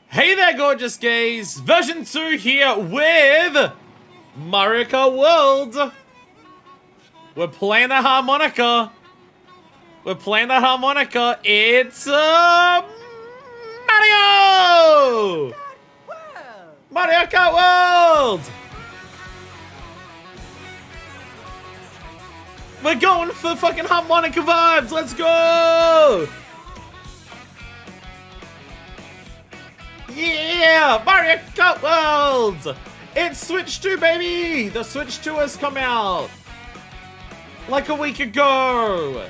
Hey there, gorgeous gays! Version 2 here with Mario Kart World. We're playing the harmonica. It's Mario! Mario Kart World! We're going for fucking harmonica vibes. Let's go! Yeah! Mario Kart World! It's Switch 2, baby! The Switch 2 has come out like a week ago.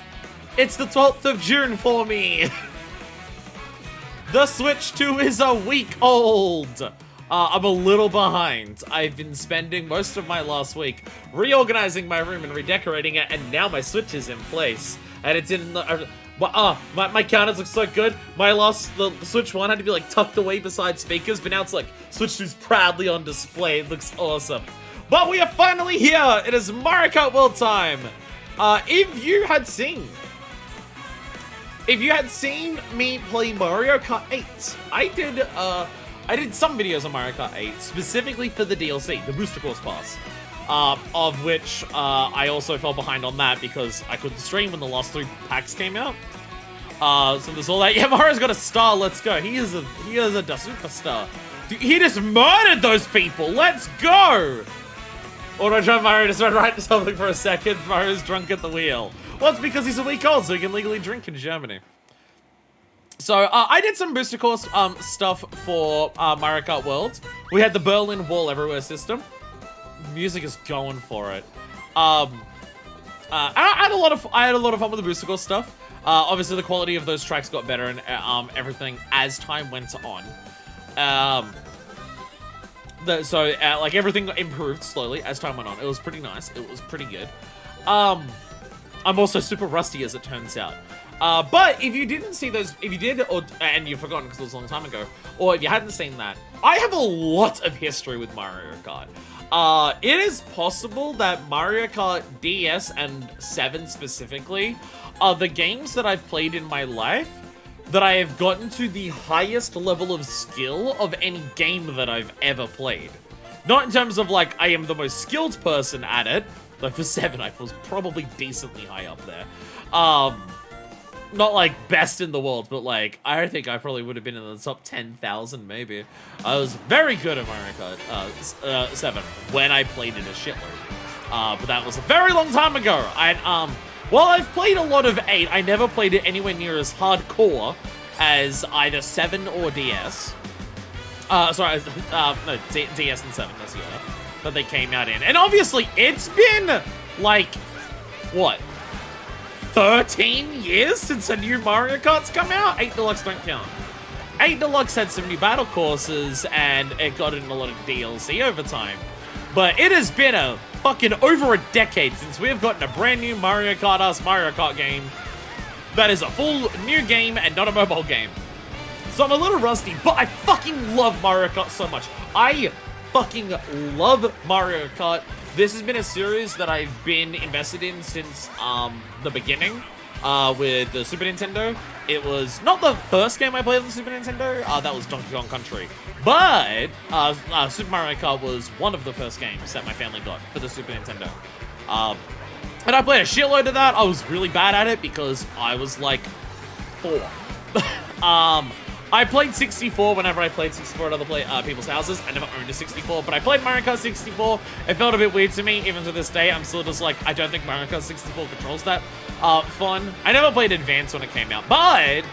It's the 12th of June for me. The Switch 2 is a week old. I'm a little behind. I've been spending most of my last week reorganizing my room and redecorating it, and now my Switch is in place. And it's in the... my counters look so good. The Switch 1 had to be like tucked away beside speakers, but now it's like Switch 2's proudly on display. It looks awesome. But we are finally here. It is Mario Kart World time. If you had seen me play Mario Kart 8, I did some videos on Mario Kart 8 specifically for the DLC, the Booster Course Pass. Of which I also fell behind on that because I couldn't stream when the last 3 packs came out. So there's all that. Yeah, Mario's got a star. Let's go. He is a superstar. Dude, he just murdered those people. Let's go. Auto Drive Mario just went right to something for a second. Mario's drunk at the wheel. Well, it's because he's a week old, so he can legally drink in Germany. So, I did some Booster Course stuff for Mario Kart World. We had the Berlin Wall Everywhere system. Music is going for it. I had a lot of fun with the Booster Course stuff. Obviously, the quality of those tracks got better and everything as time went on. Like everything got improved slowly as time went on. It was pretty nice. It was pretty good. I'm also super rusty, as it turns out. But if you didn't see those, if you did, and you've forgotten because it was a long time ago, or if you hadn't seen that, I have a lot of history with Mario Kart. It is possible that Mario Kart DS and 7 specifically are the games that I've played in my life that I have gotten to the highest level of skill of any game that I've ever played. Not in terms of, like, I am the most skilled person at it, though for 7 I was probably decently high up there. Not like best in the world, but like, I think I probably would have been in the top 10,000 maybe. I was very good at Mario Kart 7 when I played it a shitload. But that was a very long time ago. While I've played a lot of 8, I never played it anywhere near as hardcore as either 7 or DS. No, DS and 7, that's the order that they came out in. And obviously, it's been, like, what? 13 years since a new Mario Kart's come out? 8 Deluxe don't count. 8 Deluxe had some new battle courses, and it got in a lot of DLC over time. But it has been a fucking over a decade since we have gotten a brand new Mario Kart game that is a full new game and not a mobile game. So I'm a little rusty, but I fucking love Mario Kart so much. I fucking love Mario Kart. This has been a series that I've been invested in since the beginning with the Super Nintendo. It was not the first game I played on the Super Nintendo, that was Donkey Kong Country. But Super Mario Kart was one of the first games that my family got for the Super Nintendo. And I played a shitload of that. I was really bad at it because I was like 4. I played 64 whenever I played 64 at other people's houses. I never owned a 64, but I played Mario Kart 64. It felt a bit weird to me, even to this day. I'm still just like, I don't think Mario Kart 64 controls that fun. I never played Advance when it came out, but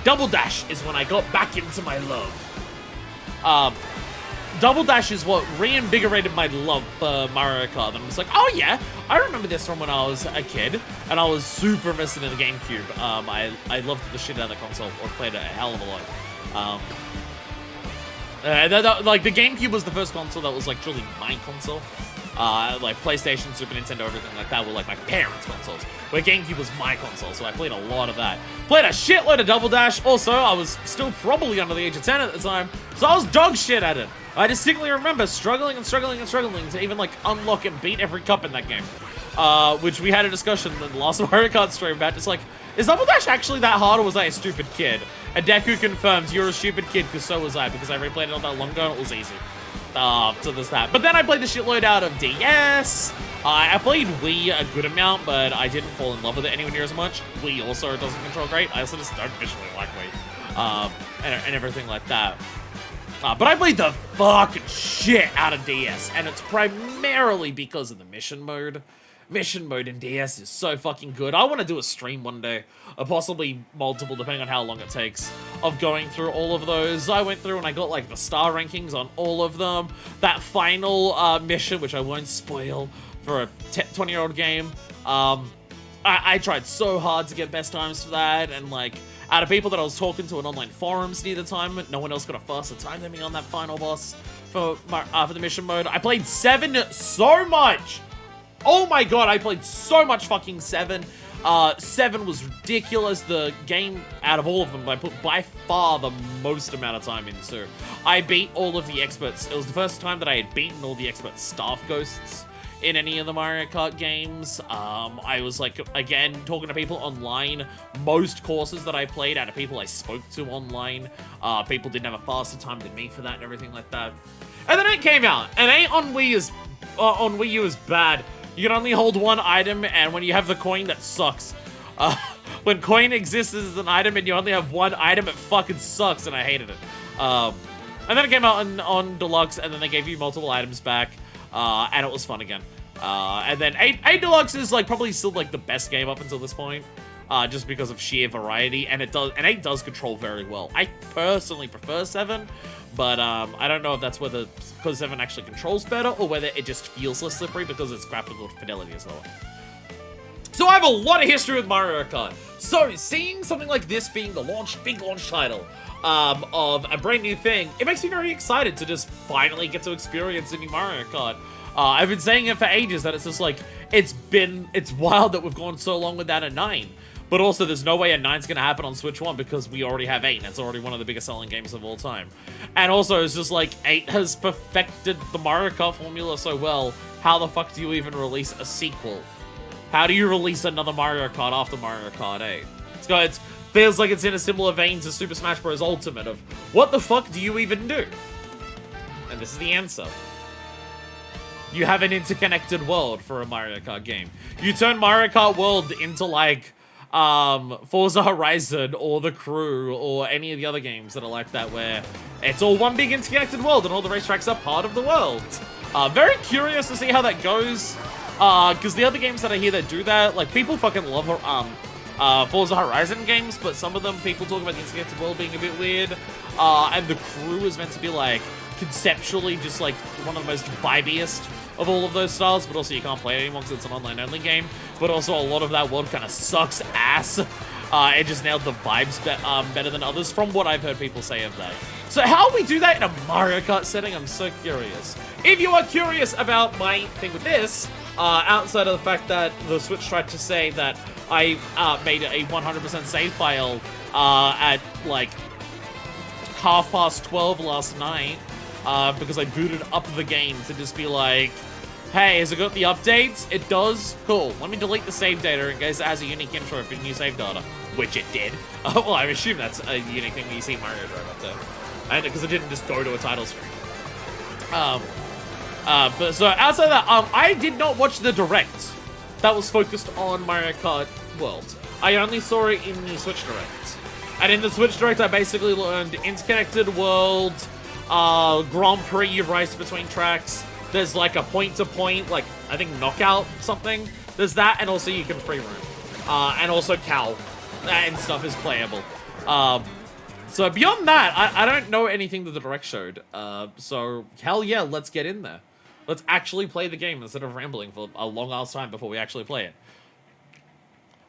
Double Dash is when I got back into my love. Double Dash is what reinvigorated my love for Mario Kart. And I was like, oh yeah, I remember this from when I was a kid, and I was super invested in the GameCube. I loved the shit out of the console, or played it a hell of a lot. Like, the GameCube was the first console that was, like, truly my console. Like, PlayStation, Super Nintendo, everything like that were, like, my parents' consoles. Where GameCube was my console, so I played a lot of that. Played a shitload of Double Dash. Also, I was still probably under the age of 10 at the time, so I was dog shit at it. I distinctly remember struggling to even, like, unlock and beat every cup in that game. which we had a discussion in the last Mario Kart stream about. It's like, is Double Dash actually that hard, or was I a stupid kid? And Deku confirms, you're a stupid kid, because so was I, because I replayed it not that long ago, and it was easy. So there's that. But then I played the shitload out of DS. I played Wii a good amount, but I didn't fall in love with it anywhere near as much. Wii also doesn't control great. I also just don't visually like Wii. And everything like that. But I played the fucking shit out of DS, and it's primarily because of the mission mode. Mission mode in DS is so fucking good. I want to do a stream one day, or possibly multiple, depending on how long it takes, of going through all of those. I went through and I got, like, the star rankings on all of them. That final mission, which I won't spoil for a 20-year-old game, I tried so hard to get best times for that, and, like, out of people that I was talking to in online forums near the time, no one else got a faster time than me on that final boss for the mission mode. I played 7 so much! Oh my god, I played so much fucking 7. 7 was ridiculous. The game, out of all of them, I put by far the most amount of time into. I beat all of the experts. It was the first time that I had beaten all the expert staff ghosts in any of the Mario Kart games. I was, like, again, talking to people online. Most courses that I played out of people I spoke to online. People didn't have a faster time than me for that and everything like that. And then 8 came out, and 8 on Wii U is bad. You can only hold one item, and when you have the coin, that sucks. When coin exists as an item and you only have one item, it fucking sucks, and I hated it. And then it came out on Deluxe, and then they gave you multiple items back, and it was fun again. And then 8 Deluxe is, like, probably still, like, the best game up until this point, just because of sheer variety, and 8 does control very well. I personally prefer 7, but I don't know if that's whether because 7 actually controls better, or whether it just feels less slippery because its graphical fidelity is lower. So I have a lot of history with Mario Kart. So seeing something like this being the big launch title of a brand new thing, it makes me very excited to just finally get to experience a new Mario Kart. I've been saying it for ages that it's just like, it's wild that we've gone so long without a 9. But also, there's no way a 9's gonna happen on Switch 1 because we already have 8, and it's already one of the biggest selling games of all time. And also, it's just like, 8 has perfected the Mario Kart formula so well, how the fuck do you even release a sequel? How do you release another Mario Kart after Mario Kart 8? It feels like it's in a similar vein to Super Smash Bros. Ultimate of, what the fuck do you even do? And this is the answer. You have an interconnected world for a Mario Kart game. You turn Mario Kart World into, like, Forza Horizon or The Crew or any of the other games that are like that, where it's all one big interconnected world and all the racetracks are part of the world. Very curious to see how that goes, because the other games that I hear that do that, like, people fucking love Forza Horizon games, but some of them, people talk about the interconnected world being a bit weird, and The Crew is meant to be, like, conceptually just, like, one of the most vibiest of all of those styles, but also you can't play it anymore because it's an online-only game. But also a lot of that world kind of sucks ass. It just nailed the vibes better than others, from what I've heard people say of that. So how we do that in a Mario Kart setting, I'm so curious. If you are curious about my thing with this, outside of the fact that the Switch tried to say that I made a 100% save file at, like, 12:30 last night, because I booted up the game to just be like, hey, has it got the updates? It does? Cool. Let me delete the save data in case it has a unique intro for new save data. Which it did. Well, I assume that's a unique thing when you see Mario Drive up there. And because it didn't just go to a title screen. But so outside of that, I did not watch the Direct that was focused on Mario Kart World. I only saw it in the Switch Direct. And in the Switch Direct, I basically learned interconnected world, Grand Prix, you race between tracks. There's like a point-to-point, like, I think knockout something. There's that, and also you can free roam. And also Cal and stuff is playable. So beyond that, I don't know anything that the Direct showed. So hell yeah, let's get in there. Let's actually play the game instead of rambling for a long-ass time before we actually play it.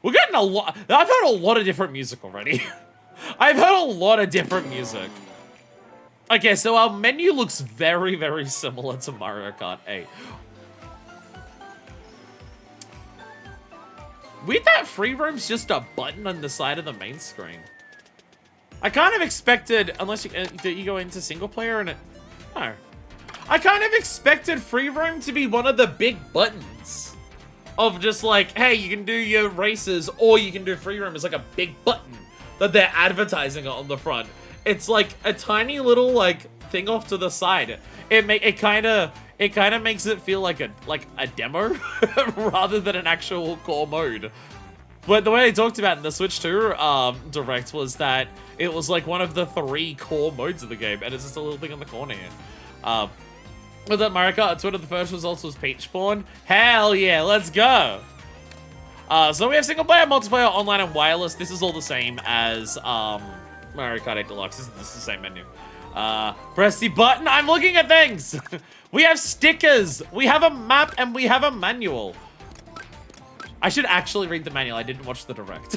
We're getting a lot. I've heard a lot of different music already. I've heard a lot of different music. Okay, so our menu looks very, very similar to Mario Kart 8. Weird that free roam's just a button on the side of the main screen. I kind of expected, unless you go into single player and it... No. I kind of expected free roam to be one of the big buttons. of just like, hey, you can do your races or you can do free roam is like a big button that they're advertising on the front. It's like a tiny little like thing off to the side. It kind of makes it feel like a demo rather than an actual core mode. But the way they talked about in the Switch 2 Direct was that it was like one of the 3 core modes of the game, and it's just a little thing on the corner here. With that Mario Kart, Twitter, the first results was Peach Spawn. Hell yeah, let's go! So we have single player, multiplayer, online, and wireless. This is all the same as Mario Kart 8 Deluxe. This is the same menu. Press the button. I'm looking at things! We have stickers, we have a map, and we have a manual. I should actually read the manual. I didn't watch the Direct.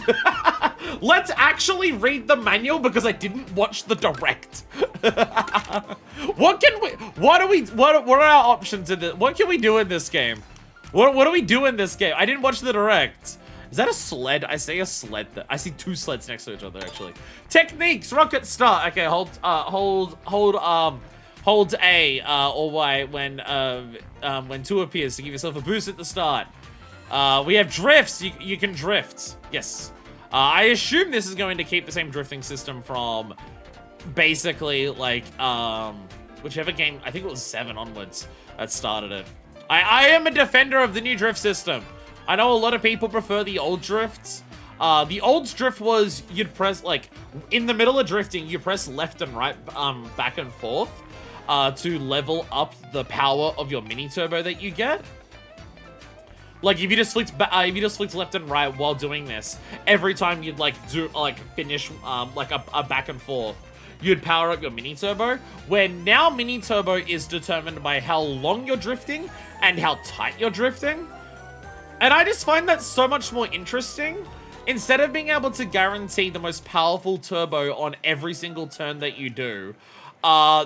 Let's actually read the manual because I didn't watch the Direct. What are our options in this? What can we do in this game? What do we do in this game? I didn't watch the Direct. Is that a sled? I see a sled. I see 2 sleds next to each other, actually. Techniques, rocket start. Okay, hold A or Y when 2 appears to give yourself a boost at the start. We have drifts. You can drift. Yes. I assume this is going to keep the same drifting system from basically like whichever game. I think it was 7 onwards that started it. I am a defender of the new drift system. I know a lot of people prefer the old drifts. The old drift was you'd press like in the middle of drifting, you press left and right, back and forth, to level up the power of your mini turbo that you get. Like if you just flicked left and right while doing this, every time you'd finish like a back and forth, you'd power up your mini turbo. Where now mini turbo is determined by how long you're drifting and how tight you're drifting. And I just find that so much more interesting. Instead of being able to guarantee the most powerful turbo on every single turn that you do,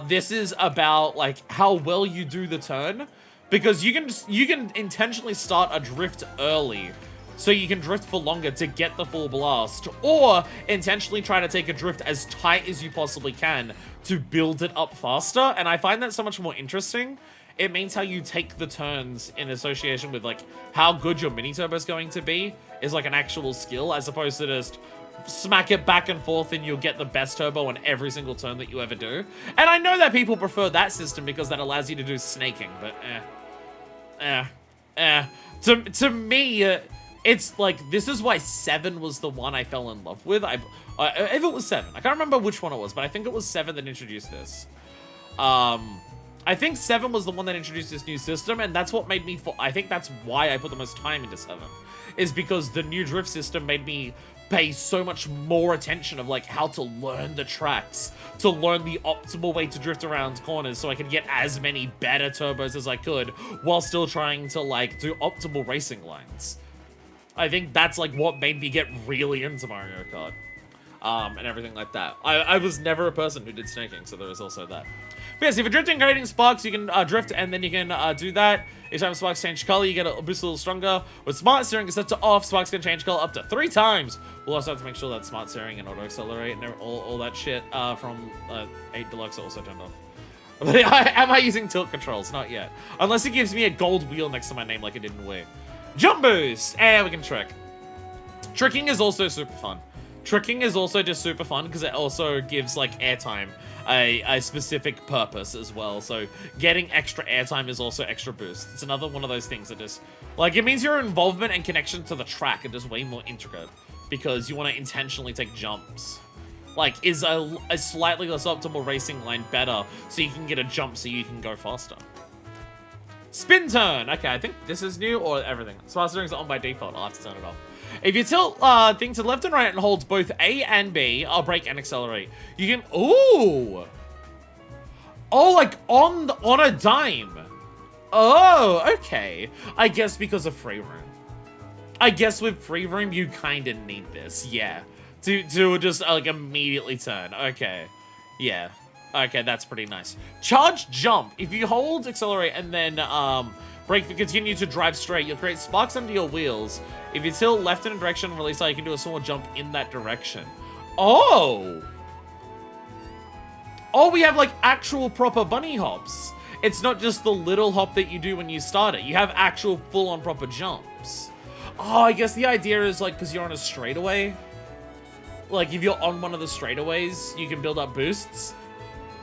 this is about like how well you do the turn. Because you can intentionally start a drift early, so you can drift for longer to get the full blast, or intentionally try to take a drift as tight as you possibly can to build it up faster. And I find that so much more interesting. It means how you take the turns in association with like how good your mini turbo is going to be is like an actual skill, as opposed to just smack it back and forth and you'll get the best turbo on every single turn that you ever do. And I know that people prefer that system because that allows you to do snaking, but To me, it's like, this is why 7 was the one I fell in love with. If it was 7, I can't remember which one it was, but I think it was 7 that introduced this. I think 7 was the one that introduced this new system, and that's what made me, I think that's why I put the most time into 7, is because the new drift system made me pay so much more attention of like how to learn the tracks, to learn the optimal way to drift around corners so I could get as many better turbos as I could while still trying to like do optimal racing lines. I think that's like what made me get really into Mario Kart. And everything like that. I was never a person who did snaking, so there is also that. But yes, if you're drifting, creating sparks, you can drift, and then you can do that. Each time sparks change color, you get a boost a little stronger. With smart steering, it's set to off, sparks can change color up to 3 times. We'll also have to make sure that smart steering and auto accelerate and all that shit from 8 Deluxe are also turned off. But am I using tilt controls? Not yet. Unless it gives me a gold wheel next to my name like it did in Wii. Jump boost! And we can trick. Tricking is also super fun. Tricking is also just super fun because it also gives like airtime a specific purpose as well. So getting extra airtime is also extra boost. It's another one of those things that just like, it means your involvement and connection to the track are just way more intricate because you want to intentionally take jumps. Like, is a slightly less optimal racing line better so you can get a jump so you can go faster? Spin turn. Okay, I think this is new or everything. Smart steering is on by default. I'll have to turn it off. If you tilt thing to left and right and holds both A and B, I'll brake and accelerate. You can, ooh. Oh, like on a dime. Oh, okay. I guess because of free room. I guess with free room, you kind of need this, yeah. To just like immediately turn. Okay, yeah. Okay, that's pretty nice. Charge jump. If you hold accelerate and then brake to continue to drive straight, you'll create sparks under your wheels. If you tilt left in a direction and release out, you can do a small jump in that direction. Oh! Oh, we have like actual proper bunny hops. It's not just the little hop that you do when you start it. You have actual full-on proper jump. jumps. Oh, I guess the idea is, like, because you're on a straightaway. Like, if you're on one of the straightaways, you can build up boosts.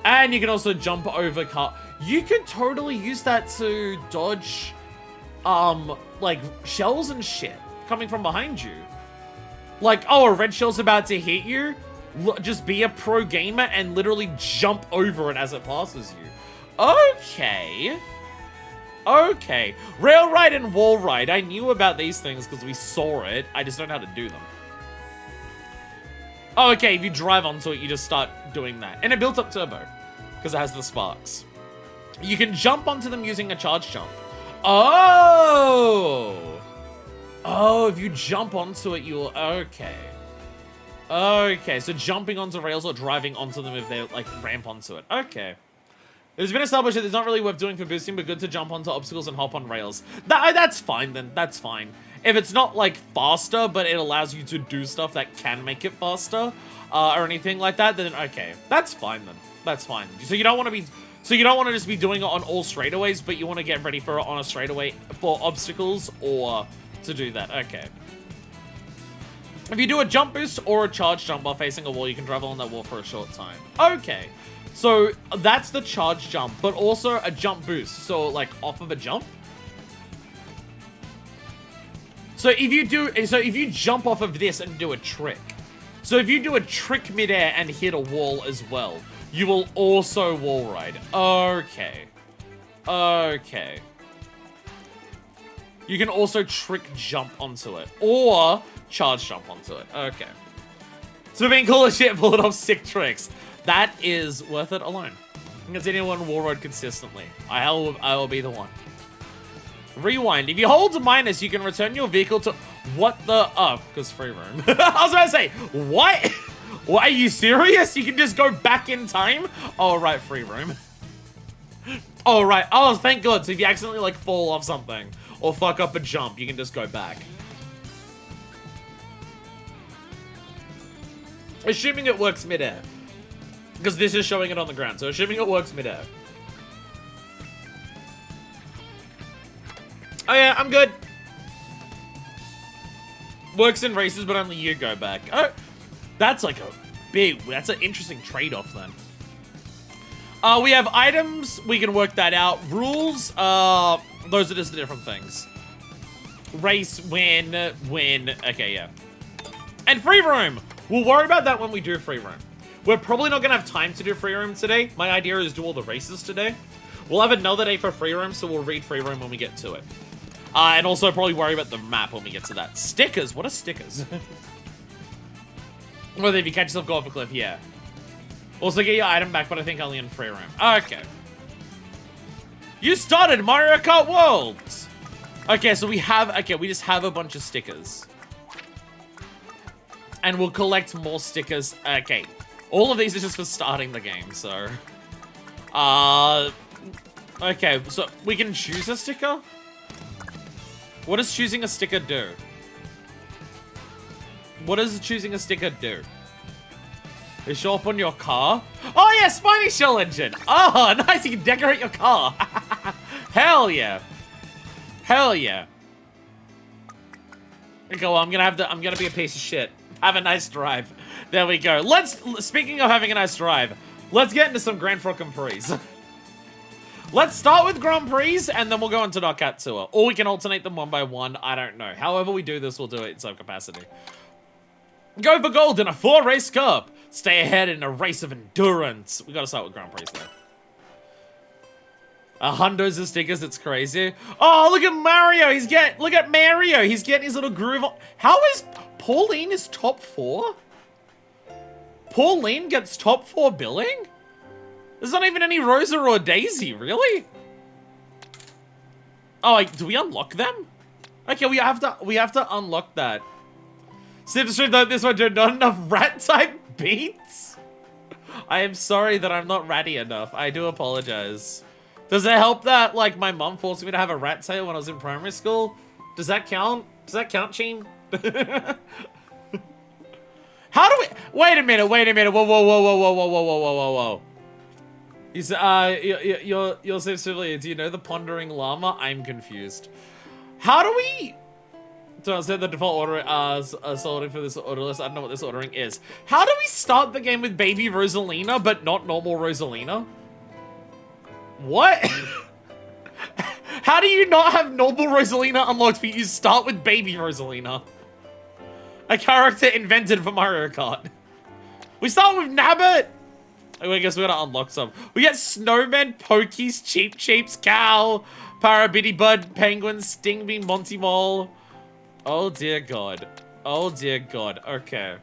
And you can also jump over car. You could totally use that to dodge, like, shells and shit coming from behind you. Like, oh, a red shell's about to hit you. Just be a pro gamer and literally jump over it as it passes you. Okay. Okay. Rail ride and wall ride. I knew about these things because we saw it. I just don't know how to do them. Oh, okay. If you drive onto it, you just start doing that. And it builds up turbo because it has the sparks. You can jump onto them using a charge jump. Oh. Oh, if you jump onto it, you'll... Okay. Okay, so jumping onto rails or driving onto them if they, like, ramp onto it. Okay. It's been established that it's not really worth doing for boosting, but good to jump onto obstacles and hop on rails. That's fine, then. That's fine. If it's not, like, faster, but it allows you to do stuff that can make it faster, or anything like that, then okay. That's fine, then. That's fine. So you don't want to be... So you don't want to just be doing it on all straightaways, but you want to get ready for it on a straightaway for obstacles or to do that. Okay. If you do a jump boost or a charge jump while facing a wall, you can drive along that wall for a short time. Okay. So that's the charge jump, but also a jump boost. So like off of a jump. So if you jump off of this and do a trick. So if you do a trick midair and hit a wall as well, you will also wall ride. Okay. Okay. You can also trick jump onto it. Or charge jump onto it. Okay. So being cool as shit, pulling off sick tricks. That is worth it alone. Because anyone wall ride consistently. I will be the one. Rewind. If you hold minus, you can return your vehicle to... What the... Oh, because free room. I was about to say, what? What, are you serious? You can just go back in time? Oh, right, free room. Oh, right. Oh, thank God. So if you accidentally, like, fall off something or fuck up a jump, you can just go back. Assuming it works midair. Because this is showing it on the ground. So assuming it works midair. Oh, yeah, I'm good. Works in races, but only you go back. Oh, that's like a big... That's an interesting trade-off, then. We have items. We can work that out. Rules. Those are just the different things. Race, win. Okay, yeah. And free room. We'll worry about that when we do free room. We're probably not going to have time to do free room today. My idea is do all the races today. We'll have another day for free room, so we'll read free room when we get to it. And also probably worry about the map when we get to that. Stickers. What are stickers? Well, if you catch yourself go off a cliff, yeah. Also get your item back, but I think only in free room. Okay. You started Mario Kart Worlds. Okay, so we have... Okay, we just have a bunch of stickers. And we'll collect more stickers. Okay. All of these are just for starting the game, so... Okay, so we can choose a sticker? What does choosing a sticker do? What does choosing a sticker do? They show up on your car? Oh yeah, Spiny Shell Engine! Oh, nice, you can decorate your car! Hell yeah! Hell yeah! Okay, well, I'm gonna be a piece of shit. Have a nice drive. There we go. Speaking of having a nice drive, let's get into some Grand Prix. Let's start with Grand Prix, and then we'll go into Knockout Tour. Or we can alternate them one by one. I don't know. However we do this, we'll do it in some capacity. Go for gold in a 4-race cup. Stay ahead in a race of endurance. We gotta start with Grand Prix, though. Hundos of stickers, it's crazy. Oh, look at Mario. Look at Mario. He's getting his little groove on. How is Pauline is top 4? Pauline gets top 4 billing? There's not even any Rosa or Daisy, really? Oh, do we unlock them? Okay, we have to unlock that. Slipstream though, this one do not enough rat type beats. I am sorry that I'm not ratty enough. I do apologize. Does it help that like my mom forced me to have a rat tail when I was in primary school? Does that count? Does that count, Sheen? How do we? Wait a minute. Whoa. He's you're so silly. Do you know the pondering llama? I'm confused. How do we? To set the default order sorting for this order list. I don't know what this ordering is. How do we start the game with baby Rosalina, but not normal Rosalina? What? How do you not have normal Rosalina unlocked, but you start with baby Rosalina? A character invented for Mario Kart. We start with Nabbit! Oh, I guess we gotta unlock some. We get Snowmen, Pokies, Cheap Cheeps, Cow, Parabitty Bud, Penguin, Stingbean, Monty Mole. Oh dear god. Oh dear god. Okay.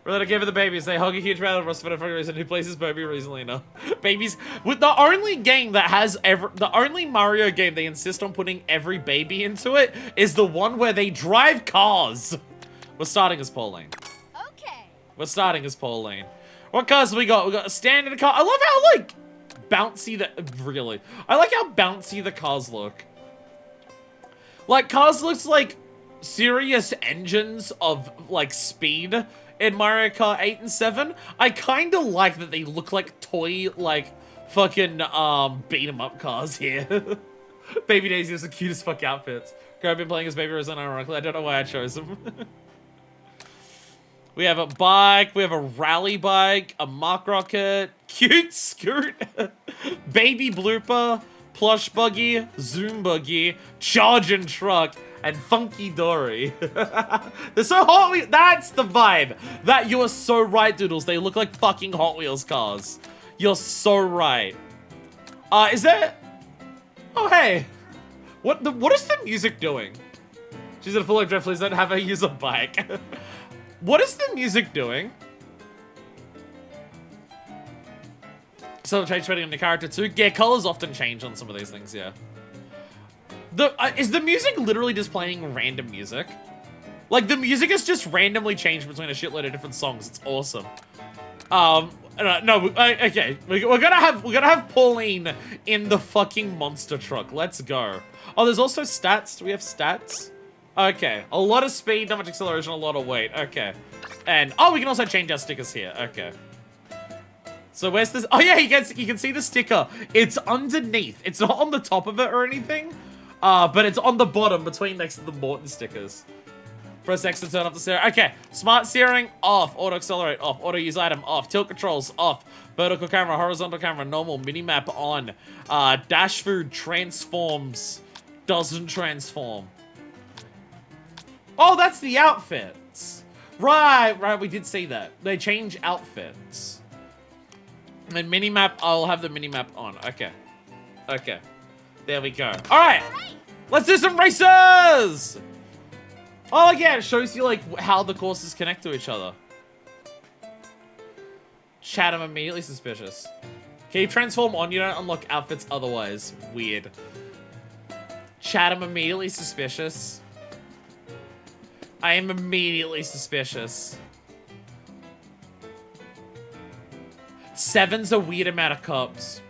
We're gonna give it the babies. They hug a huge amount of Russ for a reason. Who plays his baby Rosalina? Babies. With the only game that has the only Mario game they insist on putting every baby into it is the one where they drive cars. We're starting as Pauline. Okay. We're starting as Pauline. What cars we got? We got a standard car. I love how like bouncy really. I like how bouncy the cars look. Like cars looks like serious engines of like speed in Mario Kart 8 and 7. I kind of like that they look like toy, like, fucking, beat 'em up cars here. Baby Daisy has the cutest fuck outfits. I've been playing as Baby Rose unironically. I don't know why I chose him. We have a bike, we have a rally bike, a Mark Rocket, cute Scoot, Baby Blooper, Plush Buggy, Zoom Buggy, Charging Truck, and Funky Dory. They're so Hot Wheels. That's the vibe. That you are so right, Doodles. They look like fucking Hot Wheels cars. You're so right. Is there? Oh hey, what is the music doing? She's in a full drift. Please don't have her use a bike. What is the music doing? So change depending on the character too. Yeah, colors often change on some of these things. Yeah. Is the music literally just playing random music? Like, the music is just randomly changed between a shitload of different songs. It's awesome. No, okay. We're gonna have Pauline in the fucking monster truck. Let's go. Oh, there's also stats. Do we have stats? Okay. A lot of speed, not much acceleration, a lot of weight. Okay. And, oh, we can also change our stickers here. Okay. So where's this? Oh yeah, you can see the sticker. It's underneath. It's not on the top of it or anything. But it's on the bottom between next to the Morton stickers. Press X to turn off the steering. Okay, smart steering off, auto accelerate off, auto use item off, tilt controls off, vertical camera, horizontal camera, normal, minimap on, dash food transforms, doesn't transform. Oh, that's the outfits. Right, we did see that. They change outfits. And minimap, I'll have the minimap on. Okay. Okay. There we go. All right. Let's do some races! Oh, yeah, it shows you, like, how the courses connect to each other. Chatham immediately suspicious. Keep transform on, you don't unlock outfits otherwise. Weird. Chatham immediately suspicious. I am immediately suspicious. 7's a weird amount of cups.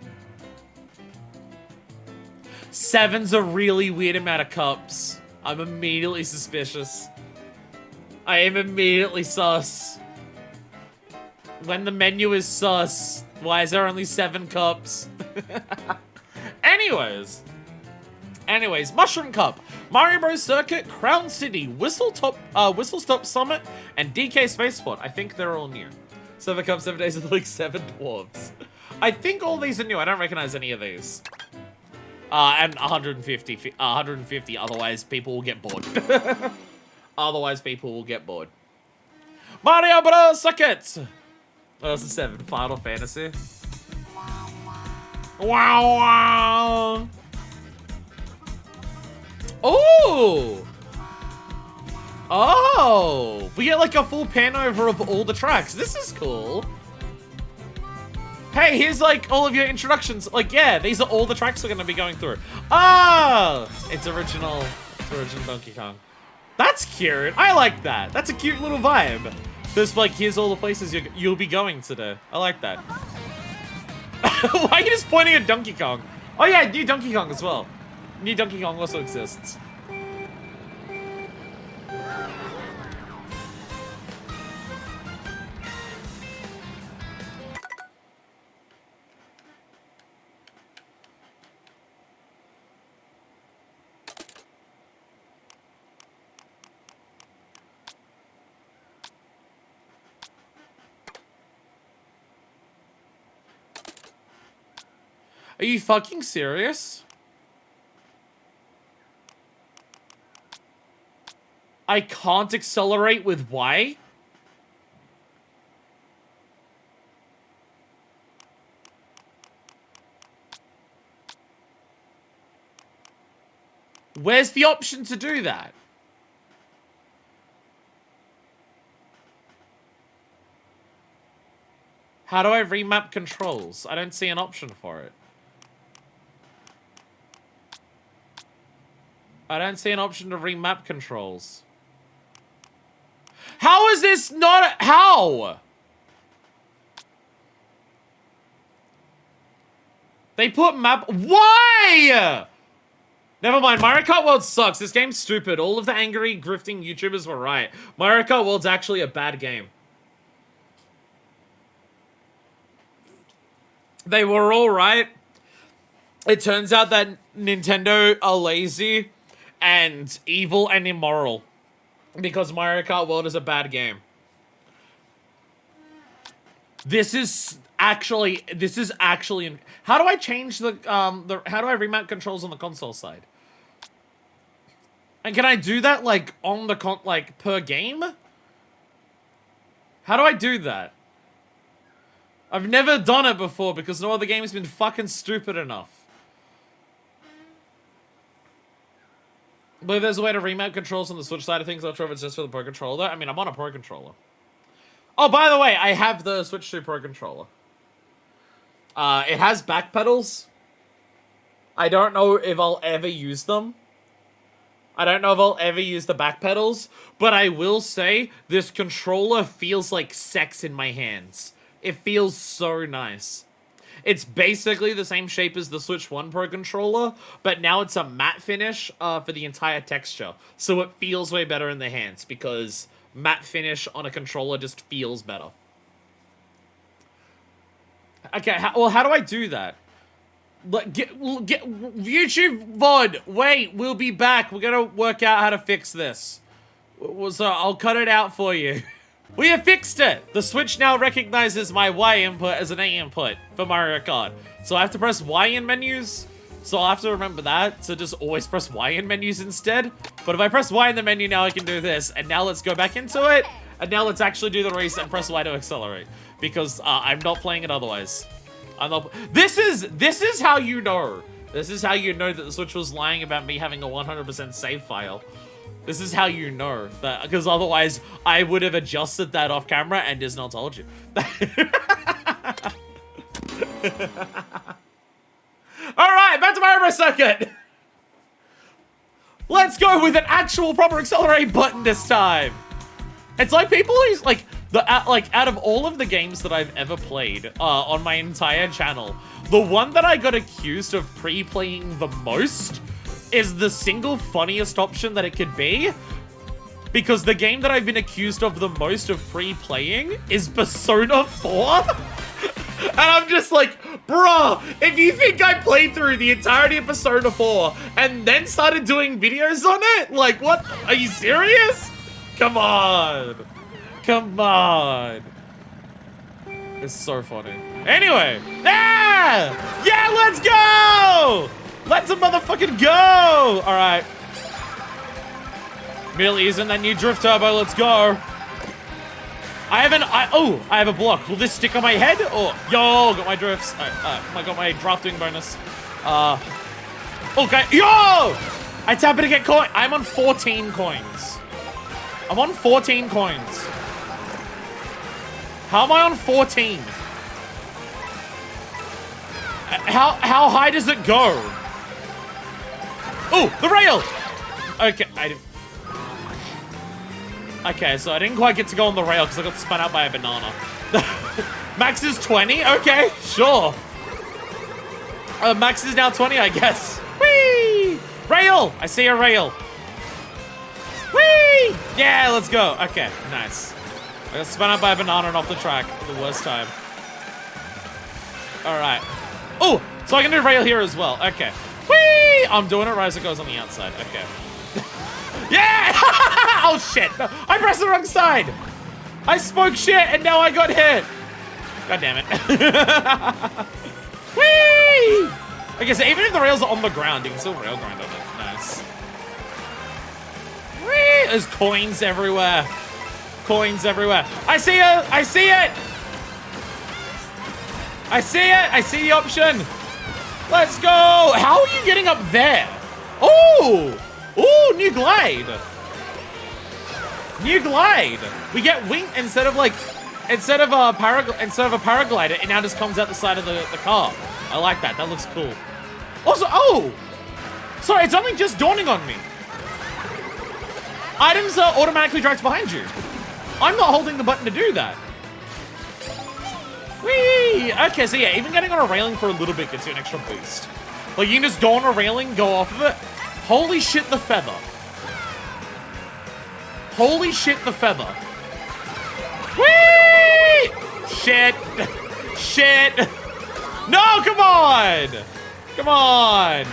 7's a really weird amount of cups. I'm immediately suspicious. I am immediately sus. When the menu is sus, why is there only 7 cups? Anyways, Mushroom Cup, Mario Bros. Circuit, Crown City, Whistle Stop Summit, and DK Spaceport. I think they're all new. 7 Cups, 7 Days of the Week, 7 Dwarves. I think all these are new. I don't recognize any of these. And 150, otherwise people will get bored. Otherwise people will get bored. Mario Bros. Circuit! Oh, that's a 7. Final Fantasy. Wow, wow! Oh! Oh! We get like a full pan over of all the tracks. This is cool. Hey, here's like all of your introductions. Like, yeah, these are all the tracks we're gonna be going through. Ah! It's original Donkey Kong. That's cute. I like that. That's a cute little vibe. There's like, here's all the places you'll be going today. I like that. Why are you just pointing at Donkey Kong? Oh yeah, new Donkey Kong as well. New Donkey Kong also exists. Are you fucking serious? I can't accelerate with Y? Where's the option to do that? How do I remap controls? I don't see an option for it. I don't see an option to remap controls. How is this not... How? They put map... Why? Never mind, Mario Kart World sucks. This game's stupid. All of the angry, grifting YouTubers were right. Mario Kart World's actually a bad game. They were all right. It turns out that Nintendo are lazy and evil and immoral because Mario Kart World is a bad game. This is actually how do I change how do I remount controls on the console side? And can I do that like on the per game? How do I do that? I've never done it before because no other game has been fucking stupid enough. But if there's a way to remount controls on the Switch side of things, I'm not sure if it's just for the Pro Controller. I mean, I'm on a Pro Controller. Oh, by the way, I have the Switch 2 Pro Controller. It has back pedals. I don't know if I'll ever use them. I don't know if I'll ever use the back pedals, but I will say this controller feels like sex in my hands. It feels so nice. It's basically the same shape as the Switch 1 Pro Controller, but now it's a matte finish for the entire texture. So it feels way better in the hands because matte finish on a controller just feels better. Okay, how do I do that? Get YouTube VOD. Wait, we'll be back. We're gonna work out how to fix this. So I'll cut it out for you. We have fixed it! The Switch now recognizes my Y input as an A input for Mario Kart. So I have to press Y in menus. So I'll have to remember that. So just always press Y in menus instead. But if I press Y in the menu now, I can do this. And now let's go back into it. And now let's actually do the race and press Y to accelerate. Because I'm not playing it otherwise. I'm not... This is how you know. This is how you know that the Switch was lying about me having a 100% save file. This is how you know that, because otherwise I would have adjusted that off camera and just not told you. Alright, back to Mario for a second. Let's go with an actual proper accelerate button this time. It's like people who's like out of all of the games that I've ever played on my entire channel, the one that I got accused of pre-playing the most is the single funniest option that it could be, because the game that I've been accused of the most of pre-playing is Persona 4. And I'm just like, bruh, if you think I played through the entirety of Persona 4 and then started doing videos on it, like, what? Are you serious? Come on. Come on. It's so funny. Anyway, yeah, let's go! Let's a motherfucking go! Alright. Immediately isn't that new drift turbo, let's go. I have a block. Will this stick on my head? Oh, yo, got my drifts. I got my drafting bonus. Okay, yo! I tap it to get coin. I'm on 14 coins. I'm on 14 coins. How am I on 14? How high does it go? Oh, the rail! Okay, okay, so I didn't quite get to go on the rail because I got spun out by a banana. Max is 20? Okay, sure. Max is now 20, I guess. Whee! Rail! I see a rail. Whee! Yeah, let's go. Okay, nice. I got spun out by a banana and off the track. The worst time. Alright. Oh, so I can do rail here as well. Okay. Whee! I'm doing it right as it goes on the outside. Okay. Yeah! Oh, shit. No, I pressed the wrong side. I spoke shit and now I got hit. God damn it. Whee! Okay, so even if the rails are on the ground, you can still rail grind on it. Nice. Whee! There's coins everywhere. Coins everywhere. I see it! I see it! I see it! I see the option! Let's go! How are you getting up there? Oh! Oh, new glide! New glide! We get wing instead of a paraglider, it now just comes out the side of the car. I like that. That looks cool. Also, oh! Sorry, it's only just dawning on me. Items are automatically dragged behind you. I'm not holding the button to do that. Whee! Okay, so yeah, even getting on a railing for a little bit gets you an extra boost. Like, you can just go on a railing, go off of it. Holy shit, the feather. Holy shit, the feather. Whee! Shit. Shit. No, come on. Come on.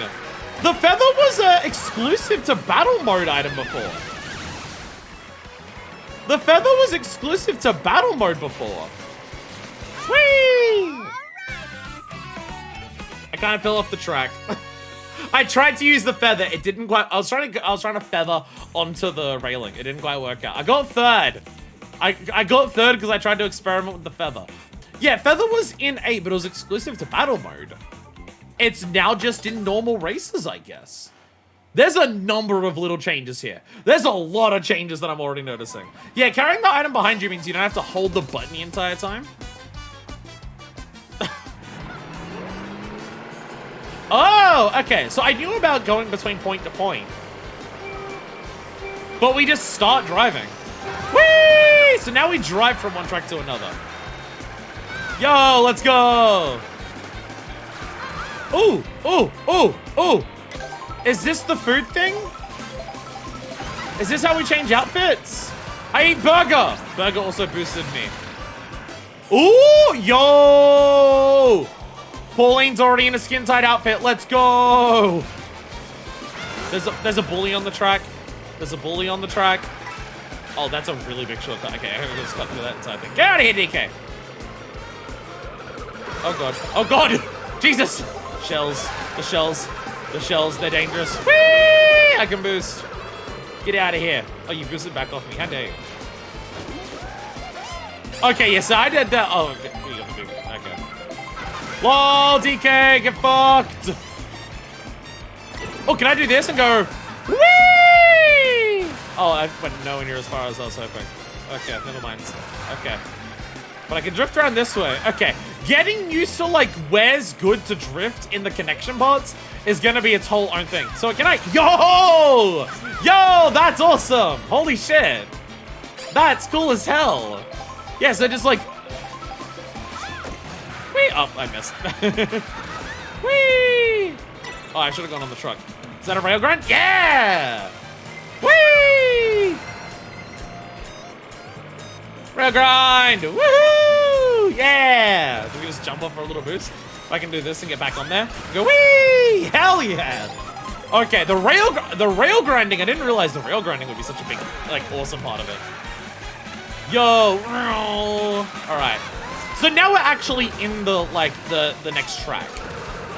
The feather was exclusive to battle mode item before. The feather was exclusive to battle mode before. Whee! I kind of fell off the track. I tried to use the feather. It didn't quite. I was trying to feather onto the railing. It didn't quite work out. I got third. I got third because I tried to experiment with the feather. Yeah, feather was in 8, but it was exclusive to battle mode. It's now just in normal races, I guess. There's a number of little changes here. There's a lot of changes that I'm already noticing. Yeah, carrying the item behind you means you don't have to hold the button the entire time. Oh, okay. So I knew about going between point to point. But we just start driving. Whee! So now we drive from one track to another. Yo, let's go. Ooh, ooh, ooh, ooh. Is this the food thing? Is this how we change outfits? I eat burger. Burger also boosted me. Ooh, yo. Pauline's already in a skin-tight outfit. Let's go. There's a bully on the track. There's a bully on the track. Oh, that's a really big shortcut. Okay, I'm gonna just cut through that entire thing. Get out of here, DK. Oh, God. Oh, God. Jesus. Shells. The shells. The shells. They're dangerous. Whee! I can boost. Get out of here. Oh, you boosted back off me. How dare you? Okay, yes, I did that. Oh, okay. Okay. Lol, DK, get fucked. Oh, can I do this and go? Whee! Oh, I went nowhere near as far as I was hoping. Okay, never mind. Okay. But I can drift around this way. Okay. Getting used to, like, where's good to drift in the connection parts is gonna be its whole own thing. So can I... Yo! Yo, that's awesome! Holy shit. That's cool as hell. Yeah, so just, like... Whee! Oh, I missed. Whee! Oh, I should have gone on the truck. Is that a rail grind? Yeah! Whee! Rail grind! Woohoo! Yeah! Do we just jump off for a little boost? If I can do this and get back on there. Go whee! Hell yeah! Okay, the rail grinding, I didn't realize the rail grinding would be such a big, like, awesome part of it. Yo! Alright. So now we're actually in the, like, the next track.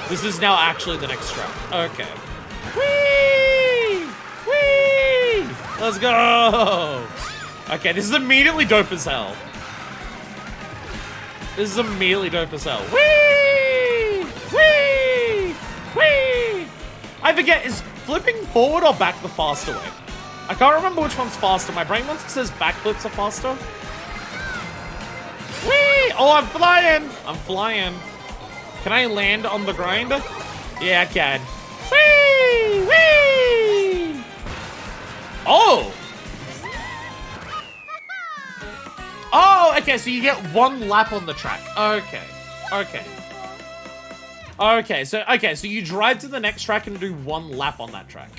This is now actually the next track. Okay. Whee! Whee! Let's go! Okay, this is immediately dope as hell. This is immediately dope as hell. Whee! Whee! Whee! I forget, is flipping forward or back the faster way? I can't remember which one's faster. My brain once says backflips are faster. Whee! Oh, I'm flying! I'm flying. Can I land on the grind? Yeah, I can. Whee! Whee! Oh! Oh, okay, so you get one lap on the track. Okay. Okay. Okay, so you drive to the next track and do one lap on that track.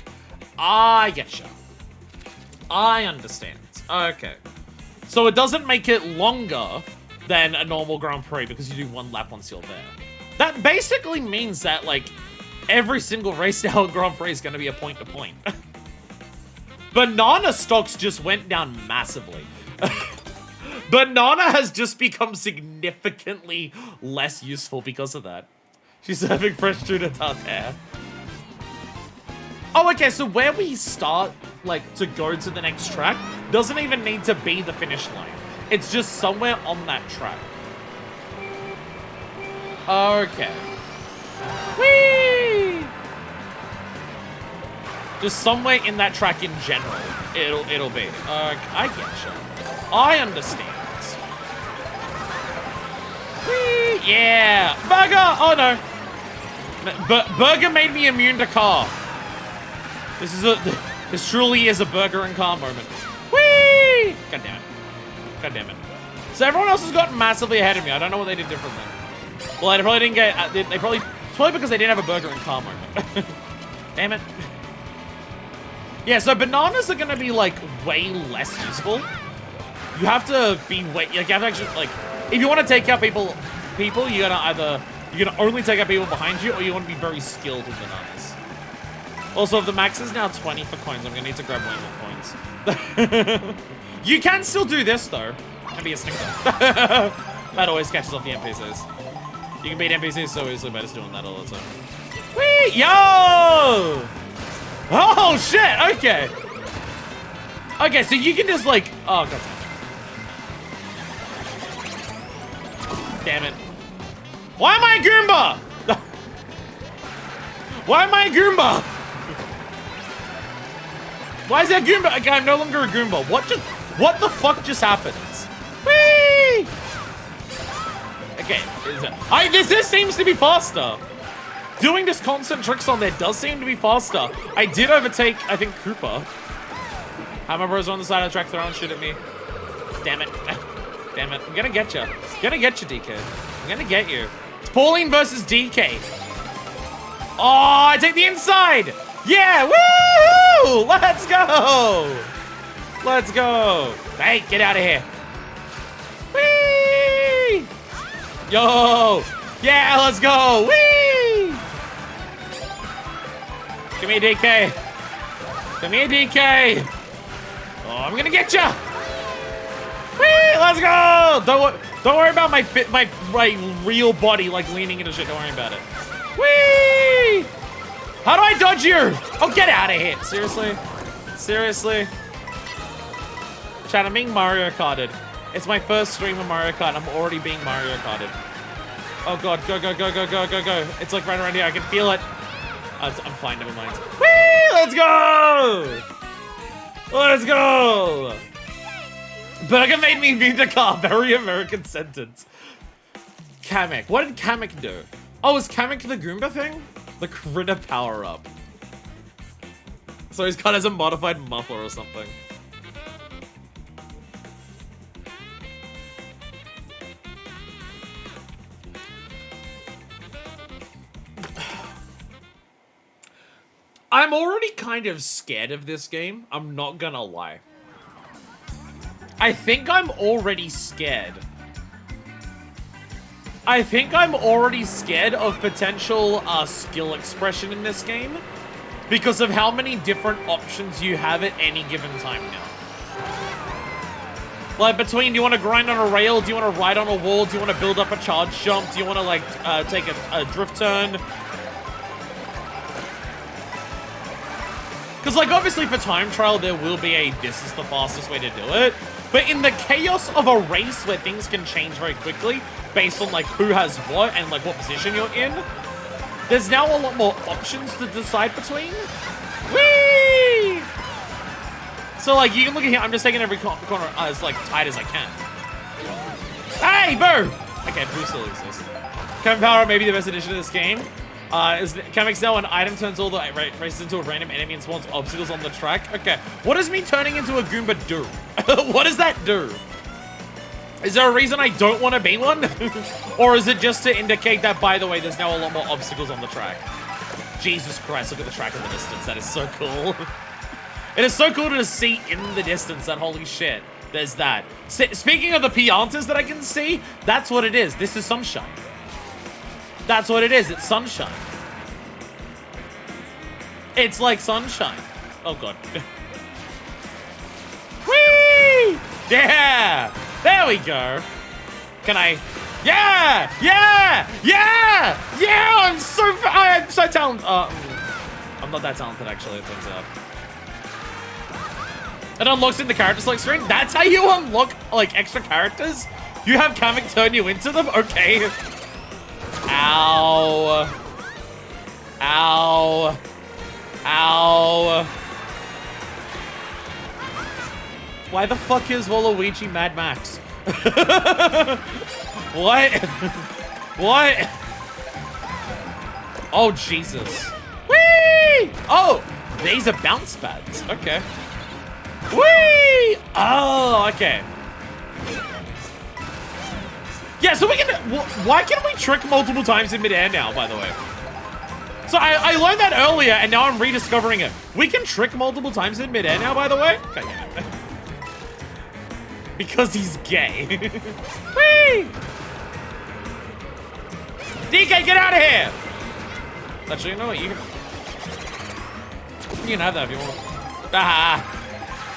I getcha. I understand. Okay. So it doesn't make it longer than a normal Grand Prix because you do one lap once you're there. That basically means that, like, every single race now at Grand Prix is going to be a point-to-point. Banana stocks just went down massively. Banana has just become significantly less useful because of that. She's serving fresh tuna tartare. Oh, okay, so where we start, like, to go to the next track doesn't even need to be the finish line. It's just somewhere on that track. Okay. Whee! Just somewhere in that track in general, it'll be. I getcha. I understand. Whee! Yeah! Burger! Oh no. Burger made me immune to car. This truly is a burger and car moment. Whee! God damn it. God damn it. So everyone else has gotten massively ahead of me. I don't know what they did differently. Well, they probably didn't get. It's probably because they didn't have a burger and car moment. Damn it. Yeah, so bananas are gonna be like way less useful. You have to be way. Like, you have to actually like. If you want to take out people, you gotta either only take out people behind you, or you want to be very skilled with bananas. Also, if the max is now 20 for coins, I'm gonna need to grab way more coins. You can still do this though, and be a snicker. That always catches off the NPCs. You can beat NPCs so easily by just doing that all the time. Whee! Yo! Oh shit! Okay. Okay, so you can just like, oh god. Damn it. Why am I a Goomba? Why am I a Goomba? Why is that Goomba? Okay, I'm no longer a Goomba. What the fuck just happened? Whee! Okay, this seems to be faster. Doing this constant tricks on there does seem to be faster. I did overtake, I think, Koopa. How my bros on the side of the track throwing shit at me. Damn it. Damn it. I'm gonna get you. I'm gonna get you, DK. I'm gonna get you. It's Pauline versus DK. Oh, I take the inside. Yeah, woo! Let's go. Let's go. Hey, get out of here. Whee! Yo. Yeah, let's go. Whee! Come here, DK. Come here, DK. Oh, I'm gonna get you. Whee! Let's go. Don't worry about my real body like leaning into shit. Don't worry about it. Whee! How do I dodge you? Oh, get out of here. Seriously? Seriously? Chat, I'm being Mario Karted. It's my first stream of Mario Kart. I'm already being Mario Karted. Oh god, go, go, go, go, go, go, go. It's like right around here. I can feel it. I'm fine, never mind. Whee! Let's go! Let's go! Burger made me beat the car. Very American sentence. Kamek. What did Kamek do? Oh, is Kamek the Goomba thing? The critter power-up. So he's got as a modified muffler or something. I'm already kind of scared of this game. I'm not gonna lie. I think I'm already scared. I think I'm already scared of potential skill expression in this game because of how many different options you have at any given time now. Like, between, do you want to grind on a rail? Do you want to ride on a wall? Do you want to build up a charge jump? Do you want to, like, take a drift turn? Because, like, obviously for time trial, there will be a this is the fastest way to do it. But in the chaos of a race where things can change very quickly based on, like, who has what and, like, what position you're in, there's now a lot more options to decide between. Whee! So, like, you can look at here. I'm just taking every corner as, like, tight as I can. Hey, boo! Okay, boo still exists. Kamek Power may be the best addition to this game. Kamek's now an item turns all the races into a random enemy and spawns obstacles on the track. Okay, what does me turning into a Goomba do? What does that do? Is there a reason I don't want to be one? Or is it just to indicate that, by the way, there's now a lot more obstacles on the track? Jesus Christ, look at the track in the distance. That is so cool. It is so cool to see in the distance that, holy shit, there's that. Speaking of the Piantas that I can see, that's what it is. This is sunshine. That's what it is. It's sunshine. It's like sunshine. Oh, God. Whee! Yeah! There we go. Can I... Yeah! Yeah! Yeah! Yeah! I'm that talented. I'm not that talented, actually, it turns out. It unlocks in the character select screen. That's how you unlock, like, extra characters? You have Kamek turn you into them? Okay. Ow. Ow. Ow. Why the fuck is Waluigi Mad Max? What? What? Oh, Jesus. Whee! Oh, these are bounce pads. Okay. Whee! Oh, okay. Yeah, so we can... Why can we trick multiple times in midair now, by the way? So I learned that earlier, and now I'm rediscovering it. We can trick multiple times in midair now, by the way? Okay. Because he's gay. Whee! DK, get out of here! Actually, you know what? You can have that if you want. Ah!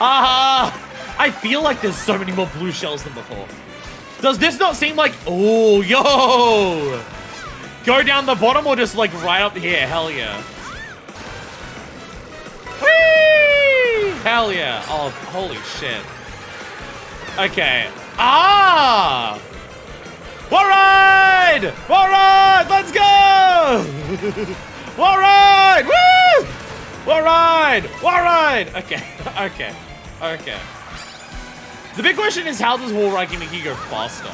Ah! I feel like there's so many more blue shells than before. Does this not seem like... Oh, yo! Go down the bottom or just, like, right up here? Hell yeah. Whee! Hell yeah. Oh, holy shit. Okay. Ah! Wall ride! Wall ride! Let's go! Wall ride! Woo! Wall ride! Wall ride! Okay. Okay. Okay. The big question is, how does wall riding make you go faster?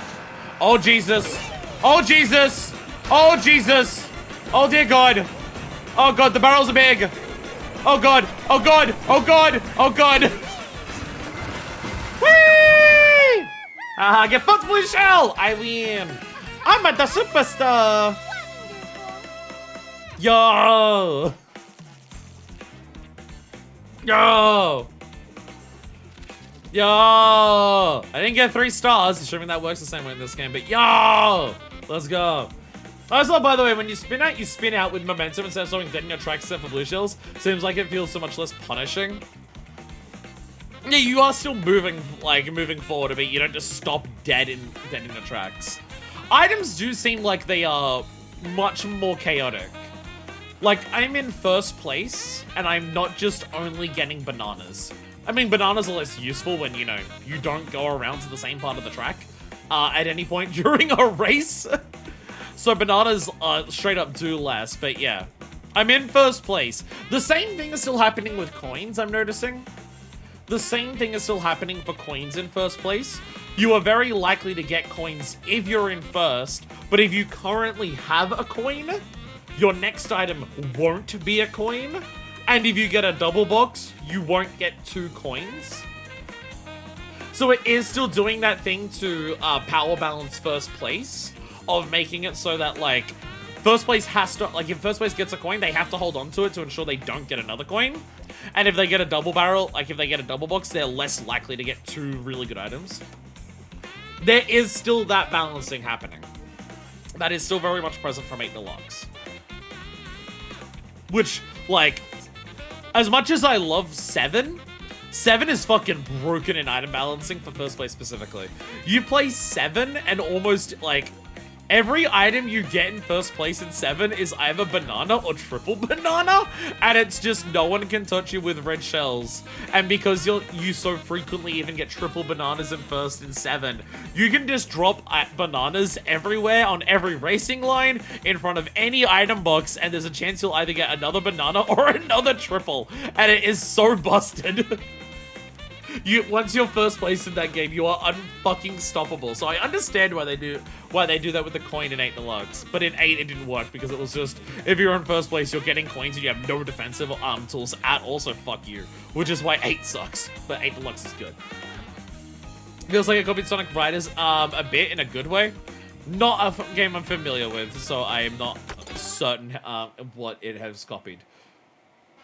Oh, Jesus. Oh, Jesus. Oh, Jesus. Oh, dear God. Oh, God. The barrels are big. Oh, God. Oh, God. Oh, God. Oh, God. Whee! Get fucked, blue shell. I win. I'm at the superstar. Yo. Yo. Yo. I didn't get 3 stars, assuming that works the same way in this game, but yo. Let's go. Also, by the way, when you spin out with momentum instead of something dead in your tracks except for blue shells. Seems like it feels so much less punishing. Yeah, you are still moving, like, moving forward a bit. You don't just stop dead in the tracks. Items do seem like they are much more chaotic. Like, I'm in first place, and I'm not just only getting bananas. I mean, bananas are less useful when, you know, you don't go around to the same part of the track at any point during a race. So bananas straight up do less, but yeah. I'm in first place. The same thing is still happening with coins, I'm noticing. The same thing is still happening for coins in first place. You are very likely to get coins if you're in first, but if you currently have a coin, your next item won't be a coin. And if you get a double box, you won't get 2 coins. So it is still doing that thing to power balance first place, of making it so that, like, first place has to, like, if first place gets a coin, they have to hold on to it to ensure they don't get another coin. And if they get a double barrel, like, if they get a double box, they're less likely to get 2 really good items. There is still that balancing happening. That is still very much present from 8 Deluxe. Which, like, as much as I love 7, 7 is fucking broken in item balancing for first place specifically. You play 7 and almost, like, every item you get in first place in 7 is either banana or triple banana, and it's just no one can touch you with red shells. And because you so frequently even get triple bananas in first in 7, you can just drop bananas everywhere on every racing line in front of any item box, and there's a chance you'll either get another banana or another triple, and it is so busted. Once you're first place in that game, you are unfucking stoppable. So I understand why they do that with the coin in 8 Deluxe. But in 8, it didn't work because it was just, if you're in first place, you're getting coins and you have no defensive tools at all, so fuck you. Which is why 8 sucks, but 8 Deluxe is good. Feels like it copied Sonic Riders a bit in a good way. Not a game I'm familiar with, so I am not certain what it has copied.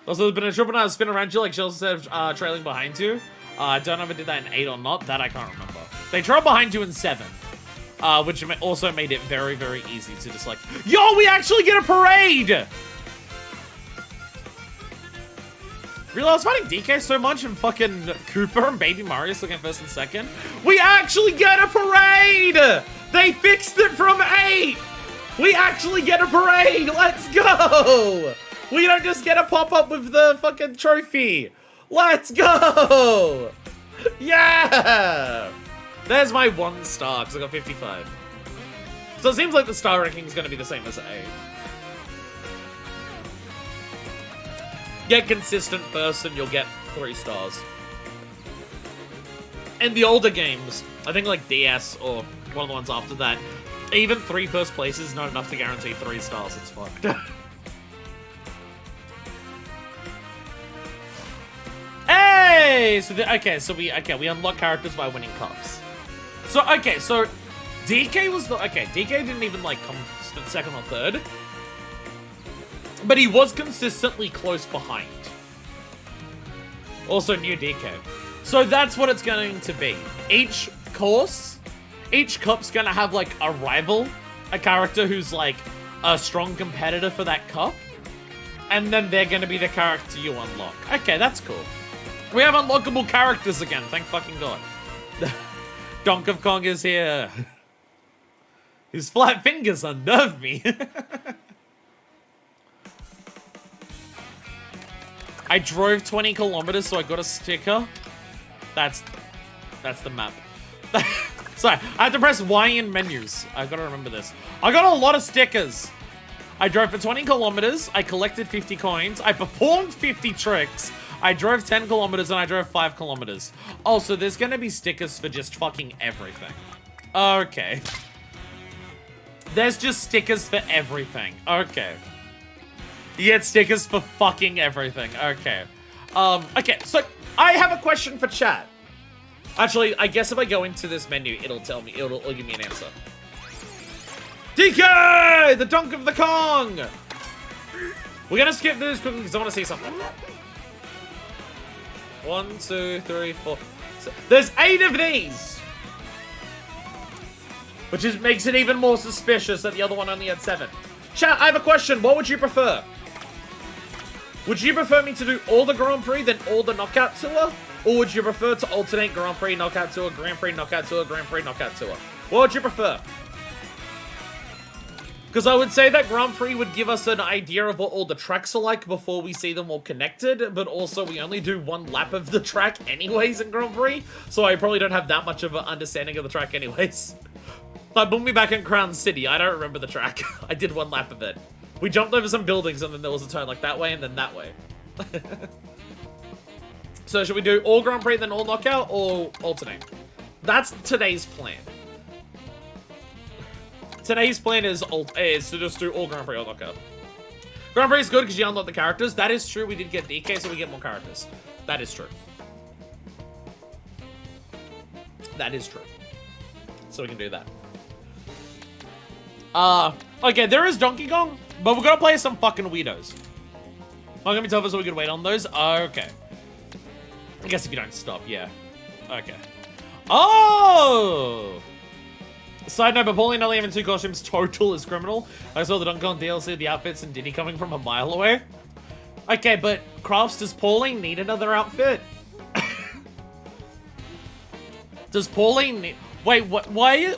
Also, there's been a triple banana spin around you like shells instead of trailing behind you. I don't know if it did that in 8 or not. That I can't remember. They trailed behind you in 7. Which also made it very, very easy to just like, yo, we actually get a parade! Really, I was fighting DK so much and fucking Cooper and Baby Mario looking first and second. We actually get a parade! They fixed it from 8! We actually get a parade! Let's go! We don't just get a pop-up with the fucking trophy. Let's go! Yeah! There's my 1 star, because I got 55. So it seems like the star ranking is going to be the same as A. Get consistent first and you'll get 3 stars. In the older games, I think like DS or one of the ones after that, even 3 first places is not enough to guarantee 3 stars. It's fucked. Hey! So we unlock characters by winning cups. So DK was the DK didn't even like come second or third, but he was consistently close behind. Also new DK. So that's what it's going to be. Each cup's gonna have like a rival, a character who's like a strong competitor for that cup, and then they're gonna be the character you unlock. Okay, that's cool. We have unlockable characters again, thank fucking god. Donkey Kong is here. His flat fingers unnerve me. I drove 20 kilometers, so I got a sticker. That's the map. Sorry, I have to press Y in menus. I gotta remember this. I got a lot of stickers. I drove for 20 kilometers, I collected 50 coins, I performed 50 tricks, I drove 10 kilometers, and I drove 5 kilometers. Oh, so there's gonna be stickers for just fucking everything. Okay. There's just stickers for everything. Okay. You get stickers for fucking everything. Okay. Okay, so I have a question for chat. Actually, I guess if I go into this menu, it'll tell me, it'll give me an answer. DK! The Dunk of the Kong! We're gonna skip this quickly because I want to see something. 1, 2, 3, 4. There's 8 of these! Which makes it even more suspicious that the other one only had 7. Chat, I have a question. What would you prefer? Would you prefer me to do all the Grand Prix, then all the Knockout Tour? Or would you prefer to alternate Grand Prix, Knockout Tour, Grand Prix, Knockout Tour, Grand Prix, Knockout Tour? What would you prefer? Because I would say that Grand Prix would give us an idea of what all the tracks are like before we see them all connected, but also we only do 1 lap of the track anyways in Grand Prix, so I probably don't have that much of an understanding of the track anyways. Like, put me back in Crown City, I don't remember the track. I did 1 lap of it. We jumped over some buildings and then there was a turn like that way and then that way. So should we do all Grand Prix, then all Knockout, or alternate? That's today's plan. Today's plan is to just do all Grand Prix, all Knockout. Grand Prix is good because you unlock the characters. That is true, we did get DK, so we get more characters. That is true. That is true. So we can do that. Okay, there is Donkey Kong, but we're gonna play some fucking weirdos. I'm gonna be tough so we can wait on those. Okay. I guess if you don't stop, yeah. Okay. Oh! Side note, but Pauline only having 2 costumes total is criminal. I saw the Donkey Kong DLC, the outfits, and Diddy coming from a mile away. Okay, but Crafts, does Pauline need another outfit? Does Pauline need... Wait, what? Why?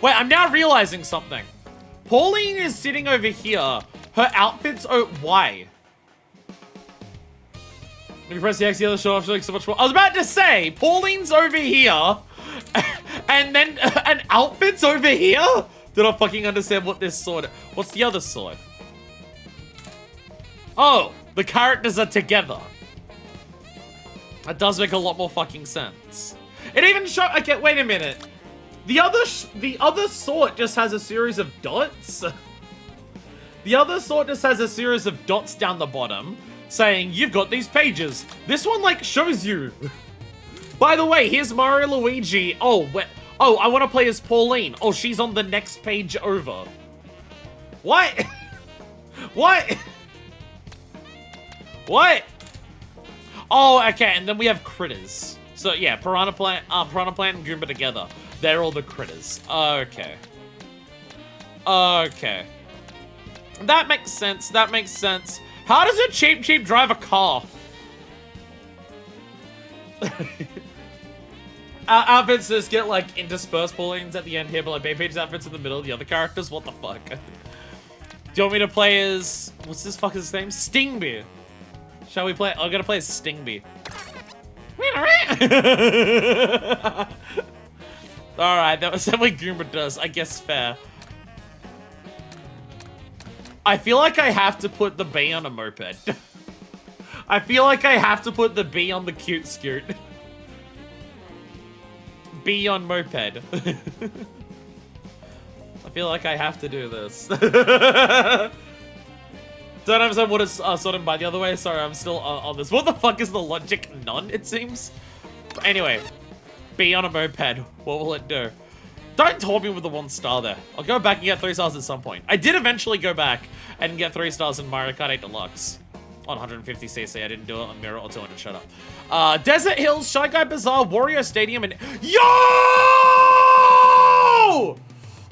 Wait, I'm now realizing something. Pauline is sitting over here. Her outfits... Oh, why? When you press the X, the other show off like so much more. I was about to say, Pauline's over here. And then an outfit's over here? Did I fucking understand what this sword... What's the other sword? Oh, the characters are together. That does make a lot more fucking sense. It even show... Okay, wait a minute. The other sword just has a series of dots. The other sword just has a series of dots down the bottom saying, you've got these pages. This one, like, shows you. By the way, here's Mario Luigi. Oh, oh, I want to play as Pauline. Oh, she's on the next page over. What? What? What? Oh, okay, and then we have critters. So, yeah, Piranha Plant and Goomba together. They're all the critters. Okay. Okay. That makes sense. That makes sense. How does a Cheep Cheep drive a car? outfits just get like interspersed pull-ins at the end here, but like Peach's outfits in the middle of the other characters. What the fuck? Do you want me to play as what's this fucker's name? Stingby. Shall we play? I'm gonna play as Stingby. Alright, that was what Goomba does. I guess fair. I feel like I have to put the B on a moped. I feel like I have to put the B on the cute scoot. B on moped. I feel like I have to do this. Don't understand what it's sorted by the other way. Sorry, I'm still on this. What the fuck is the logic? None, it seems. But anyway, B on a moped. What will it do? Don't taunt me with the 1 star there. I'll go back and get 3 stars at some point. I did eventually go back and get 3 stars in Mario Kart 8 Deluxe. On 150cc, I didn't do it on Mirror or 200, shut up. Desert Hills, Shy Guy Bazaar, Wario Stadium, and... Yo!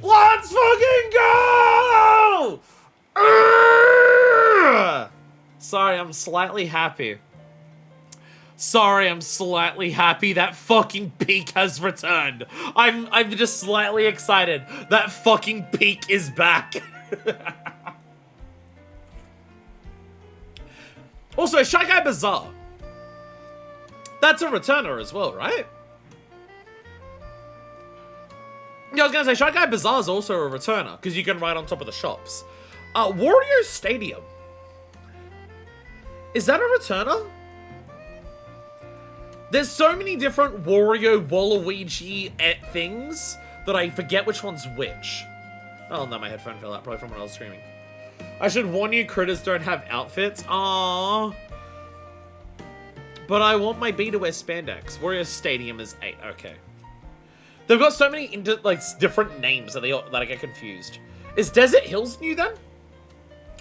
Let's fucking go! Sorry, I'm slightly happy. Sorry, I'm slightly happy that fucking Peak has returned. I'm just slightly excited that fucking Peak is back. Also, Shy Guy Bazaar. That's a returner as well, right? Yeah, I was gonna say, Shy Guy Bazaar is also a returner, because you can ride on top of the shops. Wario Stadium. Is that a returner? There's so many different Wario, Waluigi things that I forget which one's which. Oh no, my headphone fell out, probably from when I was streaming. I should warn you, critters don't have outfits. Aww. But I want my B to wear spandex. Wario Stadium is 8. Okay. They've got so many different names that I get confused. Is Desert Hills new then?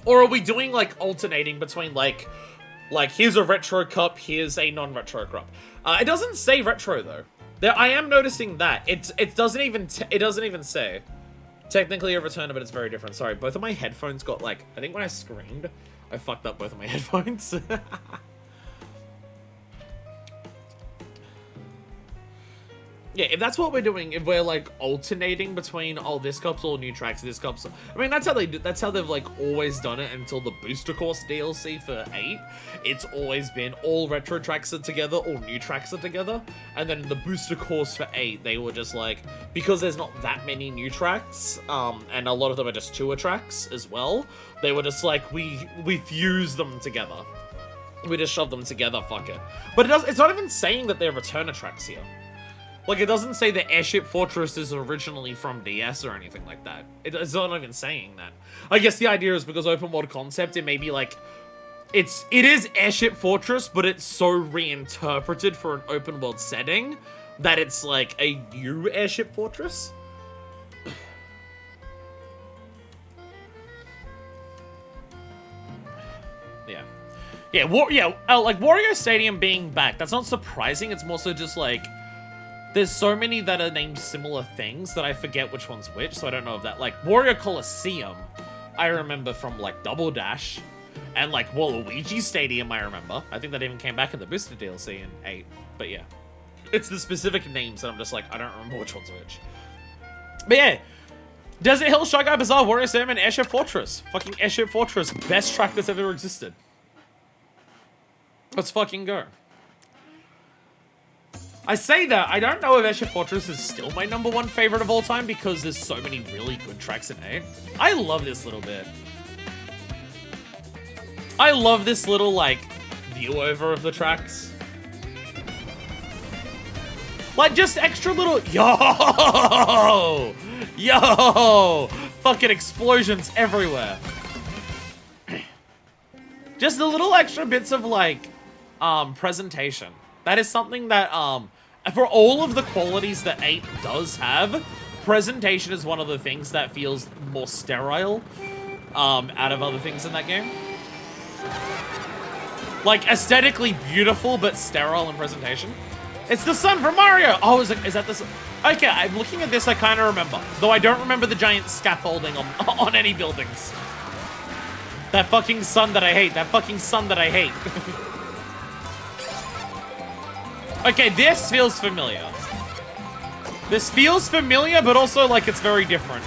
Or are we doing like alternating between like here's a retro cup, here's a non-retro cup? It doesn't say retro though. I am noticing that it doesn't even say. Technically a returner, but it's very different. Sorry, both of my headphones got like, I think when I screamed, I fucked up both of my headphones. Yeah, if that's what we're doing, if we're like alternating between this cup's all new tracks, this cup's, I mean that's how they've like always done it until the Booster Course DLC for 8. It's always been all retro tracks are together, all new tracks are together, and then the Booster Course for 8, they were just like, because there's not that many new tracks, and a lot of them are just tour tracks as well, they were just like, we fuse them together. We just shove them together, fuck it. But it's not even saying that they're returner tracks here. Like, it doesn't say the Airship Fortress is originally from DS or anything like that. It's not even saying that. I guess the idea is because open world concept, it may be like... It is Airship Fortress, but it's so reinterpreted for an open world setting that it's like a new Airship Fortress. Yeah. Yeah, like Wario Stadium being back, that's not surprising. It's more so just like... There's so many that are named similar things that I forget which one's which, so I don't know if that, like, Wario Coliseum, I remember from, like, Double Dash, and, like, Waluigi Stadium, I remember. I think that even came back in the Booster DLC in 8, but yeah. It's the specific names that I'm just like, I don't remember which one's which. But yeah, Desert Hill, Shy Guy Bazaar, Wario Stadium, and Airship Fortress. Fucking Airship Fortress, best track that's ever existed. Let's fucking go. I say that, I don't know if Airship Fortress is still my #1 favorite of all time because there's so many really good tracks in 8. I love this little bit. I love this little, like, view over of the tracks. Like, just extra little... Yo! Yo! Fucking explosions everywhere. Just the little extra bits of, like, presentation. That is something that, for all of the qualities that 8 does have, presentation is one of the things that feels more sterile, out of other things in that game. Like, aesthetically beautiful, but sterile in presentation. It's the sun from Mario! Oh, is that the sun? Okay, I'm looking at this, I kind of remember. Though I don't remember the giant scaffolding on any buildings. That fucking sun that I hate. That fucking sun that I hate. Okay, this feels familiar. This feels familiar, but also like it's very different.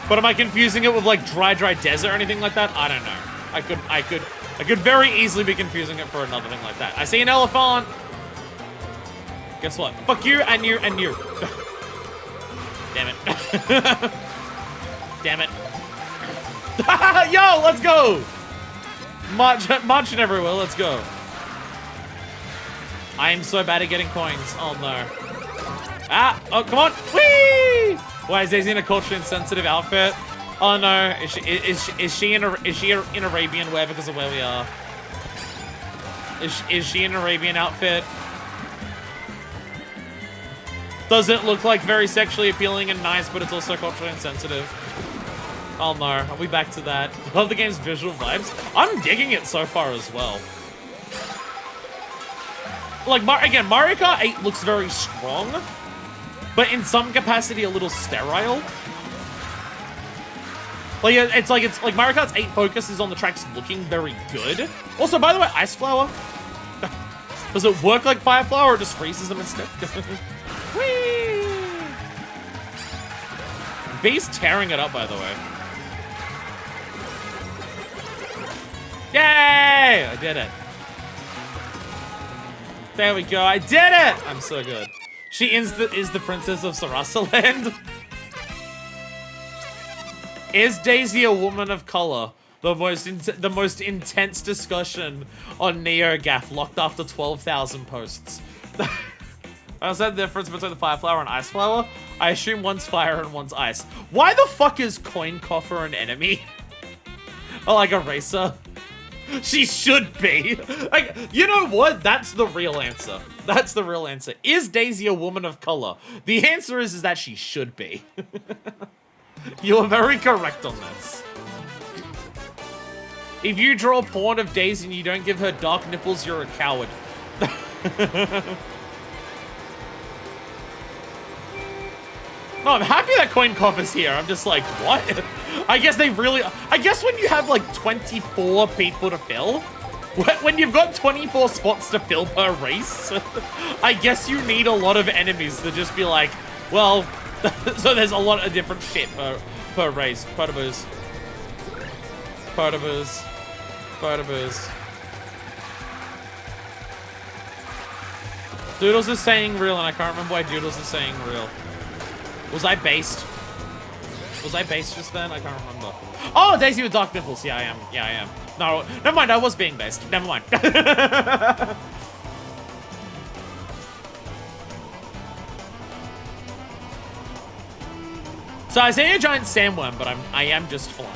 But am I confusing it with like dry desert or anything like that? I don't know. I could very easily be confusing it for another thing like that. I see an elephant. Guess what? Fuck you and you and you. Damn it. Damn it. Yo, let's go. Marching everywhere, let's go. I am so bad at getting coins. Oh no. Ah, oh, come on. Whee! Why is Daisy in a culturally insensitive outfit? Oh no, is she in Arabian wear because of where we are? Is she in an Arabian outfit? Does it look like very sexually appealing and nice, but it's also culturally insensitive? Oh no, are we back to that? Love the game's visual vibes. I'm digging it so far as well. Like, again, Mario Kart 8 looks very strong, but in some capacity a little sterile. Like, it's like Mario Kart's 8 focuses on the tracks looking very good. Also, by the way, Ice Flower. Does it work like Fire Flower or just freezes them instead? Whee! B's tearing it up, by the way. Yay! I did it. There we go. I did it! I'm so good. She is the princess of Sarasa Land. Is Daisy a woman of color? The most intense discussion on NeoGAF locked after 12,000 posts. I said the difference between the Fire Flower and Ice Flower. I assume one's fire and one's ice. Why the fuck is Coin Coffer an enemy? Or like a racer? She should be. Like, you know what? That's the real answer. That's the real answer. Is Daisy a woman of color? The answer is that she should be. You are very correct on this. If you draw a porn of Daisy and you don't give her dark nipples, you're a coward. No, I'm happy that Coin Coffer's here. I'm just like, what? I guess when you have like 24 people to fill, when you've got 24 spots to fill per race, I guess you need a lot of enemies to just be like, well, so there's a lot of different shit per race. Protoboos. Doodles is saying real, and I can't remember why Doodles is saying real. Was I based? Was I based just then? I can't remember. Oh, Daisy with dark nipples. Yeah, I am. Yeah, I am. No, never mind. I was being based. Never mind. So I say a giant sandworm, but I am just flying.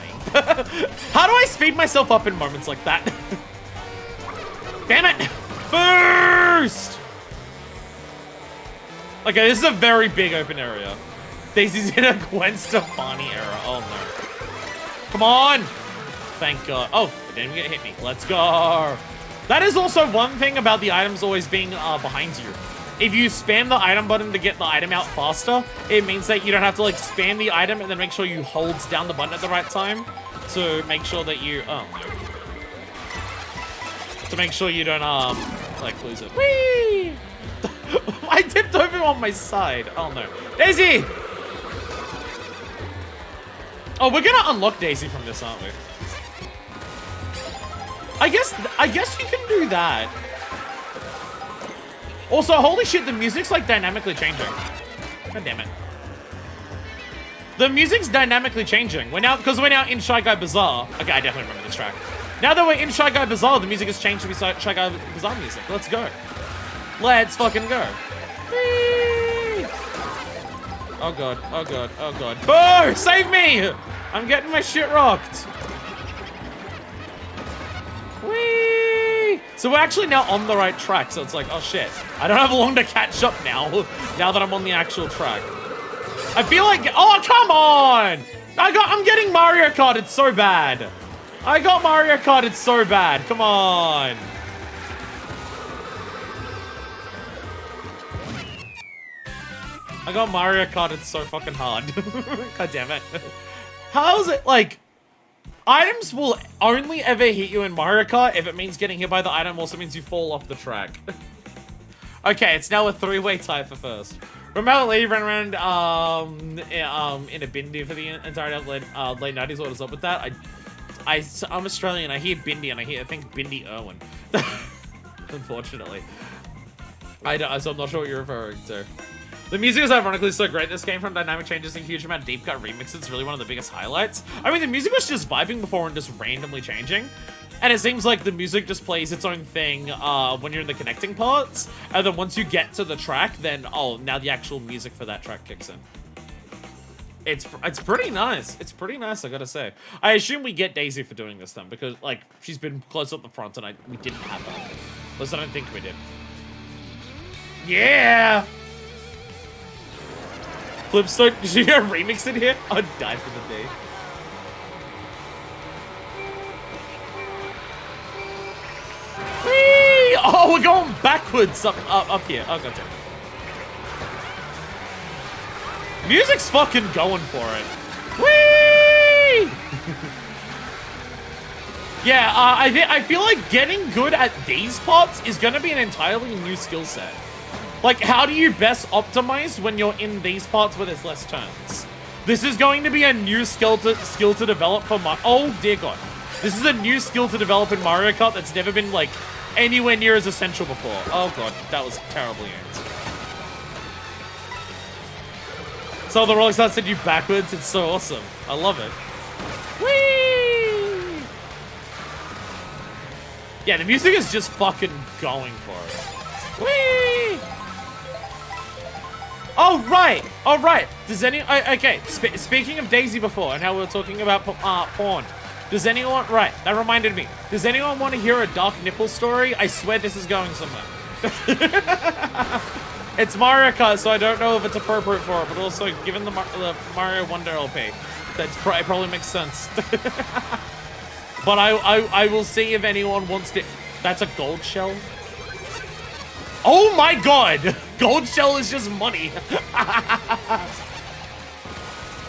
How do I speed myself up in moments like that? Damn it! Boost! Okay, this is a very big open area. Daisy's in a Gwen Stefani era. Oh no. Come on! Thank God. Oh, it didn't even hit me. Let's go. That is also one thing about the items always being behind you. If you spam the item button to get the item out faster, it means that you don't have to like spam the item and then make sure you hold down the button at the right time to make sure that you, oh no. To make sure you don't, like lose it. Whee! I tipped over on my side. Oh no. Daisy! Oh, we're gonna unlock Daisy from this, aren't we? I guess you can do that. Also, holy shit, the music's like dynamically changing. God damn it. The music's dynamically changing. Because we're now in Shy Guy Bazaar. Okay, I definitely remember this track. Now that we're in Shy Guy Bazaar, the music has changed to be Shy Guy Bazaar music. Let's go. Let's fucking go. Whee! Oh god, oh god, oh god. Boo! Save me! I'm getting my shit rocked. Whee! So we're actually now on the right track, so it's like, oh shit. I don't have long to catch up now that I'm on the actual track. I feel like, oh, come on! I'm getting Mario Kart, it's so bad. I got Mario Kart, it's so bad. Come on. I got Mario Kart, it's so fucking hard. God damn it. How is it, like, items will only ever hit you in Mario Kart if it means getting hit by the item also means you fall off the track. Okay, it's now a 3-way tie for first. Remember Lee ran around in a bindi for the entirety of late 90s. What was up with that? I'm Australian. I hear bindi and I think Bindi Irwin. Unfortunately, so I'm not sure what you're referring to. The music is ironically so great this game, from dynamic changes and huge amount of deep cut remixes. It's really one of the biggest highlights. I mean, the music was just vibing before and just randomly changing. And it seems like the music just plays its own thing when you're in the connecting parts. And then once you get to the track, then, oh, now the actual music for that track kicks in. It's pretty nice. It's pretty nice, I gotta say. I assume we get Daisy for doing this then, because, like, she's been close at the front and we didn't have her. At least I don't think we did. Yeah! Flipstone, did you hear a remix in here? I'd die for the day. Whee! Oh, we're going backwards up here. Oh, goddamn. Music's fucking going for it. Whee! Yeah, I feel like getting good at these parts is gonna be an entirely new skill set. Like, how do you best optimize when you're in these parts where there's less turns? This is going to be a new skill to develop for oh dear god. This is a new skill to develop in Mario Kart that's never been, like, anywhere near as essential before. Oh god, that was terribly aimed. So the Rolling Stars sent you backwards. It's so awesome. I love it. Whee! Yeah, the music is just fucking going for it. Whee! Oh, right. Oh, right. Does okay, speaking of Daisy before and how we were talking about porn, does anyone... Right, that reminded me. Does anyone want to hear a dark nipple story? I swear this is going somewhere. It's Mario Kart, so I don't know if it's appropriate for it, but also, given the Mario Wonder LP, it probably makes sense. But I will see if anyone wants to... That's a gold shell? Oh my god! Gold shell is just money.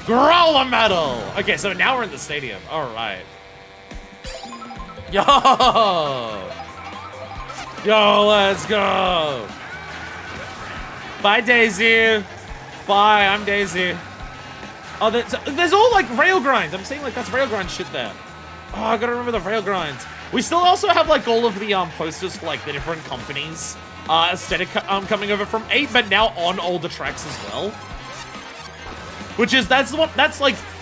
Growler medal! Okay, so now we're in the stadium. Alright. Yo! Yo, let's go! Bye, Daisy. Bye, I'm Daisy. Oh, there's all, like, rail grinds. I'm saying, like, that's rail grind shit there. Oh, I gotta remember the rail grinds. We still also have, like, all of the posters for, like, the different companies. Aesthetic coming over from 8, but now on all the tracks as well. Which is, that's like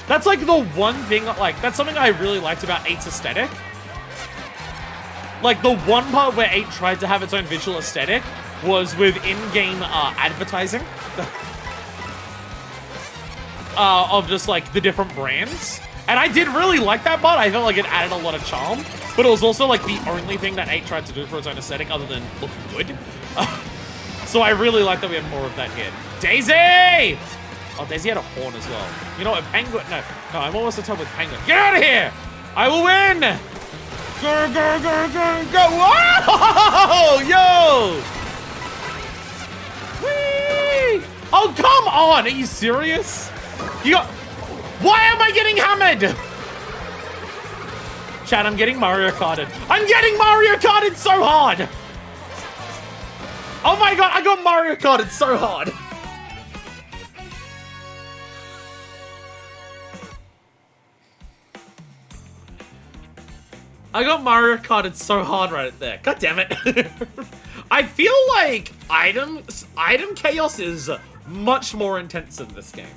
the one thing, like, that's something I really liked about 8's aesthetic. Like, the one part where 8 tried to have its own visual aesthetic was with in-game advertising of just, like, the different brands. And I did really like that part. I felt like it added a lot of charm. But it was also, like, the only thing that 8 tried to do for its own aesthetic other than look good. So I really like that we have more of that here. Daisy! Oh, Daisy had a horn as well. You know what, Penguin... No, I'm almost at top with Penguin. Get out of here! I will win! Go, go, go, go, go! Whoa! Yo! Whee! Oh, come on! Are you serious? You got... Why am I getting hammered? Chat, I'm getting Mario Karted. I'm getting Mario Karted so hard! Oh my god, I got Mario Karted so hard! I got Mario Karted so hard right there. God damn it. I feel like item chaos is much more intense in this game.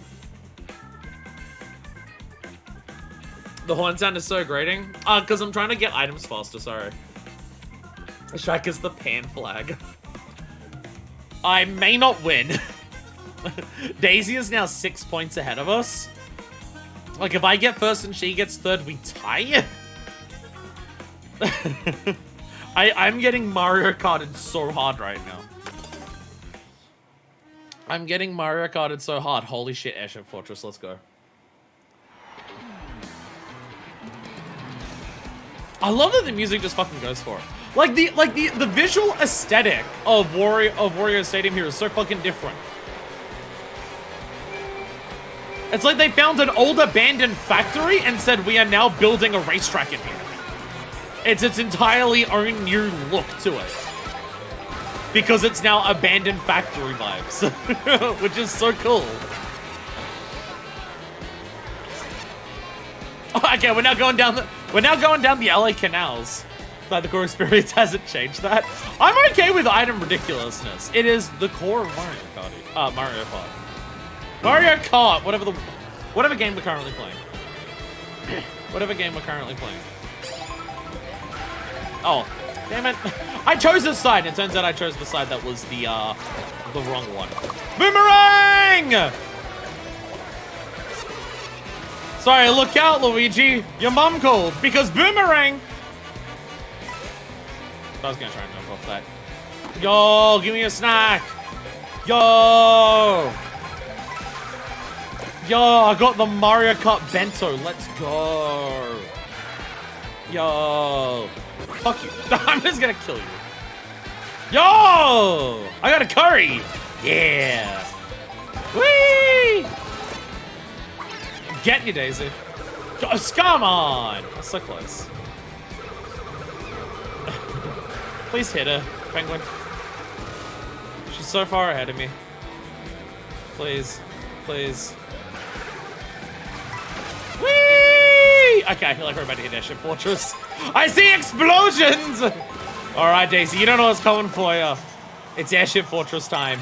The horn sound is so grating. Because I'm trying to get items faster, sorry. Shrek is the pan flag. I may not win. Daisy is now 6 points ahead of us. Like, if I get first and she gets third, we tie? I'm getting Mario Karted so hard right now. I'm getting Mario Karted so hard. Holy shit, Airship Fortress, let's go. I love that the music just fucking goes for it. Like the visual aesthetic of Wario Stadium here is so fucking different. It's like they found an old abandoned factory and said, we are now building a racetrack in here. It's its entirely own new look to it. because it's now abandoned factory vibes, which is so cool. Oh, okay, we're now going down the LA canals. But the core experience hasn't changed that. I'm okay with item ridiculousness. It is the core of Mario Kart. Mario Kart. Mario Kart, whatever game we're currently playing. Whatever game we're currently playing. Oh, damn it. I chose this side. It turns out I chose the side that was the wrong one. Boomerang! Sorry, look out, Luigi. Your mom called because boomerang. I was gonna try and knock off that. Yo, give me a snack. Yo. Yo, I got the Mario Kart bento. Let's go. Yo. Fuck you. I'm just gonna kill you. Yo! I got a curry. Yeah. Whee! I'm getting you, Daisy. Oh, come on. That's so close. Please hit her, Penguin. She's so far ahead of me. Please. Please. Whee! Okay, I feel like we're about to hit Airship Fortress. I see explosions! Alright, Daisy, you don't know what's coming for you. It's Airship Fortress time.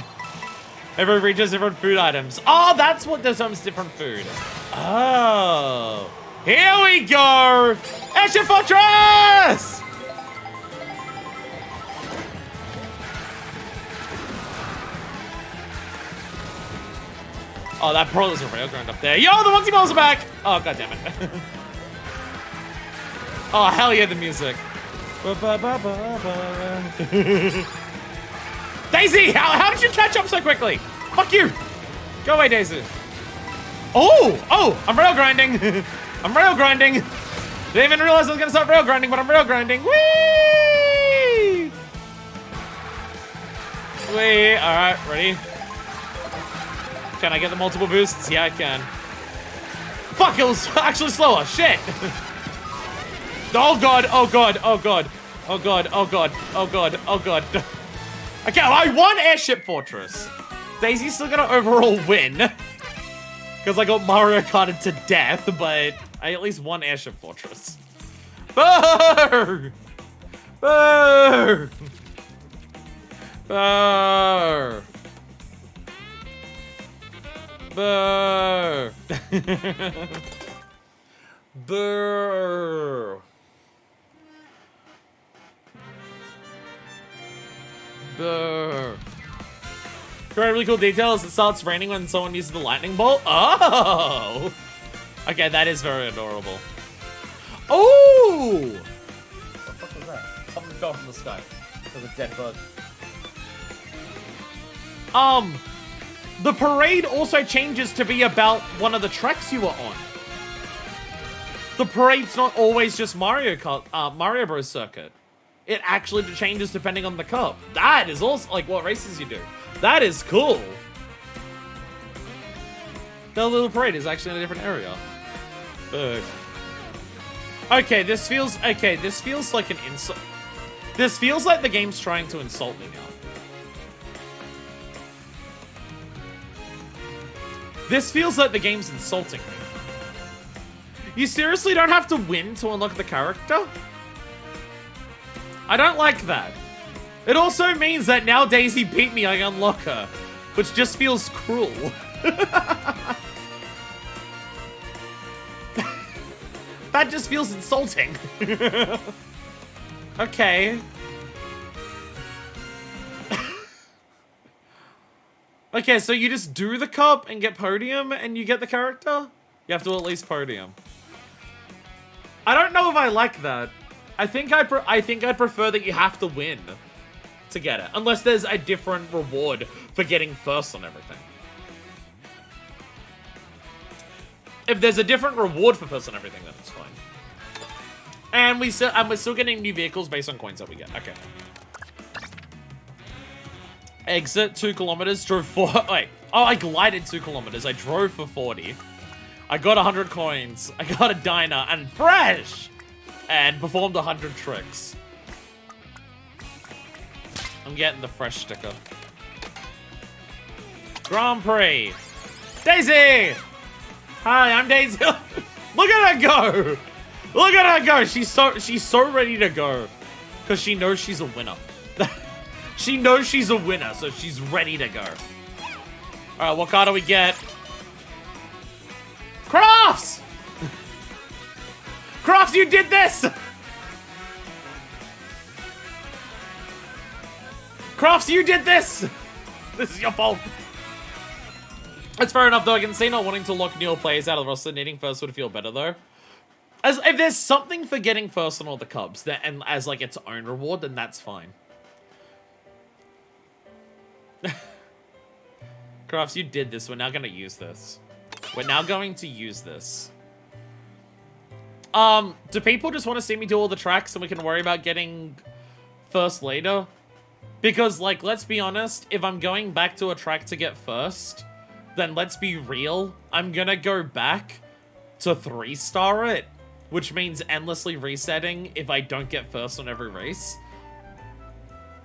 Everyone reaches different food items. Oh, that's what determines different food. Oh. Here we go! Airship Fortress! Oh, that probably was a railgun up there. Yo, the Monty Balls are back! Oh, god damn it. Oh, hell yeah, the music. Daisy, how did you catch up so quickly? Fuck you! Go away, Daisy. Oh, I'm rail grinding. I'm rail grinding. Didn't even realize I was gonna start rail grinding, but I'm rail grinding. Whee! Whee! Alright, ready? Can I get the multiple boosts? Yeah, I can. Fuck, it was actually slower. Shit! Oh god, oh god, oh god. Oh god, oh god, oh god, oh god. Okay, well, I won Airship Fortress. Daisy's still gonna overall win. Because I got Mario Karted to death, but I at least won Airship Fortress. Burr! Burr! Burr! Burr! Burr! Burr. Really cool detail is it starts raining when someone uses the lightning bolt. Oh! Okay, that is very adorable. Oh! What the fuck was that? Something fell from the sky. There's a dead bug. The parade also changes to be about one of the tracks you were on. The parade's not always just Mario Kart, Mario Bros. Circuit. It actually changes depending on the cup. That is also, like, what races you do. That is cool. The little parade is actually in a different area. Ugh. Okay, this feels like an insult. This feels like the game's trying to insult me now. This feels like the game's insulting me. You seriously don't have to win to unlock the character? I don't like that. It also means that now Daisy beat me, I unlock her. Which just feels cruel. That just feels insulting. Okay. Okay, so you just do the cup and get podium and you get the character? You have to at least podium. I don't know if I like that. I think I'd prefer that you have to win to get it. Unless there's a different reward for getting first on everything. If there's a different reward for first on everything, then it's fine. And we're still getting new vehicles based on coins that we get. Okay. Exit 2 kilometers, drove 4. Wait. Oh, I glided 2 kilometers. I drove for 40. I got 100 coins. I got a diner and fresh! And performed 100 tricks. I'm getting the fresh sticker. Grand Prix. Daisy! Hi, I'm Daisy. Look at her go! Look at her go! She's so ready to go. Because she knows she's a winner. She knows she's a winner, so she's ready to go. Alright, what card do we get? Crafts! Crafts, you did this! Crafts, you did this! This is your fault. It's fair enough, though. I can see not wanting to lock newer players out of the roster. Needing first would feel better, though. As if there's something for getting first on all the Cubs, that, and as like its own reward, then that's fine. Crafts, you did this. We're now going to use this. We're now going to use this. Do people just want to see me do all the tracks and we can worry about getting first later? Because, like, let's be honest, if I'm going back to a track to get first, then let's be real, I'm gonna go back to 3-star it, which means endlessly resetting if I don't get first on every race.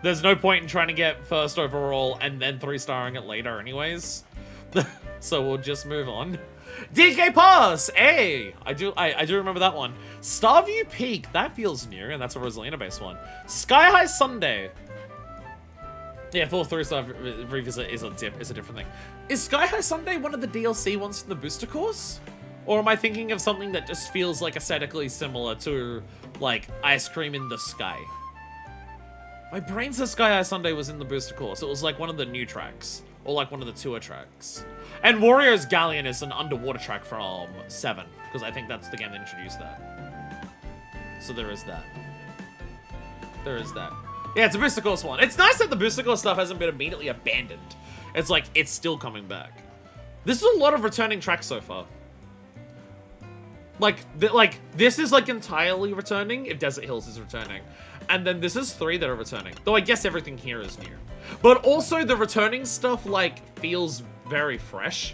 There's no point in trying to get first overall and then 3-starring it later anyways. So we'll just move on. DK Pass! Hey! I do remember that one. Starview Peak, that feels new, and that's a Rosalina-based one. Sky High Sunday. Yeah, full 3-star revisit is a different thing. Is Sky High Sunday one of the DLC ones from the booster course? Or am I thinking of something that just feels like aesthetically similar to, like, Ice Cream in the Sky? My brain says Sky High Sunday was in the booster course. It was like one of the new tracks. Or like one of the tour tracks. And Wario's Galleon is an underwater track from 7. Because I think that's the game that introduced that. So there is that. There is that. Yeah, it's a booster course one. It's nice that the booster course stuff hasn't been immediately abandoned. It's like, it's still coming back. This is a lot of returning tracks so far. Like, this is like entirely returning if Desert Hills is returning. And then this is 3 that are returning. Though I guess everything here is new. But also the returning stuff, like, feels very fresh.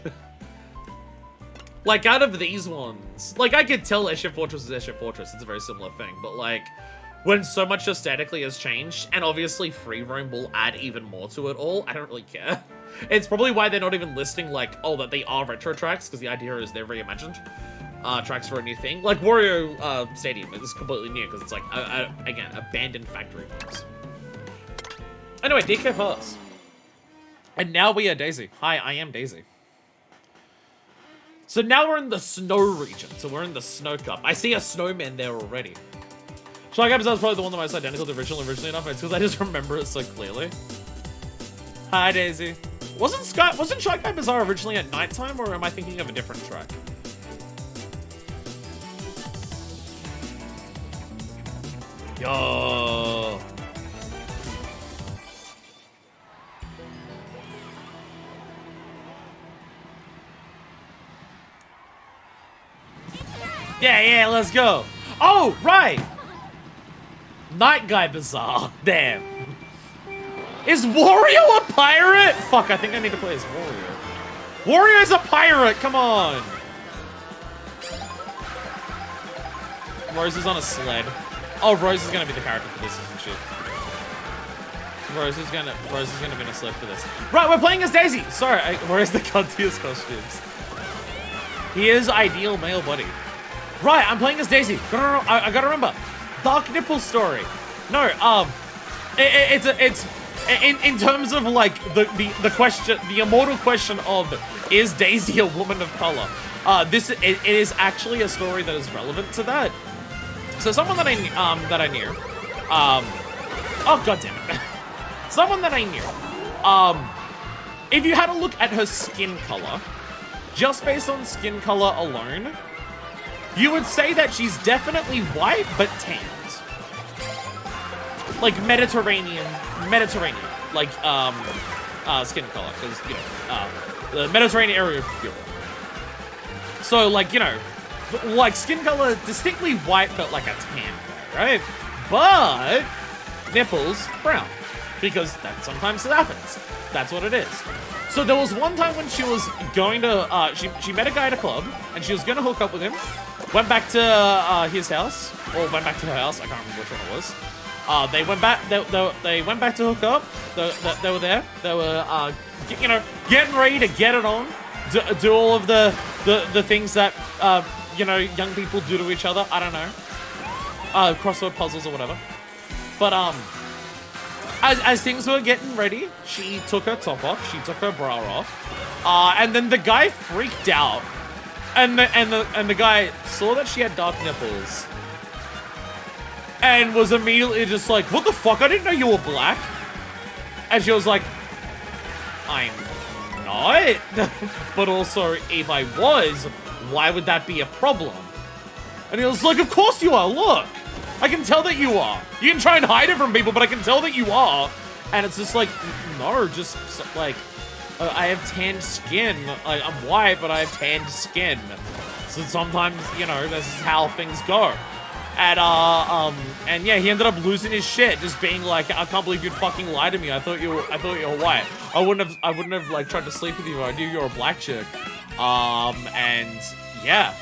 Like, out of these ones, like, I could tell Airship Fortress is Airship Fortress. It's a very similar thing. But, like, when so much aesthetically has changed, and obviously free roam will add even more to it all, I don't really care. It's probably why they're not even listing, like, oh, that they are retro tracks, because the idea is they're reimagined tracks for a new thing. Like, Wario Stadium is completely new, because it's, like, again, abandoned factory parts. Anyway, DK Pass. And now we are Daisy. Hi, I am Daisy. So now we're in the snow region, so we're in the Snow Cup. I see a snowman there already. Shy Guy Bazaar is probably the one that was identical to the originally enough. It's because I just remember it so clearly. Hi, Daisy. Wasn't Shy Guy Bazaar originally at nighttime, or am I thinking of a different track? Yo. Yeah, let's go. Oh, right. Night Guy Bazaar. Damn. Is Wario a pirate? Fuck, I think I need to play as Wario. Wario's a pirate, come on. Rose is on a sled. Oh, Rose is gonna be the character for this, isn't she? Rose is gonna be in a sled for this. Right, we're playing as Daisy. Sorry, where's the cuntiest costumes? He is ideal male body. Right, I'm playing as Daisy. I gotta remember. Dark Nipple Story. No, it's in terms of like the question, the immortal question of, is Daisy a woman of color? It is actually a story that is relevant to that. So someone that I knew, oh god damn it, someone that I knew, if you had a look at her skin color, just based on skin color alone, you would say that she's definitely white, but tanned. Like Mediterranean, like, skin color, because, you know, the Mediterranean area of Europe. So, like, you know, like, skin color distinctly white, but like a tan, right? But nipples brown, because that sometimes happens. That's what it is. So there was one time when she was going to, she met a guy at a club, and she was going to hook up with him, went back to his house, or went back to her house, I can't remember which one it was. They went back. They went back to hook up. They were there. They were, you know, getting ready to get it on. Do all of the things that you know, young people do to each other. I don't know. Crossword puzzles or whatever. But as things were getting ready, she took her top off. She took her bra off. And then the guy freaked out. And the guy saw that she had dark nipples. And was immediately just like, what the fuck? I didn't know you were black. And she was like, I'm not. But also, if I was, why would that be a problem? And he was like, of course you are. Look, I can tell that you are. You can try and hide it from people, but I can tell that you are. And it's just like, no, just like, I have tanned skin. Like, I'm white, but I have tanned skin. So sometimes, you know, this is how things go. And yeah, he ended up losing his shit, just being like, I can't believe you'd fucking lie to me. I thought you were white. I wouldn't have like tried to sleep with you. I knew you were a black chick. And yeah.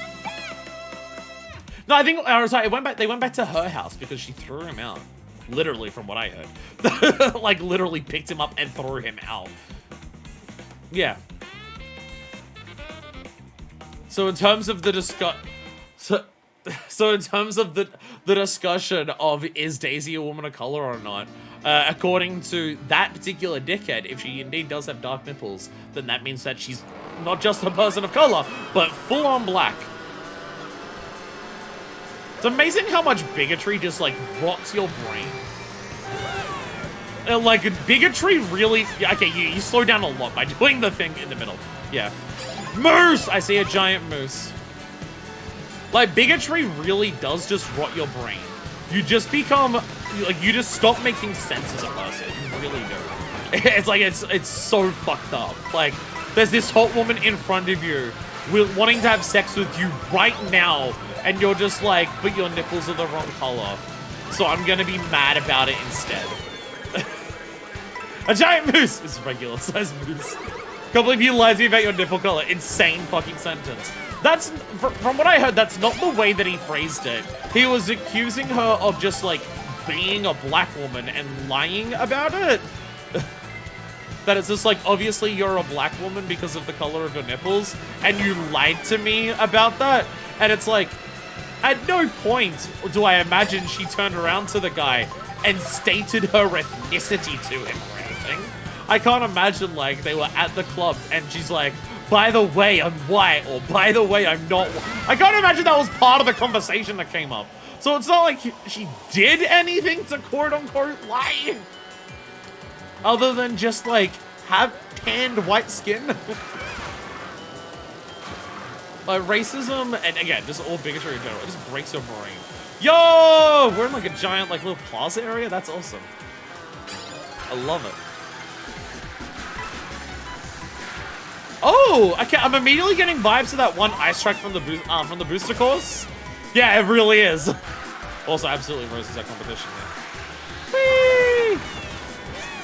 No, I think I was like, they went back to her house because she threw him out. Literally, from what I heard. Like, literally picked him up and threw him out. Yeah. So in terms of the So in terms of the discussion of is Daisy a woman of color or not, according to that particular dickhead, if she indeed does have dark nipples, then that means that she's not just a person of color, but full-on black. It's amazing how much bigotry just, like, rots your brain. Like, bigotry really... Okay, you slow down a lot by doing the thing in the middle. Yeah. Moose! I see a giant moose. Like, bigotry really does just rot your brain. You just become... Like, you just stop making sense as a person. You really do. It's like, it's so fucked up. Like, there's this hot woman in front of you wanting to have sex with you right now, and you're just like, but your nipples are the wrong color. So I'm gonna be mad about it instead. A giant moose! It's a regular size moose. Can't believe you lied to me about your nipple color. Insane fucking sentence. That's, from what I heard, that's not the way that he phrased it. He was accusing her of just, like, being a black woman and lying about it. That it's just like, obviously you're a black woman because of the color of your nipples, and you lied to me about that. And it's like, at no point do I imagine she turned around to the guy and stated her ethnicity to him or anything. I can't imagine, like, they were at the club and she's like, by the way, I'm white, or by the way, I'm not white. I can't imagine that was part of the conversation that came up. So it's not like she did anything to quote-unquote lie. Other than just, like, have tanned white skin. Like, racism, and again, just all bigotry in general, it just breaks your brain. Yo! We're in, like, a giant, like, little plaza area? That's awesome. I love it. Oh, okay, I'm immediately getting vibes to that one ice track from the booster course. Yeah, it really is. Also, absolutely roses that competition. Yeah. Whee!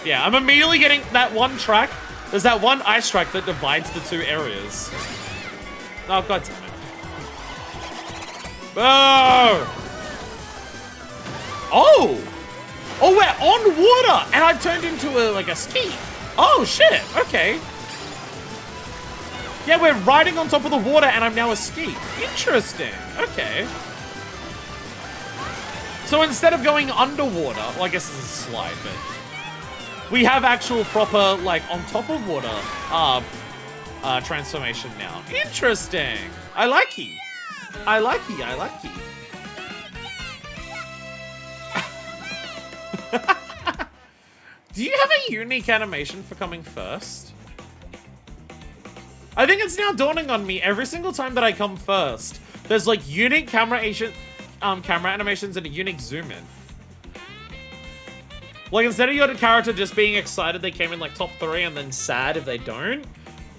Yeah, I'm immediately getting that one track. There's that one ice track that divides the two areas. Oh, god damn it. Oh! Oh! Oh, we're on water! And I've turned into a ski. Oh, shit. Okay. Yeah, we're riding on top of the water and I'm now a ski. Interesting. Okay. So instead of going underwater, well, I guess this is a slide, but we have actual proper, like, on top of water transformation now. Interesting. I like it. I like it. I like it. Do you have a unique animation for coming first? I think it's now dawning on me every single time that I come first. There's like unique camera animations and a unique zoom in. Like instead of your character just being excited they came in like top 3 and then sad if they don't,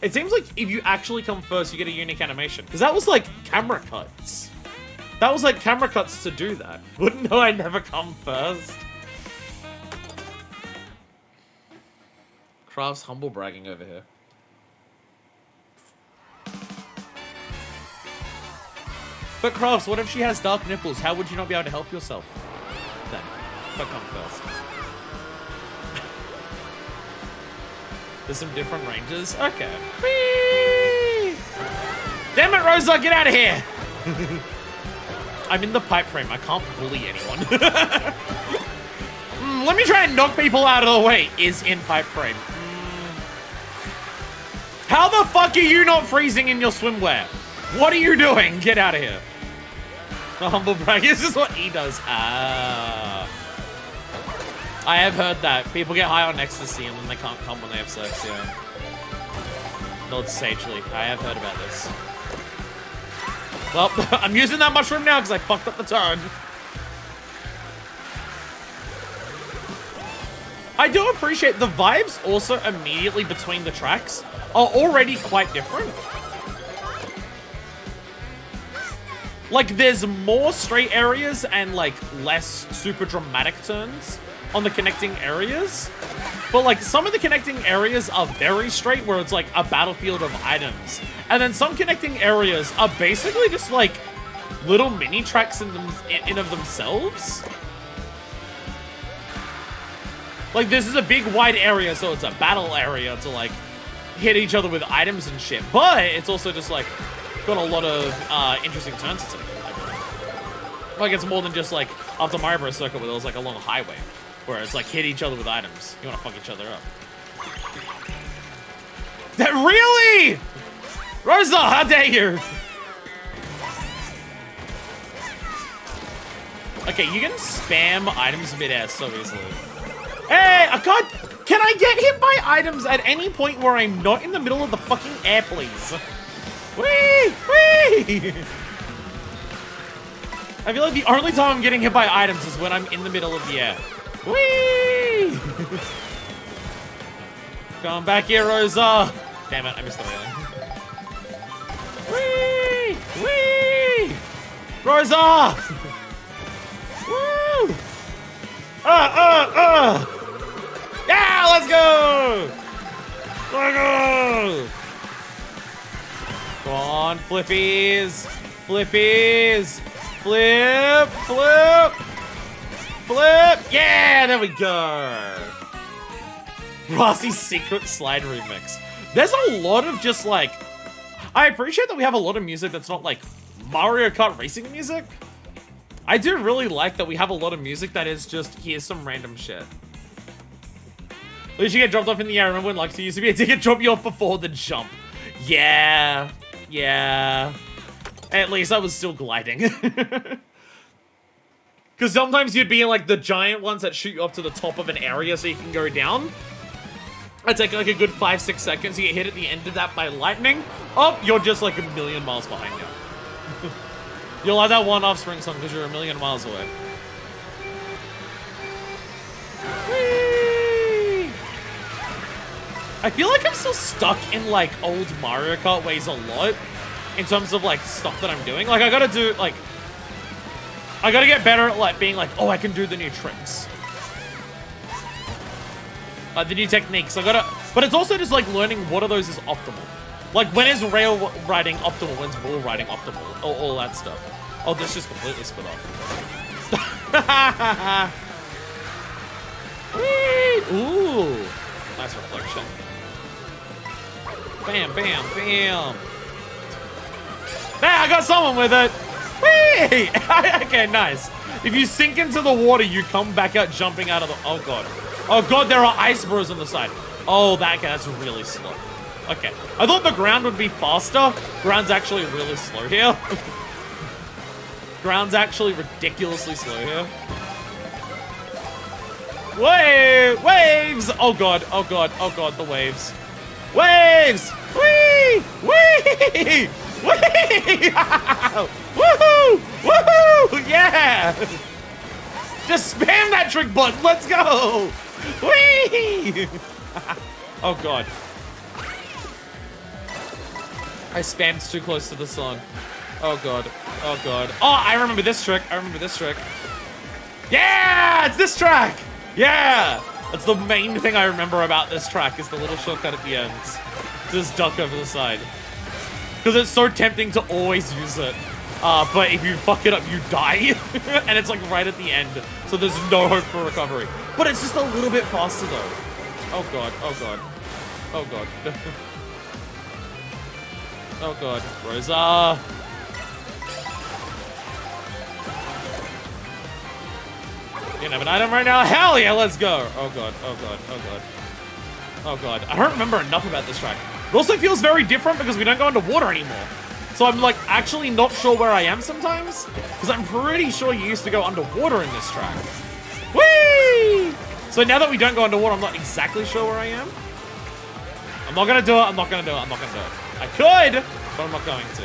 it seems like if you actually come first you get a unique animation. Because that was like camera cuts. That was like camera cuts to do that. Wouldn't know I never come first. Kraft's humble bragging over here. But Crafts, what if she has dark nipples? How would you not be able to help yourself then? if I come first. There's some different ranges. Okay. Whee! Damn it, Rosa, get out of here! I'm in the pipe frame. I can't bully anyone. Let me try and knock people out of the way. Is in pipe frame. How the fuck are you not freezing in your swimwear? What are you doing? Get out of here. The humble brag. This is what he does. Ah. I have heard that. People get high on ecstasy and then they can't come when they have sex, yeah. Lord Sagely. I have heard about this. Well, I'm using that mushroom now because I fucked up the turn. I do appreciate the vibes also immediately between the tracks are already quite different. Like, there's more straight areas and, like, less super dramatic turns on the connecting areas. But, like, some of the connecting areas are very straight, where it's, like, a battlefield of items. And then some connecting areas are basically just, like, little mini tracks in of themselves. Like, this is a big, wide area, so it's a battle area to, like, hit each other with items and shit. But it's also just, like, got a lot of interesting turns to take. Like, it's more than just, like, after Mario Bros. Circuit where there was, like, a long highway. Where it's, like, hit each other with items. You want to fuck each other up. That really? Rosa, how dare you? Okay, you can spam items mid-air so easily. Hey, God, can I get hit by items at any point where I'm not in the middle of the fucking air, please? Whee! Whee! I feel like the only time I'm getting hit by items is when I'm in the middle of the air. Whee! Come back here, Rosa! Damn it, I missed the railing. Whee! Whee! Rosa! Woo! Yeah, let's go! Let's go! Go on, flippies! Flippies! Flip! Flip! Flip! Yeah, there we go! Rossi's Secret Slide Remix. There's a lot of just, like... I appreciate that we have a lot of music that's not, like, Mario Kart racing music. I do really like that we have a lot of music that is just, here's some random shit. At least you get dropped off in the air. Remember when Luxy used to be a ticket drop you off before the jump? Yeah. Yeah. At least I was still gliding. Because sometimes you'd be in, like, the giant ones that shoot you up to the top of an area so you can go down. It'd take, like, a good 5-6 seconds. You get hit at the end of that by lightning. Oh, you're just, like, a million miles behind you. You'll have that one offspring song because you're a million miles away. Whee! I feel like I'm still stuck in, like, old Mario Kart ways a lot. In terms of, like, stuff that I'm doing. Like, I gotta do, like... I gotta get better at, like, being like, oh, I can do the new tricks. The new techniques. I gotta... But it's also just, like, learning what of those is optimal. Like, when is rail riding optimal? When's wall riding optimal? All that stuff. Oh, this just completely split off. Whee! Ooh. Nice reflection. Bam, bam, bam. Nah, I got someone with it. Whee! Okay, nice. If you sink into the water, you come back out jumping out of the... Oh, God. Oh, God, there are ice bros on the side. Oh, that's really slow. Okay. I thought the ground would be faster. Ground's actually really slow here. Ground's actually ridiculously slow here. Waves! Oh, God. Oh, God. Oh, God, the waves. Waves! Whee! Whee! Whee! Woohoo! Woohoo! Yeah! Just spam that trick button. Let's go! Whee! Oh, God. I spammed too close to the sun. Oh, God. Oh, God. Oh, I remember this trick. I remember this trick. Yeah! It's this track! Yeah! That's the main thing I remember about this track is the little shortcut at the end. Just duck over the side. Because it's so tempting to always use it. But if you fuck it up, you die. And it's like right at the end. So there's no hope for recovery. But it's just a little bit faster though. Oh god, oh god. Oh god. Oh god. Rosa. You have an item right now? Hell yeah, let's go. Oh god, oh god, oh god. Oh god. I don't remember enough about this track. It also feels very different because we don't go underwater anymore. So I'm like actually not sure where I am sometimes. Because I'm pretty sure you used to go underwater in this track. Whee! So now that we don't go underwater, I'm not exactly sure where I am. I'm not gonna do it, I'm not gonna do it, I'm not gonna do it. I could, but I'm not going to.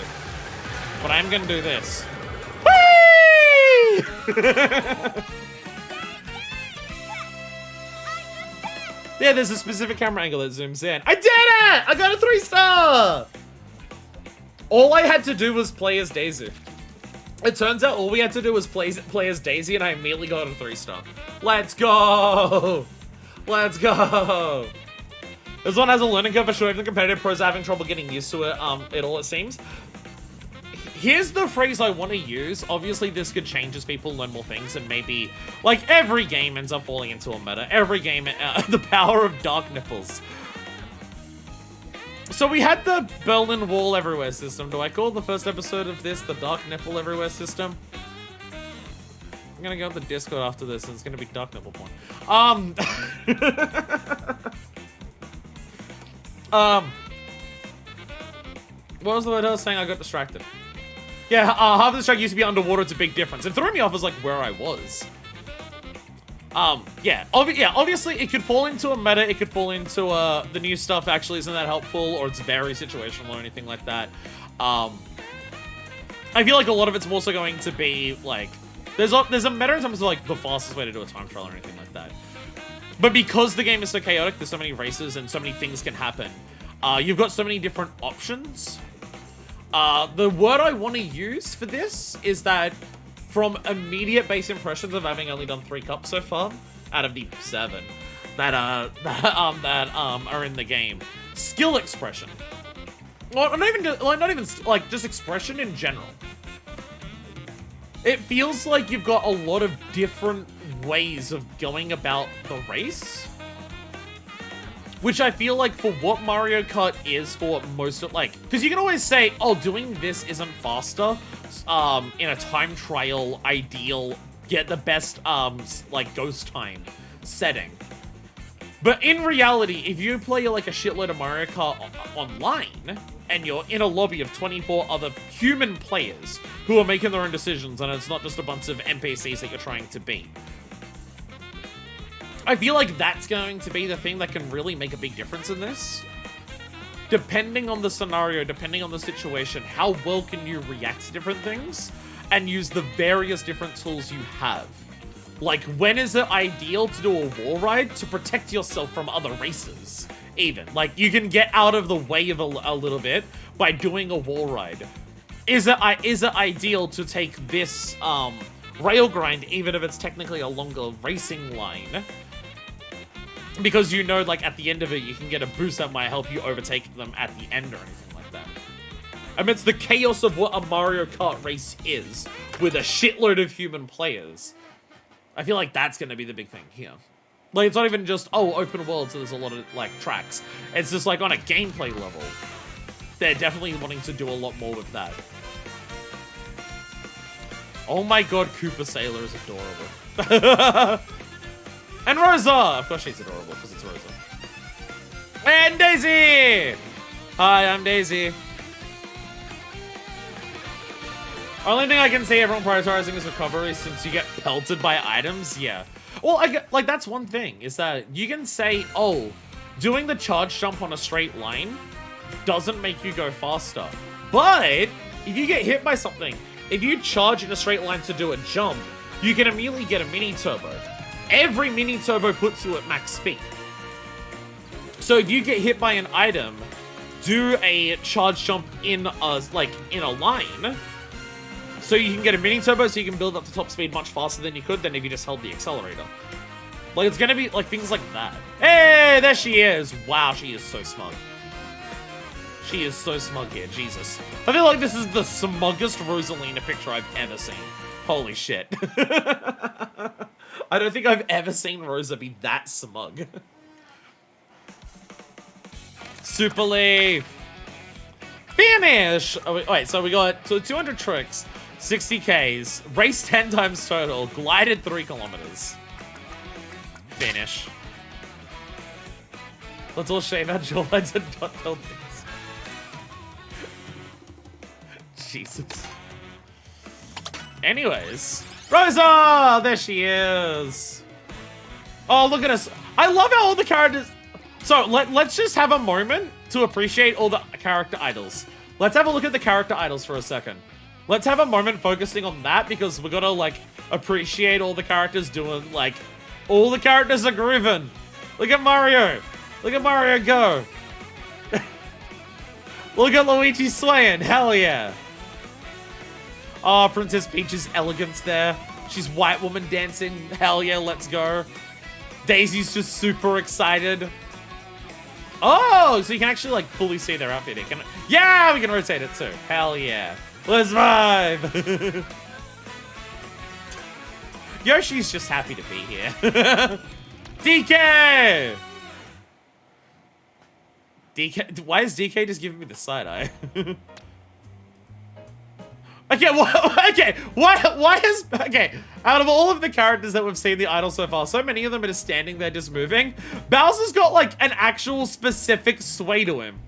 But I am gonna do this. Whee! Yeah, there's a specific camera angle that zooms in. I did it! I got a 3-star! All I had to do was play as Daisy. It turns out all we had to do was play as Daisy, and I immediately got a 3-star. Let's go! Let's go! This one has a learning curve for sure. Even the competitive pros are having trouble getting used to it, it seems. Here's the phrase I want to use. Obviously, this could change as people learn more things, and maybe, like, every game ends up falling into a meta. Every game, the power of dark nipples. So we had the Berlin Wall everywhere system. Do I call the first episode of this the dark nipple everywhere system? I'm gonna go to the Discord after this, and it's gonna be dark nipple porn. What was the word I was saying? I got distracted. Yeah, half of this track used to be underwater. It's a big difference. It threw me off as like where I was. Yeah, obviously it could fall into a meta. It could fall into the new stuff actually isn't that helpful, or it's very situational or anything like that. I feel like a lot of it's also going to be like there's a meta in terms of like the fastest way to do a time trial or anything like that. But because the game is so chaotic, there's so many races and so many things can happen. You've got so many different options. The word I want to use for this is that from immediate base impressions of having only done 3 cups so far out of the 7 that are in the game, skill expression. Well, not even like just expression in general. It feels like you've got a lot of different ways of going about the race. Which I feel like for what Mario Kart is for most of, like, because you can always say, oh, doing this isn't faster, in a time trial, ideal, get the best, like, ghost time setting. But in reality, if you play, like, a shitload of Mario Kart online, and you're in a lobby of 24 other human players who are making their own decisions, and it's not just a bunch of NPCs that you're trying to beat, I feel like that's going to be the thing that can really make a big difference in this. Depending on the scenario, depending on the situation, how well can you react to different things and use the various different tools you have. Like, when is it ideal to do a wall ride to protect yourself from other races, even? Like, you can get out of the way of a little bit by doing a wall ride. Is it ideal to take this rail grind, even if it's technically a longer racing line? Because you know, like, at the end of it, you can get a boost that might help you overtake them at the end or anything like that. Amidst the chaos of what a Mario Kart race is, with a shitload of human players, I feel like that's going to be the big thing here. Like, it's not even just, oh, open world, so there's a lot of, like, tracks. It's just, like, on a gameplay level, they're definitely wanting to do a lot more with that. Oh my god, Koopa Sailor is adorable. And Rosa! Of course she's adorable, because it's Rosa. And Daisy! Hi, I'm Daisy. Only thing I can say everyone prioritizing is recovery since you get pelted by items, yeah. Well, like, that's one thing, is that you can say, oh, doing the charge jump on a straight line doesn't make you go faster. But, if you get hit by something, if you charge in a straight line to do a jump, you can immediately get a mini turbo. Every mini turbo puts you at max speed. So if you get hit by an item, do a charge jump in a line, so you can get a mini turbo, so you can build up to top speed much faster than you could than if you just held the accelerator. Like, it's gonna be like things like that. Hey, there she is. Wow, she is so smug. She is so smug here, Jesus. I feel like this is the smuggest Rosalina picture I've ever seen. Holy shit. I don't think I've ever seen Rosa be that smug. Super Leaf. Finish! Oh, wait, so we got 200 tricks, 60 Ks, race 10 times total, glided 3 kilometers. Finish. Let's all shave our jawlines and not tell things. Jesus. Anyways. Rosa! There she is. Oh, look at us. I love how all the characters... So, let's just have a moment to appreciate all the character idols. Let's have a look at the character idols for a second. Let's have a moment focusing on that because we're gonna, like, appreciate all the characters doing, like... All the characters are grooving. Look at Mario. Look at Mario go. Look at Luigi swaying. Hell yeah. Oh, Princess Peach's elegance there. She's white woman dancing. Hell yeah, let's go. Daisy's just super excited. Oh, so you can actually, like, fully see their outfit. Yeah, we can rotate it too. Hell yeah. Let's vibe. Yoshi's just happy to be here. DK! DK, why is DK just giving me the side eye? Okay, why is, out of all of the characters that we've seen the idol so far, so many of them are just standing there just moving. Bowser's got, like, an actual specific sway to him.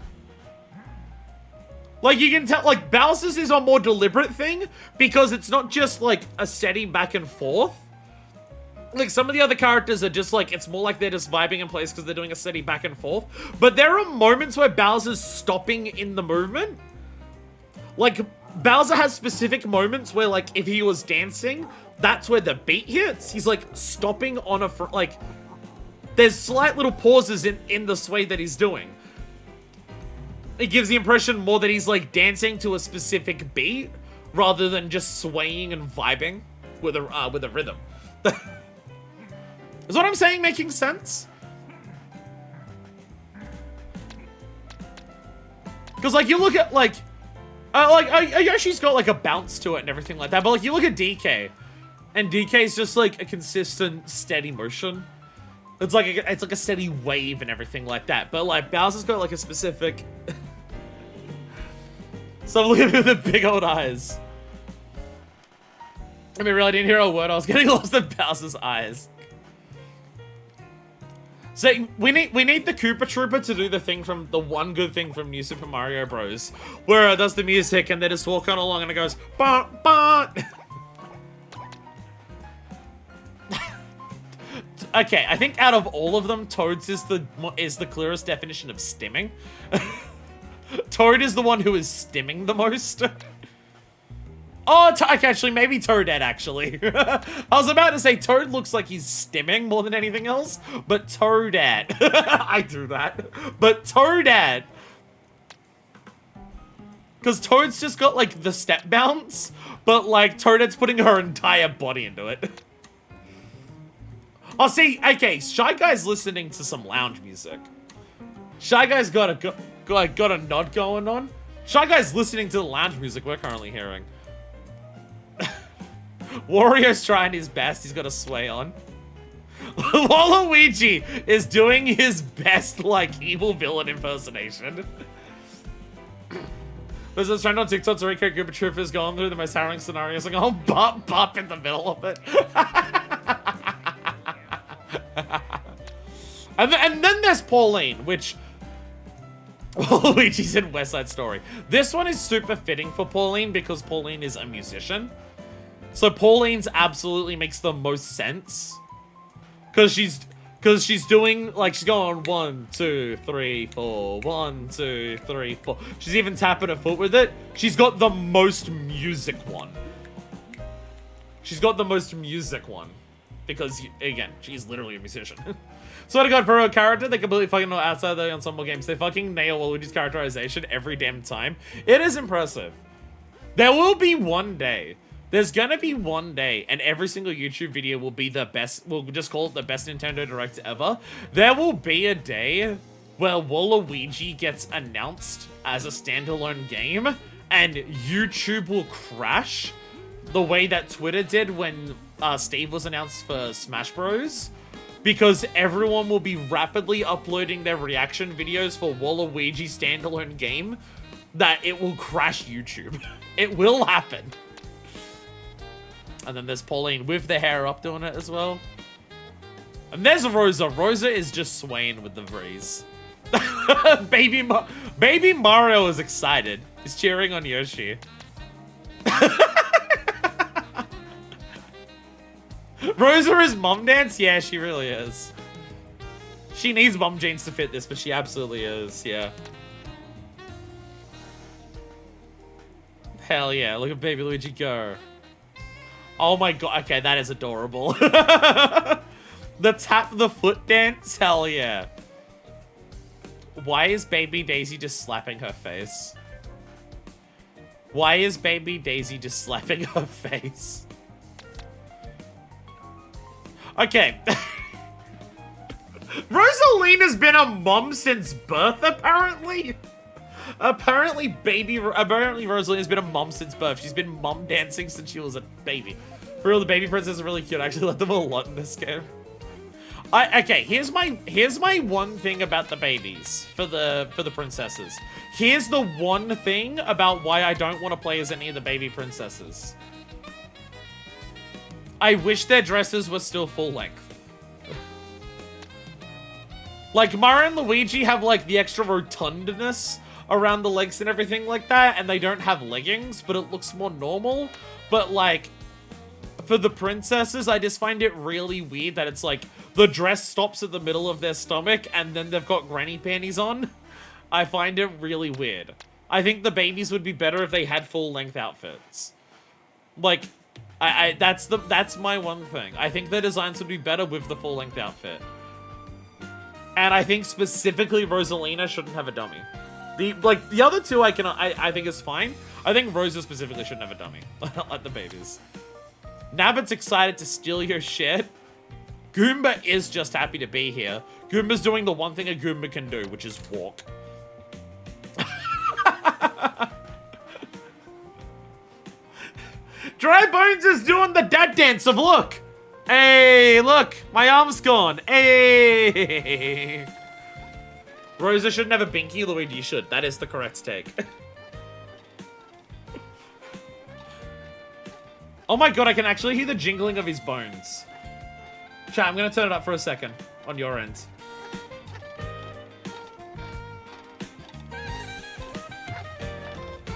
Like, you can tell, like, Bowser's is a more deliberate thing because it's not just, like, a steady back and forth. Like, some of the other characters are just, like, it's more like they're just vibing in place because they're doing a steady back and forth. But there are moments where Bowser's stopping in the movement. Like, Bowser has specific moments where, like, if he was dancing, that's where the beat hits. He's, like, stopping on a, like, there's slight little pauses in the sway that he's doing. It gives the impression more that he's, like, dancing to a specific beat rather than just swaying and vibing with a rhythm. Is what I'm saying making sense? Because, like, you look at, like, Yoshi's got, like, a bounce to it and everything like that, but, like, you look at DK, and DK's just, like, a consistent, steady motion. It's like a steady wave and everything like that, but, like, Bowser's got, like, a specific... So I'm looking at the big old eyes. I mean, really, I didn't hear a word. I was getting lost in Bowser's eyes. So we need the Koopa Trooper to do the thing from the one good thing from New Super Mario Bros. Where it does the music and they just walk on along and it goes bah, bah. Okay, I think out of all of them, Toad's is the clearest definition of stimming. Toad is the one who is stimming the most. Oh, okay, actually, maybe Toadette, actually. I was about to say Toad looks like he's stimming more than anything else, but Toadette. I do that. But Toadette. Because Toad's just got, like, the step bounce, but, like, Toadette's putting her entire body into it. Oh, see, okay, Shy Guy's listening to some lounge music. Shy Guy's got a nod going on. Shy Guy's listening to the lounge music we're currently hearing. Wario's trying his best. He's got a sway on. Waluigi is doing his best, like, evil villain impersonation. There's a trend on TikTok to Rico Koopa Troopers going through the most harrowing scenarios, like, oh, bop in the middle of it. and then there's Pauline, which... Waluigi's in West Side Story. This one is super fitting for Pauline because Pauline is a musician. So Pauline's absolutely makes the most sense. Because she's doing, like, she's going 1, 2, 3, 4, 1, 2, 3, 4. She's even tapping her foot with it. She's got the most music one. She's got the most music one. Because, again, she's literally a musician. So to God, for a character, they completely fucking know outside the ensemble games. They fucking nail Waluigi's characterization every damn time. It is impressive. There will be one day. There's gonna be one day, and every single YouTube video will be the best. We'll just call it the best Nintendo Direct ever. There will be a day where Waluigi gets announced as a standalone game and YouTube will crash the way that Twitter did when Steve was announced for Smash Bros. Because everyone will be rapidly uploading their reaction videos for Waluigi standalone game that it will crash YouTube. It will happen. And then there's Pauline with the hair up doing it as well. And there's Rosa. Rosa is just swaying with the breeze. Baby Mario is excited. He's cheering on Yoshi. Rosa is mom dance? Yeah, she really is. She needs mom jeans to fit this, but she absolutely is, yeah. Hell yeah, look at baby Luigi go. Oh my god, okay, that is adorable. The tap the foot dance? Hell yeah. Why is baby Daisy just slapping her face? Why is baby Daisy just slapping her face? Okay. Rosalina's been a mom since birth, apparently. Apparently Rosalina's been a mom since birth. She's been mom dancing since she was a baby. For real, the baby princess is really cute. I actually like them a lot in this game. Okay, here's my one thing about the babies for the princesses. Here's the one thing about why I don't want to play as any of the baby princesses. I wish their dresses were still full length. Like, Mario and Luigi have, like, the extra rotundness around the legs and everything like that, and they don't have leggings, but it looks more normal. But, like, for the princesses, I just find it really weird that it's, like, the dress stops at the middle of their stomach, and then they've got granny panties on. I find it really weird. I think the babies would be better if they had full-length outfits. Like, that's my one thing. I think the designs would be better with the full-length outfit. And I think specifically Rosalina shouldn't have a dummy. The other two I think is fine. I think Rosa specifically shouldn't have a dummy. Like the babies. Nabbit's excited to steal your shit. Goomba is just happy to be here. Goomba's doing the one thing a Goomba can do, which is walk. Dry Bones is doing the dad dance of look. Hey, look, my arm's gone. Hey. Rosa shouldn't have a binky, Luigi should. That is the correct take. Oh my god, I can actually hear the jingling of his bones. Chat, I'm gonna turn it up for a second on your end.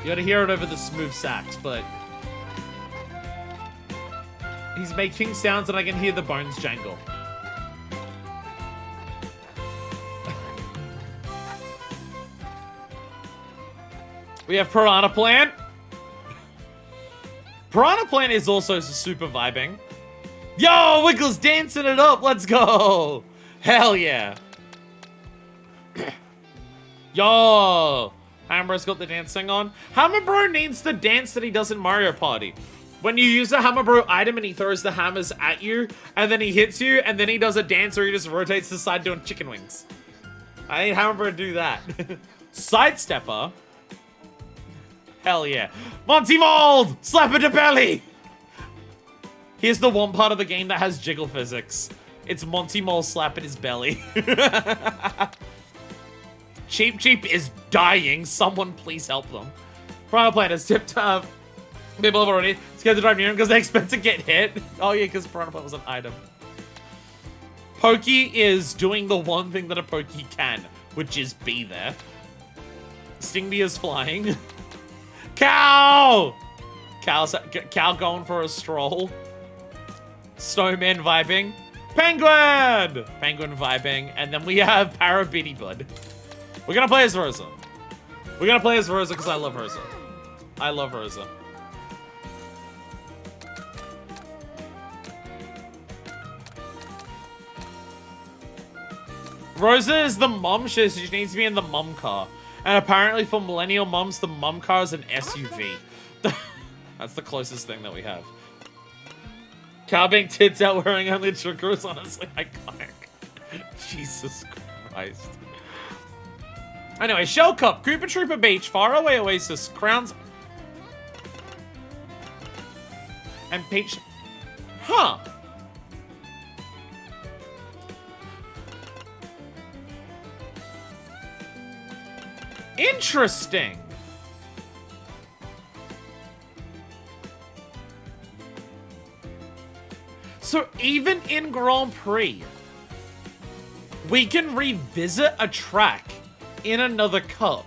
You gotta hear it over the smooth sax, but he's making sounds and I can hear the bones jangle. We have Piranha Plant. Piranha Plant is also super vibing. Yo, Wiggles dancing it up. Let's go. Hell yeah. Yo. Hammer's got the dancing on. Hammer Bro needs the dance that he does in Mario Party. When you use a Hammer Bro item and he throws the hammers at you, and then he hits you, and then he does a dance where he just rotates to the side doing chicken wings. I need Hammer Bro to do that. Sidestepper. Hell yeah. Monty Mold! Slap it to belly! Here's the one part of the game that has jiggle physics. It's Monty Mole slapping his belly. Cheep Cheep is dying. Someone please help them. Piranha Plant has tipped up. People have already scared to drive near him because they expect to get hit. Oh yeah, because Piranha Plant was an item. Pokey is doing the one thing that a Pokey can, which is be there. Stingby is flying. Cow! Cow going for a stroll. Snowman vibing. Penguin! Penguin vibing. And then we have Parabitty Bud. We're gonna play as Rosa. We're gonna play as Rosa because I love Rosa. I love Rosa. Rosa is the mom. She needs to be in the mom car. And apparently for millennial moms, the mom car is an SUV. That's the closest thing that we have. Cow being tits out wearing only a choker is honestly iconic. Jesus Christ. Anyway, Shell Cup, Koopa Troopa Beach, Faraway Oasis, Crowns... And Peach... Huh. Interesting. So even in Grand Prix, we can revisit a track in another cup.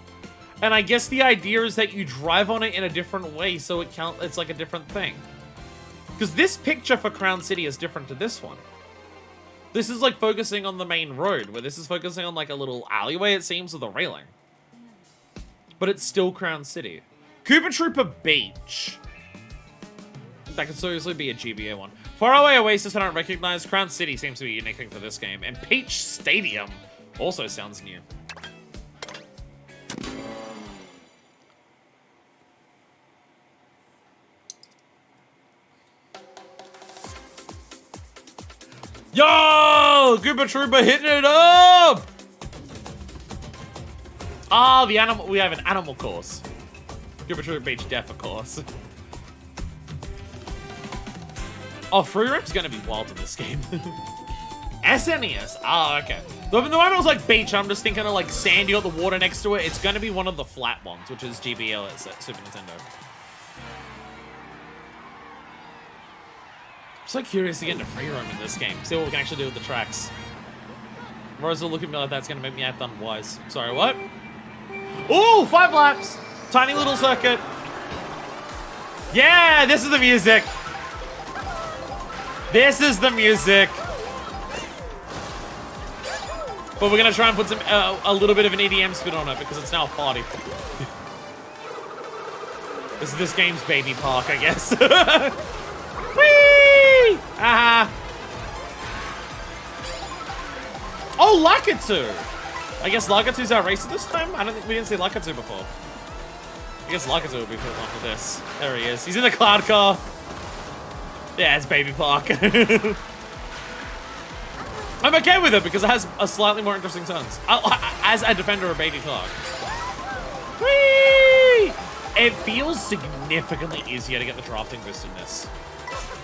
And I guess the idea is that you drive on it in a different way, so it's like a different thing. Because this picture for Crown City is different to this one. This is like focusing on the main road, where this is focusing on like a little alleyway, it seems, with a railing. But it's still Crown City. Koopa Troopa Beach. That could seriously be a GBA one. Faraway Oasis I don't recognize. Crown City seems to be a unique thing for this game. And Peach Stadium also sounds new. Yo! Koopa Troopa hitting it up! Ah, the animal. We have an animal course. Koopa Troopa Beach Def, of course. Oh, free roam's gonna be wild in this game. SNES. Ah, okay. The moment I was like beach, I'm just thinking of like sand, you got the water next to it. It's gonna be one of the flat ones, which is GBL at Super Nintendo. I'm so curious to get into free roam in this game. See what we can actually do with the tracks. Rosa will look at me like that's gonna make me act unwise. Sorry, what? Ooh, 5 laps! Tiny little circuit. Yeah, this is the music. This is the music. But we're gonna try and put some a little bit of an EDM spin on it because it's now a party. This is this game's baby park, I guess. Whee! Aha! Oh, Lakitu! I guess Lakitu's our racer this time? I don't think we didn't see Lakitu before. I guess Lakitu would be put on for this. There he is. He's in the cloud car. Yeah, it's Baby Park. I'm okay with it because it has a slightly more interesting turns. As a defender of Baby Park. Whee! It feels significantly easier to get the drafting boost in this.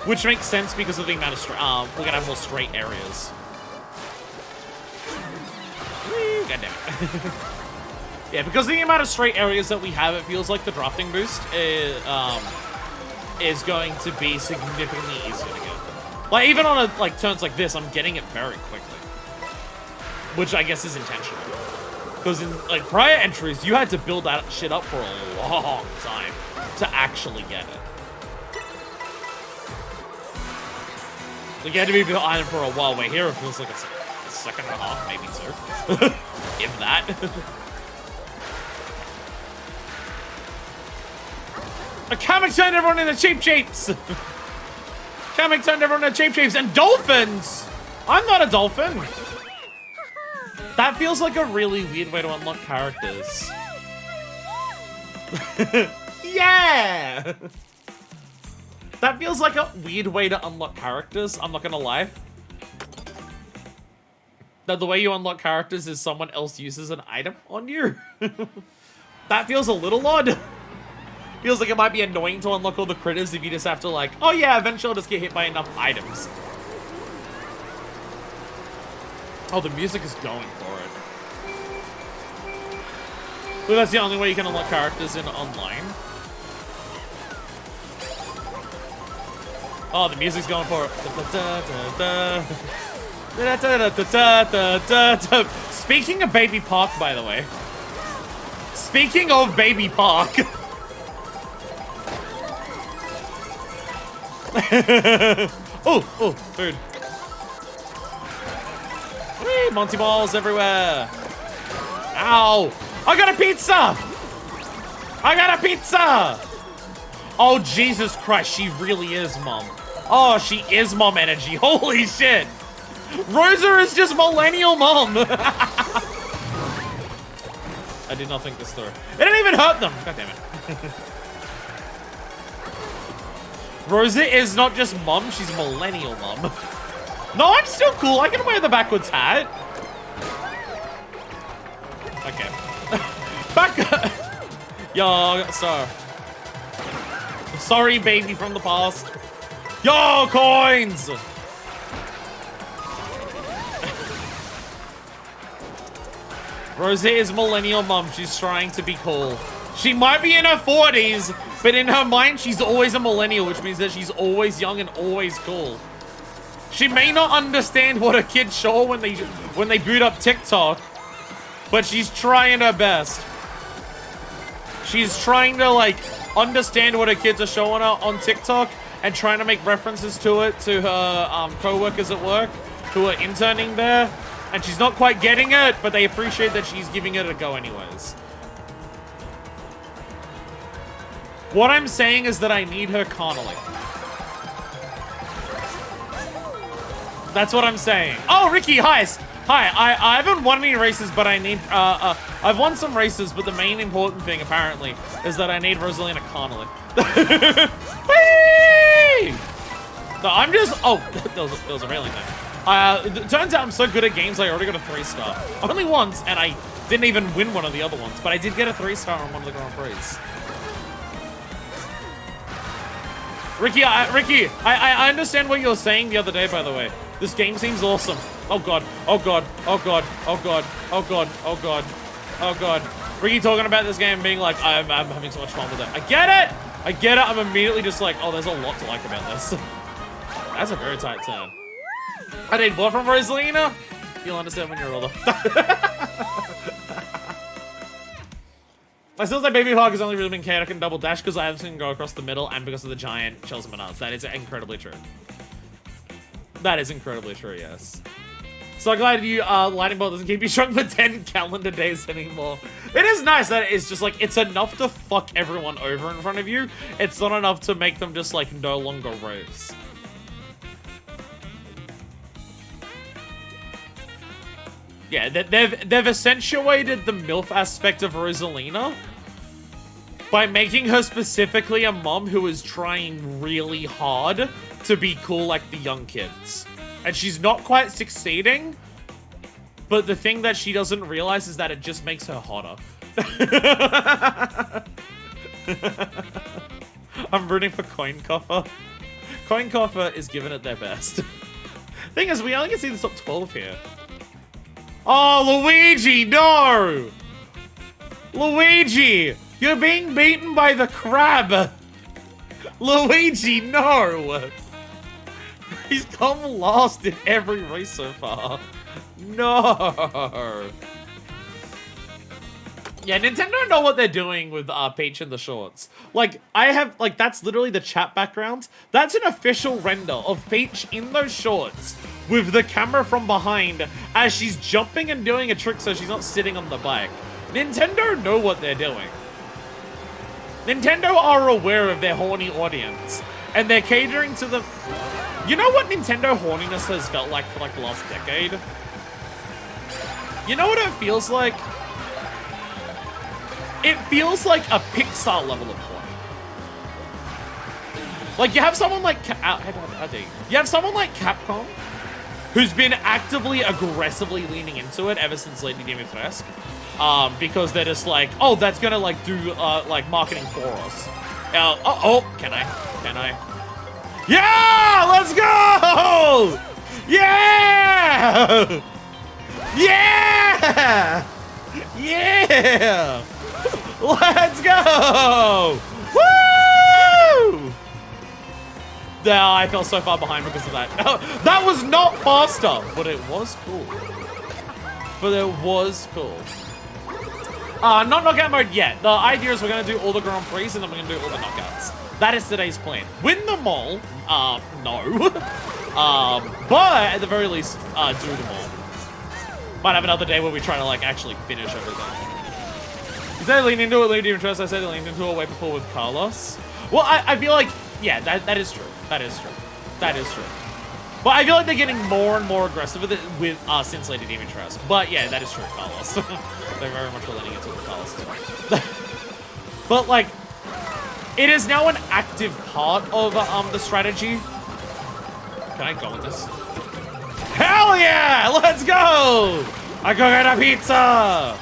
Which makes sense because of the amount of we're gonna have more straight areas. Whee! God damn it. Yeah, because of the amount of straight areas that we have, it feels like the drafting boost is going to be significantly easier to get. Like, even on turns like this, I'm getting it very quickly. Which I guess is intentional. Because in, like, prior entries, you had to build that shit up for a long time to actually get it. Like, you had to be behind it for a while. Wait, here it feels like a second and a half, maybe 2. If that. A comic turned everyone into Cheap Cheeps! Comic turned everyone into Cheap Cheeps and dolphins! I'm not a dolphin! That feels like a really weird way to unlock characters. Yeah! That feels like a weird way to unlock characters, I'm not gonna lie. That the way you unlock characters is someone else uses an item on you. That feels a little odd. Feels like it might be annoying to unlock all the critters if you just have to like, oh yeah, eventually I'll just get hit by enough items. Oh, the music is going for it. Well, that's the only way you can unlock characters in online. Oh, the music's going for it. Speaking of Baby Park, by the way. Speaking of Baby Park. Oh, food. Whee, Monty balls everywhere. Ow. I got a pizza. I got a pizza. Oh, Jesus Christ. She really is Mom. Oh, she is Mom energy. Holy shit. Rosa is just millennial Mom. I did not think this through. It didn't even hurt them. God damn it. Rosa is not just Mom, she's millennial Mom. No, I'm still cool. I can wear the backwards hat. Okay. Yo, I got a star. Sorry, baby from the past. Yo, coins! Rosé is millennial mom. She's trying to be cool. She might be in her 40s, but in her mind, she's always a millennial, which means that she's always young and always cool. She may not understand what her kids show when they boot up TikTok, but she's trying her best. She's trying to, like, understand what her kids are showing her on TikTok and trying to make references to it to her co-workers at work who are interning there. And she's not quite getting it, but they appreciate that she's giving it a go anyways. What I'm saying is that I need her carnally. That's what I'm saying. Oh, Ricky, hi. I haven't won any races, but I need, I've won some races, but the main important thing, apparently, is that I need Rosalina carnally. Whee! No, I'm just, oh, there was a railing there. It turns out I'm so good at games, I already got a 3-star. Only once, and I didn't even win one of the other ones, but I did get a 3-star on one of the Grand Prix. Ricky, I understand what you were saying the other day, by the way. This game seems awesome. Oh god, oh god, oh god, oh god, oh god, oh god, oh god. Ricky talking about this game being like, I'm having so much fun with it. I get it! I get it, I'm immediately just like, oh, there's a lot to like about this. That's a very tight turn. I need what from Rosalina? You'll understand when you're older. I still say Baby Hawk has only really been chaotic and double dash because I haven't seen him go across the middle and because of the giant shells and bananas. That is incredibly true. That is incredibly true, yes. So glad you, Lightning Bolt doesn't keep you shrunk for 10 calendar days anymore. It is nice that it's just like, it's enough to fuck everyone over in front of you. It's not enough to make them just like no longer rose. Yeah, they've accentuated the MILF aspect of Rosalina by making her specifically a mom who is trying really hard to be cool like the young kids. And she's not quite succeeding, but the thing that she doesn't realize is that it just makes her hotter. I'm rooting for Coin Coffer. Coin Coffer is giving it their best. Thing is, we only can see the top 12 here. Oh, Luigi, no! Luigi, you're being beaten by the crab. Luigi, no! He's come last in every race so far. No! Yeah, Nintendo know what they're doing with Peach in the shorts. Like, that's literally the chat background. That's an official render of Peach in those shorts with the camera from behind as she's jumping and doing a trick so she's not sitting on the bike. Nintendo know what they're doing. Nintendo are aware of their horny audience, and they're catering to them. You know what Nintendo horniness has felt like for like the last decade? You know what it feels like? It feels like a Pixar level of horny. Like, you have someone like you have someone like Capcom who's been actively, aggressively leaning into it ever since Lady Dimitrescu. Because they're just like, oh, that's gonna like do like marketing for us. Can I? Yeah, let's go! Yeah! Yeah! Yeah! Let's go! Woo! Yeah, I fell so far behind because of that. No, that was not faster, but it was cool. Not knockout mode yet. The idea is we're going to do all the Grand Prix and then we're going to do all the knockouts. That is today's plan. Win them all? No. But at the very least, do them all. Might have another day where we try to like actually finish everything. You said lean into it, leave deep interest. I said lean into it way before with Carlos. Well, I feel like, yeah, that is true. That is true. But I feel like they're getting more and more aggressive with it since Lady Dimitrescu. But yeah, that is true, Carlos. They're very much leaning into it, Carlos as well. But like, it is now an active part of the strategy. Can I go with this? Hell yeah! Let's go! I go get a pizza!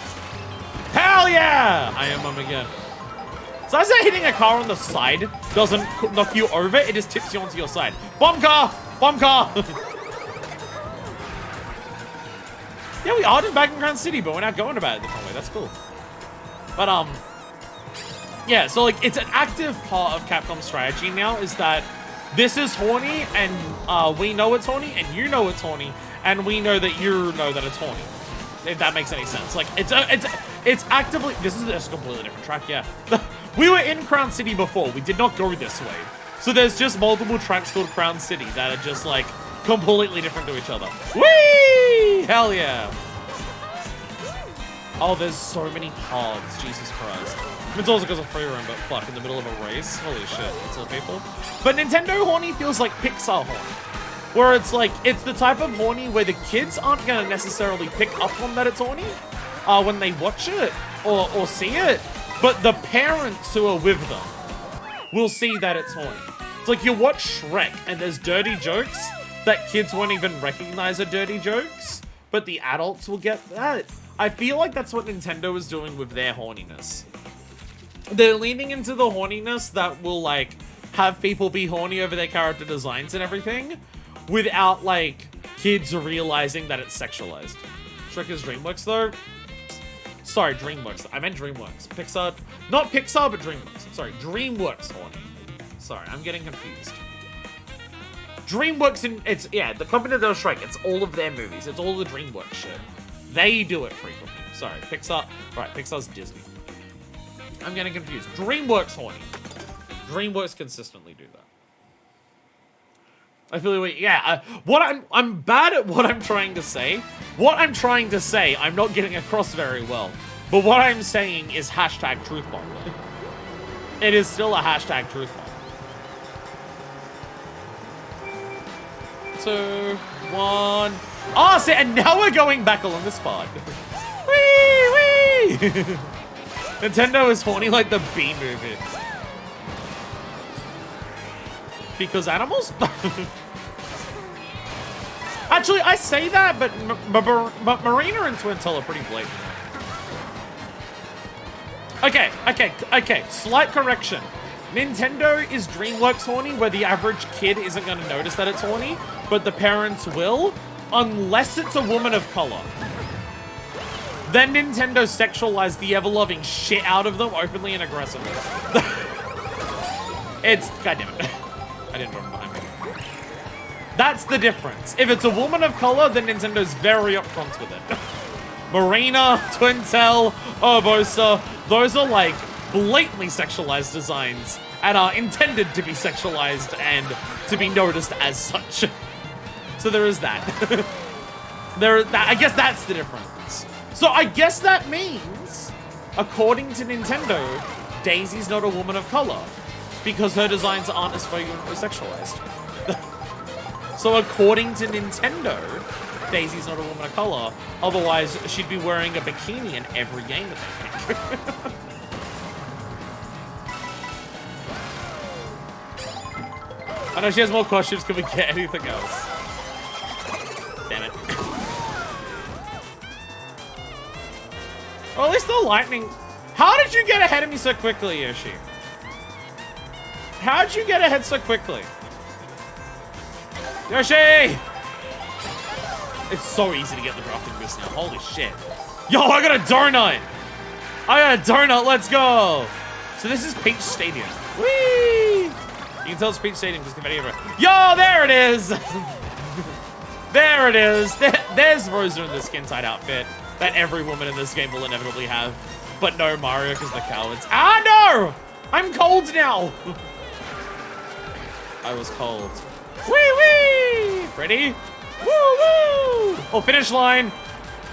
Hell yeah! I am again. So as that hitting a car on the side doesn't knock you over, it just tips you onto your side. Bomb car! Bomb car! Yeah, we are just back in Grand City, but we're not going about it the wrong way. That's cool. But, yeah, so, like, it's an active part of Capcom's strategy now, is that this is horny, and we know it's horny, and you know it's horny, and we know that you know that it's horny. If that makes any sense. Like, it's actively... This is a completely different track, yeah. We were in Crown City before. We did not go this way. So there's just multiple tracks called Crown City that are just, like, completely different to each other. Whee! Hell yeah. Oh, there's so many paths. Jesus Christ. It's also because of free roam, but fuck, in the middle of a race. Holy shit, that's all people. But Nintendo horny feels like Pixar horny. Where it's like, it's the type of horny where the kids aren't going to necessarily pick up on that it's horny when they watch it or see it. But the parents who are with them will see that it's horny. It's like you watch Shrek and there's dirty jokes that kids won't even recognize are dirty jokes, but the adults will get that. I feel like that's what Nintendo is doing with their horniness. They're leaning into the horniness that will, like, have people be horny over their character designs and everything without, like, kids realizing that it's sexualized. Shrek is DreamWorks, though. Sorry, DreamWorks. I meant DreamWorks. Pixar. Not Pixar, but DreamWorks. Sorry, DreamWorks horny. Sorry, I'm getting confused. DreamWorks, it's, yeah, the company that does Shrek, it's all of their movies. It's all the DreamWorks shit. They do it frequently. Sorry, Pixar. Right, Pixar's Disney. I'm getting confused. DreamWorks horny. DreamWorks consistently do that. I feel like, yeah, I'm bad at what I'm trying to say. What I'm trying to say, I'm not getting across very well. But what I'm saying is hashtag truth bomb. It is still a hashtag truth bomb. 2, 1. Oh, see, and now we're going back along this part. Wee, wee! Nintendo is horny like the Bee Movie. Because animals? Actually, I say that, but Marina and Twintel are pretty blatant. Okay. Slight correction. Nintendo is DreamWorks horny, where the average kid isn't going to notice that it's horny, but the parents will, unless it's a woman of color. Then Nintendo sexualized the ever-loving shit out of them openly and aggressively. It's... goddammit. I didn't run behind me. That's the difference. If it's a woman of color, then Nintendo's very upfront with it. Marina, Twintel, Urbosa, those are like blatantly sexualized designs and are intended to be sexualized and to be noticed as such. So there is that. I guess that's the difference. So I guess that means, according to Nintendo, Daisy's not a woman of color because her designs aren't as frequently sexualized. So according to Nintendo, Daisy's not a woman of color. Otherwise, she'd be wearing a bikini in every game that they make. I know she has more costumes. Can we get anything else? Damn it. Well, at least the lightning... How did you get ahead of me so quickly, Yoshi? How'd you get ahead so quickly? Yoshi! It's so easy to get the drafting boost now. Holy shit. Yo, I got a donut! I got a donut, let's go! So this is Peach Stadium. Whee! You can tell it's Peach Stadium because confetti everywhere. Yo, there it is! There it is. There's Rosa in the skin-tight outfit that every woman in this game will inevitably have. But no Mario because they're cowards. Ah, no! I'm cold now! I was cold. Wee wee! Ready? Woo woo! Oh, finish line!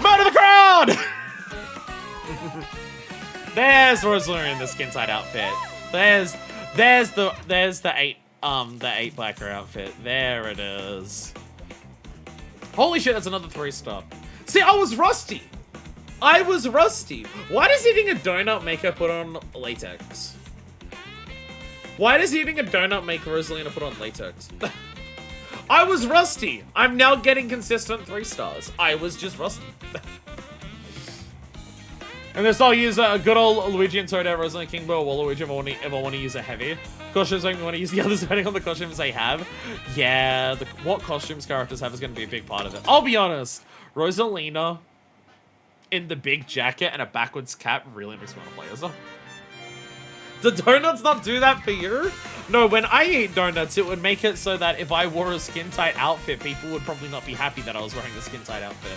Murder the crowd! There's Rosalina in the skin-tight outfit. There's the 8 blacker outfit. There it is. Holy shit, that's another 3-star. See, I was rusty. Why does eating a donut make her put on latex? Why does eating a donut make Rosalina put on latex? I was rusty. I'm now getting consistent 3 stars. I was just rusty. And this I'll use a good old Luigi and Toadette, Rosalina, King Boo, or Waluigi if I want to use a heavy. Costumes I want to use the others depending on the costumes they have. Yeah, what costumes characters have is going to be a big part of it. I'll be honest, Rosalina in the big jacket and a backwards cap really makes me want to play as her. Do donuts not do that for you? No, when I eat donuts, it would make it so that if I wore a skin-tight outfit, people would probably not be happy that I was wearing the skin-tight outfit.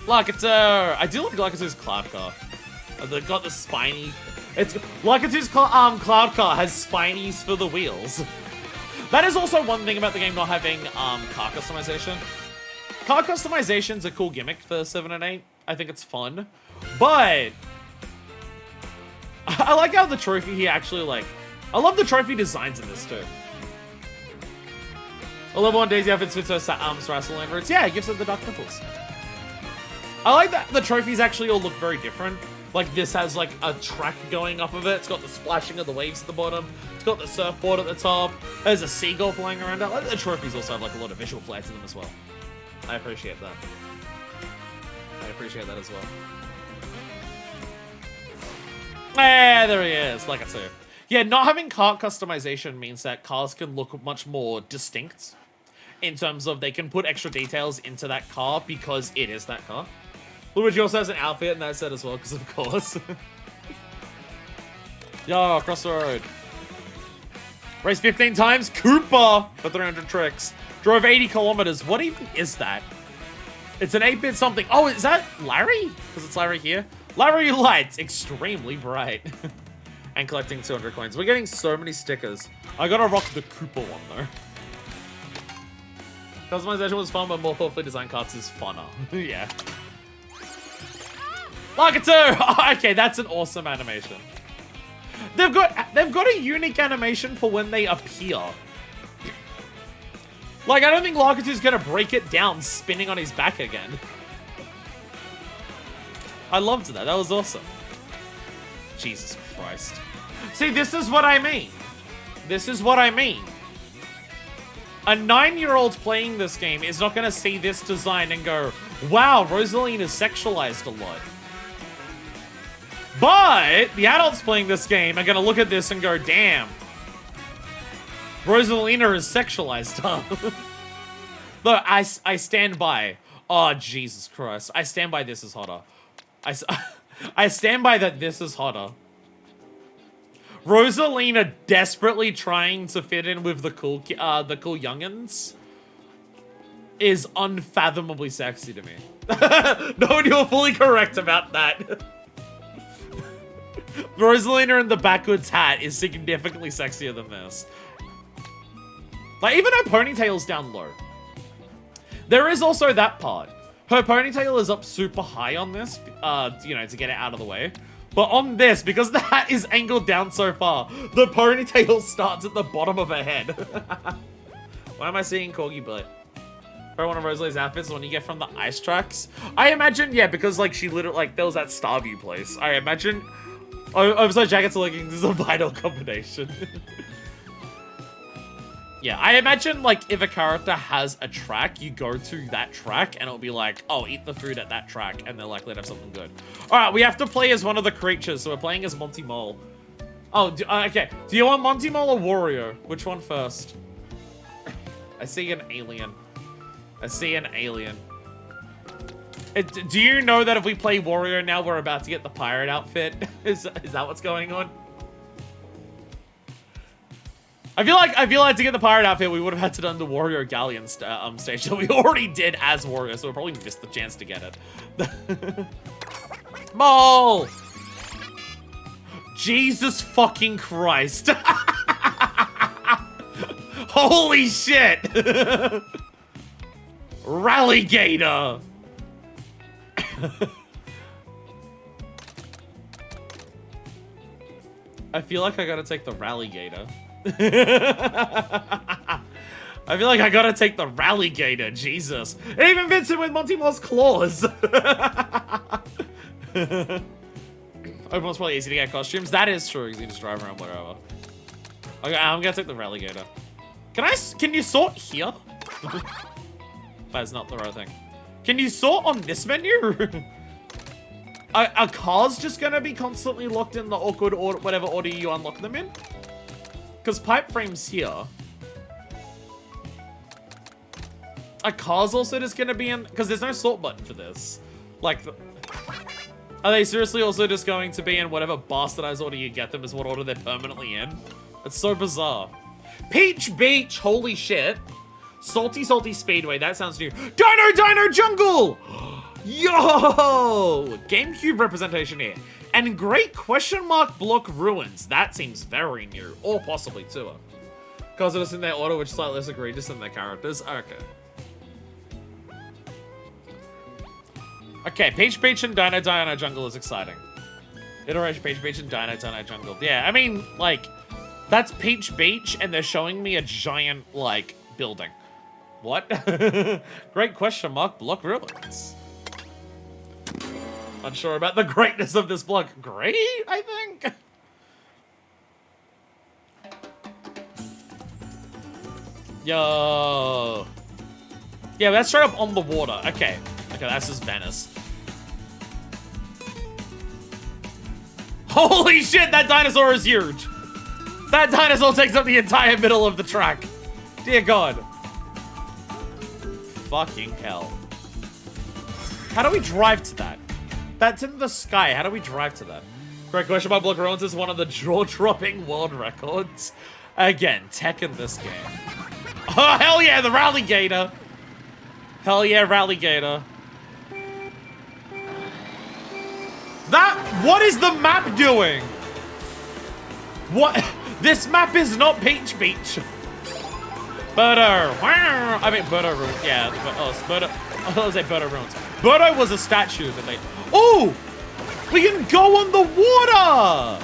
Lakitu! I do like Lakitu's Cloud Car. They got the spiny... Lakitu's Cloud Car has spinies for the wheels. That is also one thing about the game not having car customization. Car customization's a cool gimmick for 7 and 8. I think it's fun. But... I like how the trophy here actually, like... I love the trophy designs in this, too. A level 1 Daisy outfits fits her Sarasaland roots. Yeah, it gives her the dark nipples. I like that the trophies actually all look very different. Like, this has, like, a track going up of it. It's got the splashing of the waves at the bottom. It's got the surfboard at the top. There's a seagull flying around. I like the trophies also have, like, a lot of visual flair to them as well. I appreciate that. I appreciate that as well. There he is, like I said. Yeah, not having car customization means that cars can look much more distinct in terms of they can put extra details into that car because it is that car. Luigi also has an outfit in that set as well, because of course. Yo, across the road. Race 15 times, Koopa for 300 tricks. Drove 80 kilometers. What even is that? It's an 8-bit something. Oh, is that Larry? Because it's Larry here. Larry lights, extremely bright. And collecting 200 coins. We're getting so many stickers. I gotta rock the Koopa one, though. Customization was fun, but more thoughtfully designed cards is funner. Yeah. Lakitu! Okay, that's an awesome animation. They've got a unique animation for when they appear. Like, I don't think Lakitu's gonna break it down spinning on his back again. I loved that. That was awesome. Jesus Christ. See, this is what I mean. This is what I mean. A 9-year-old playing this game is not going to see this design and go, wow, Rosalina is sexualized a lot. But the adults playing this game are going to look at this and go, damn, Rosalina is sexualized, huh? Look, I stand by. Oh, Jesus Christ. I stand by this is hotter. I stand by that this is hotter. Rosalina desperately trying to fit in with the cool youngins is unfathomably sexy to me. No, you're fully correct about that. Rosalina in the backwards hat is significantly sexier than this. Like, even her ponytail's down low. There is also that part. Her ponytail is up super high on this, you know, to get it out of the way. But on this, because the hat is angled down so far, the ponytail starts at the bottom of her head. Why am I seeing Corgi butt? Probably one of Rosalie's outfits, the one you get from the ice tracks. I imagine, yeah, because, like, she literally, like, there was that Starview place. I imagine oversized jackets and leggings is a vital combination. Yeah, I imagine, like, if a character has a track, you go to that track, and it'll be like, oh, eat the food at that track, and they're likely to have something good. Alright, we have to play as one of the creatures, so we're playing as Monty Mole. Oh, okay. Do you want Monty Mole or Wario? Which one first? I see an alien. I see an alien. Do you know that if we play Wario now, we're about to get the pirate outfit? Is that what's going on? I feel like to get the pirate outfit, we would have had to done the Wario Galleon stage that we already did as Wario, so we probably missed the chance to get it. Mole! Jesus fucking Christ. Holy shit! Rallygator! I feel like I gotta take the Rallygator. I feel like I gotta take the Rallygator, Jesus. It even fits in with Monty Mole's claws. Open's probably easy to get costumes. That is true, because you can just drive around wherever. Okay, I'm gonna take the Rallygator. Can you sort here? That is not the right thing. Can you sort on this menu? Are cars just gonna be constantly locked in the awkward order, whatever order you unlock them in? Because pipe frame's here. Are cars also just gonna be in? Because there's no sort button for this. Like, are they seriously also just going to be in whatever bastardized order you get them is what order they're permanently in? It's so bizarre. Peach Beach, holy shit. Salty Speedway, that sounds new. Dino Jungle! Yo! GameCube representation here. And Great Question Mark Block Ruins. That seems very new. Or possibly Tour. Because it was in their order, which is slightly less egregious than their characters. Okay. Okay, Peach Beach and Dino Jungle is exciting. Iteration Peach Beach and Dino Jungle. Yeah, I mean, like, that's Peach Beach, and they're showing me a giant, like, building. What? Great Question Mark Block Ruins. Unsure about the greatness of this block. Great, I think. Yo. Yeah, that's straight up on the water. Okay. Okay, that's just Venice. Holy shit, that dinosaur is huge. That dinosaur takes up the entire middle of the track. Dear God. Fucking hell. How do we drive to that? That's in the sky. How do we drive to that? Great Question Mark Block Ruins is one of the jaw-dropping world records. Again, tech in this game. Oh, hell yeah, the Rallygator. Hell yeah, Rallygator. What is the map doing? What? This map is not Peach Beach. Birdo. I mean, Birdo Ruins. Yeah, Birdo. I was say Birdo Ruins. Birdo was a statue that they... Oh! We can go on the water!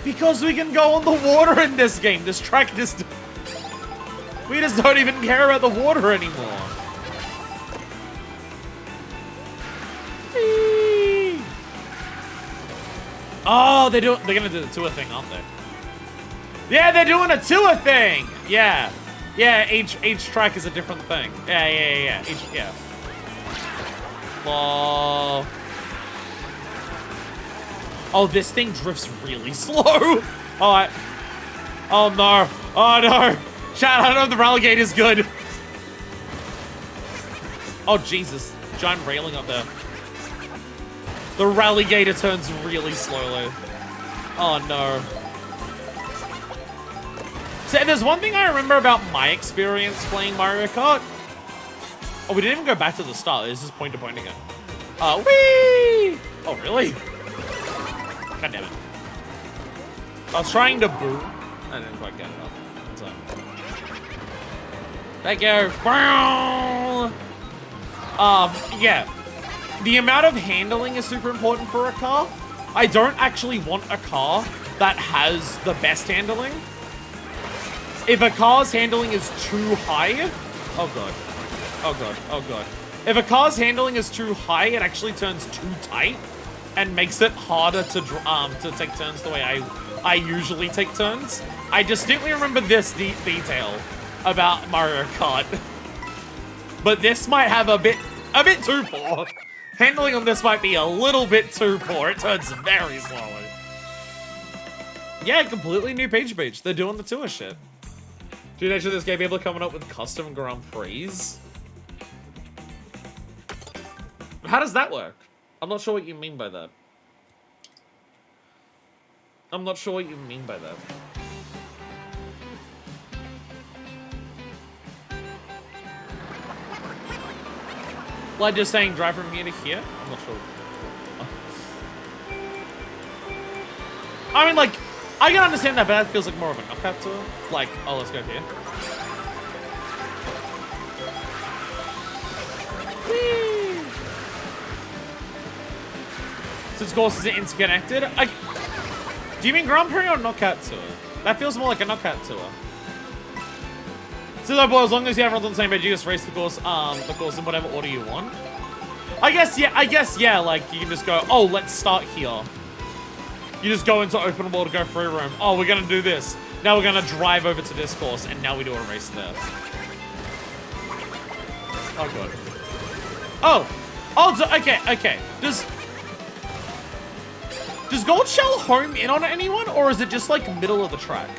Because we can go on the water in this game. This track just... We just don't even care about the water anymore. Whee! Oh, they're gonna do the tour thing, aren't they? Yeah, they're doing a tour thing! Yeah. Yeah, each track is a different thing. Yeah. Yeah. Oh, this thing drifts really slow. Oh no. Oh no. Chat, I don't know if the Rallygator is good. Oh Jesus. Giant railing up there. The Rallygator turns really slowly. Oh no. So if there's one thing I remember about my experience playing Mario Kart. Oh, we didn't even go back to the start. This is point to point again. Whee! Oh, really? God damn it. I was trying to boo. I didn't quite get it off. So. Thank you. Yeah. The amount of handling is super important for a car. I don't actually want a car that has the best handling. If a car's handling is too high... Oh god. Oh god. Oh god. If a car's handling is too high, it actually turns too tight and makes it harder to take turns the way I usually take turns. I distinctly remember this detail about Mario Kart. But this might have a bit too poor. Handling on this might be a little bit too poor. It turns very slowly. Yeah, completely new Peach Beach. They're doing the tour shit. Do you actually this game be able to come up with custom Grand Prix? How does that work? I'm not sure what you mean by that. I'm not sure what you mean by that. Like just saying drive from here to here? I'm not sure. I mean, like, I can understand that, but that feels like more of a knockout tour. Like, oh, let's go here. Whee! Since course is interconnected. Do you mean Grand Prix or knockout tour? That feels more like a knockout tour. So, boy, as long as you have everyone's on the same page, you just race the course in whatever order you want. I guess, yeah, like, you can just go, oh, let's start here. You just go into open world to go free roam. Oh, we're gonna do this. Now we're gonna drive over to this course, and now we do a race there. Oh, God. Oh, so, okay. Does Gold Shell home in on anyone, or is it just like middle of the track?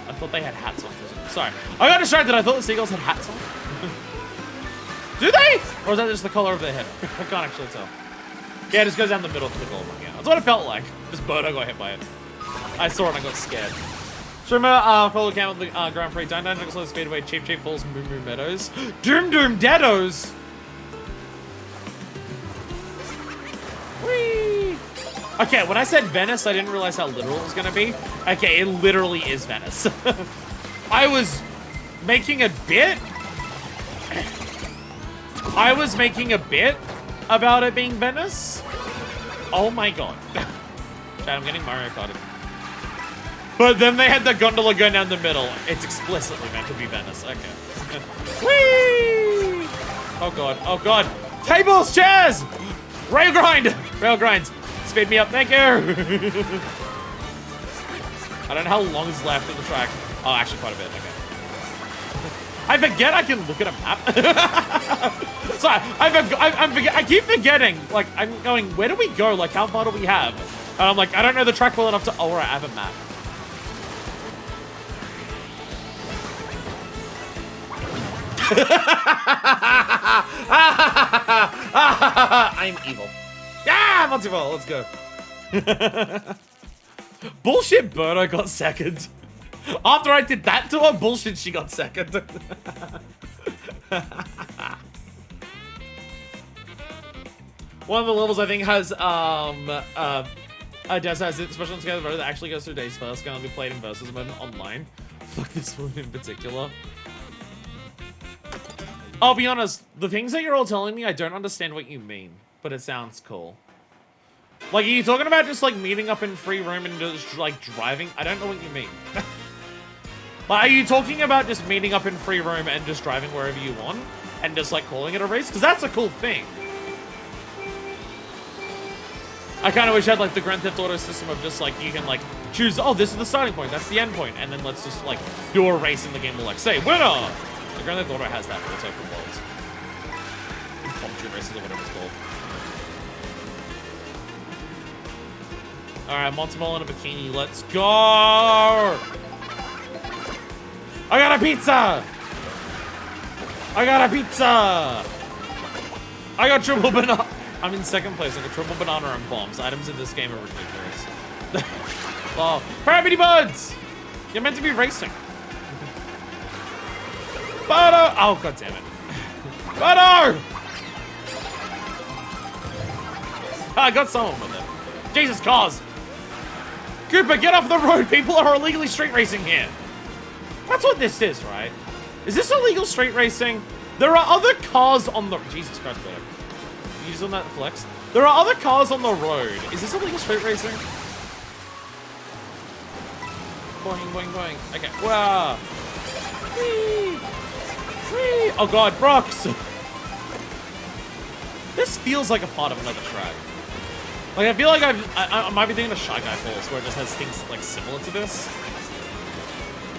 I thought they had hats on. Sorry. I got distracted. I thought the seagulls had hats on. Do they? Or is that just the color of their head? I can't actually tell. Yeah, it just goes down the middle of the gold one. Yeah, that's what it felt like. Just Birdo got hit by it. I saw it and I got scared. Streamer, follow account with the Grand Prix. Down, Nicholas Speedway, Cheap Falls, Moo Moo Meadows. Doom Deados! Whee! Okay, when I said Venice, I didn't realize how literal it was gonna be. Okay, it literally is Venice. I was making a bit. I was making a bit about it being Venice. Oh my god. Chad, I'm getting Mario Karted. But then they had the gondola go down the middle. It's explicitly meant to be Venice. Okay. Whee! Oh god. Oh god. Tables, chairs! Rail grind! Rail grinds. Speed me up. Thank you. I don't know how long is left in the track. Oh, actually quite a bit. Okay. I forget I can look at a map. Sorry, I keep forgetting. Like, I'm going, where do we go? Like, how far do we have? And I'm like, I don't know the track well enough to, oh, right, I have a map. I'm evil. Yeah, multi-ball, let's go. Bullshit Birdo got second. After I did that to her, bullshit, she got second. One of the levels I think has, Dessa has it, special together that actually goes through days first, gonna be played in versus mode online. Fuck this one in particular. I'll be honest, the things that you're all telling me, I don't understand what you mean, but it sounds cool. Like, are you talking about just, like, meeting up in free room and just, like, driving? I don't know what you mean. Like, are you talking about just meeting up in free room and just driving wherever you want? And just, like, calling it a race? Because that's a cool thing. I kind of wish I had, like, the Grand Theft Auto system of just, like, you can, like, choose, oh, this is the starting point, that's the end point, and then let's just, like, do a race in the game will, like, say, winner! The Grand Theft Auto has that for its open worlds. Commentary races or whatever it's called. Alright, Montemol in a bikini, let's go! I got a pizza! I got a pizza! I got triple banana. I'm in second place. I got triple banana and bombs. Items in this game are ridiculous. Oh, Gravity Buds! You're meant to be racing. Butter! Oh, god damn it. Butter! I got someone with it. Jesus, cars! Cooper, get off the road! People are illegally street racing here! That's what this is, right? Is this illegal street racing? There are other cars on the... Jesus Christ, bro. You just on that flex? There are other cars on the road. Is this illegal street racing? Boing, boing, boing. Okay. Wow. Whee! Whee! Oh god, Brox! This feels like a part of another track. Like, I feel like I might be thinking of Shy Guy Falls, where it just has things, like, similar to this.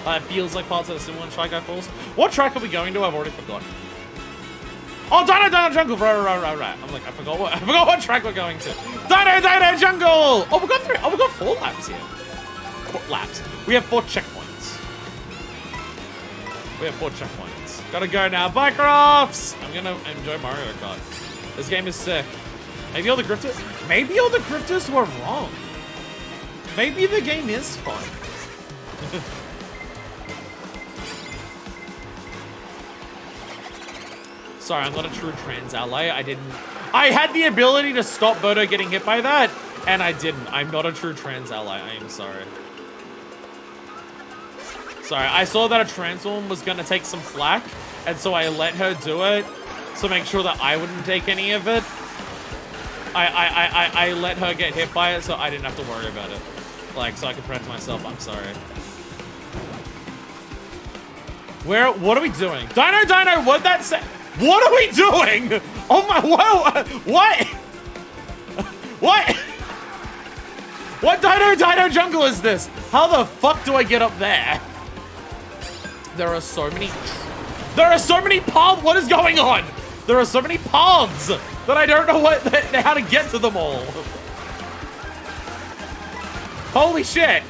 It feels like parts that are similar to Shy Guy Falls. What track are we going to? I've already forgotten. Oh, Dino Jungle! Right. I'm like, I forgot what track we're going to. Dino Jungle! Oh, we got 4 laps here. 4 laps. We have 4 checkpoints. Gotta go now. Bike rafts! I'm gonna enjoy Mario Kart. This game is sick. Maybe all the grifters were wrong. Maybe the game is fun. Sorry, I'm not a true trans ally. I had the ability to stop Birdo getting hit by that, and I didn't. I'm not a true trans ally. I am sorry. Sorry, I saw that a trans woman was gonna take some flack, and so I let her do it to make sure that I wouldn't take any of it. I let her get hit by it, so I didn't have to worry about it. Like, so I could protect myself. I'm sorry. What are we doing? Dino, what'd that say? What are we doing? Oh my, whoa, what? What? What Dino Jungle is this? How the fuck do I get up there? There are so many paths. What is going on? There are so many paths that I don't know how to get to them all. Holy shit.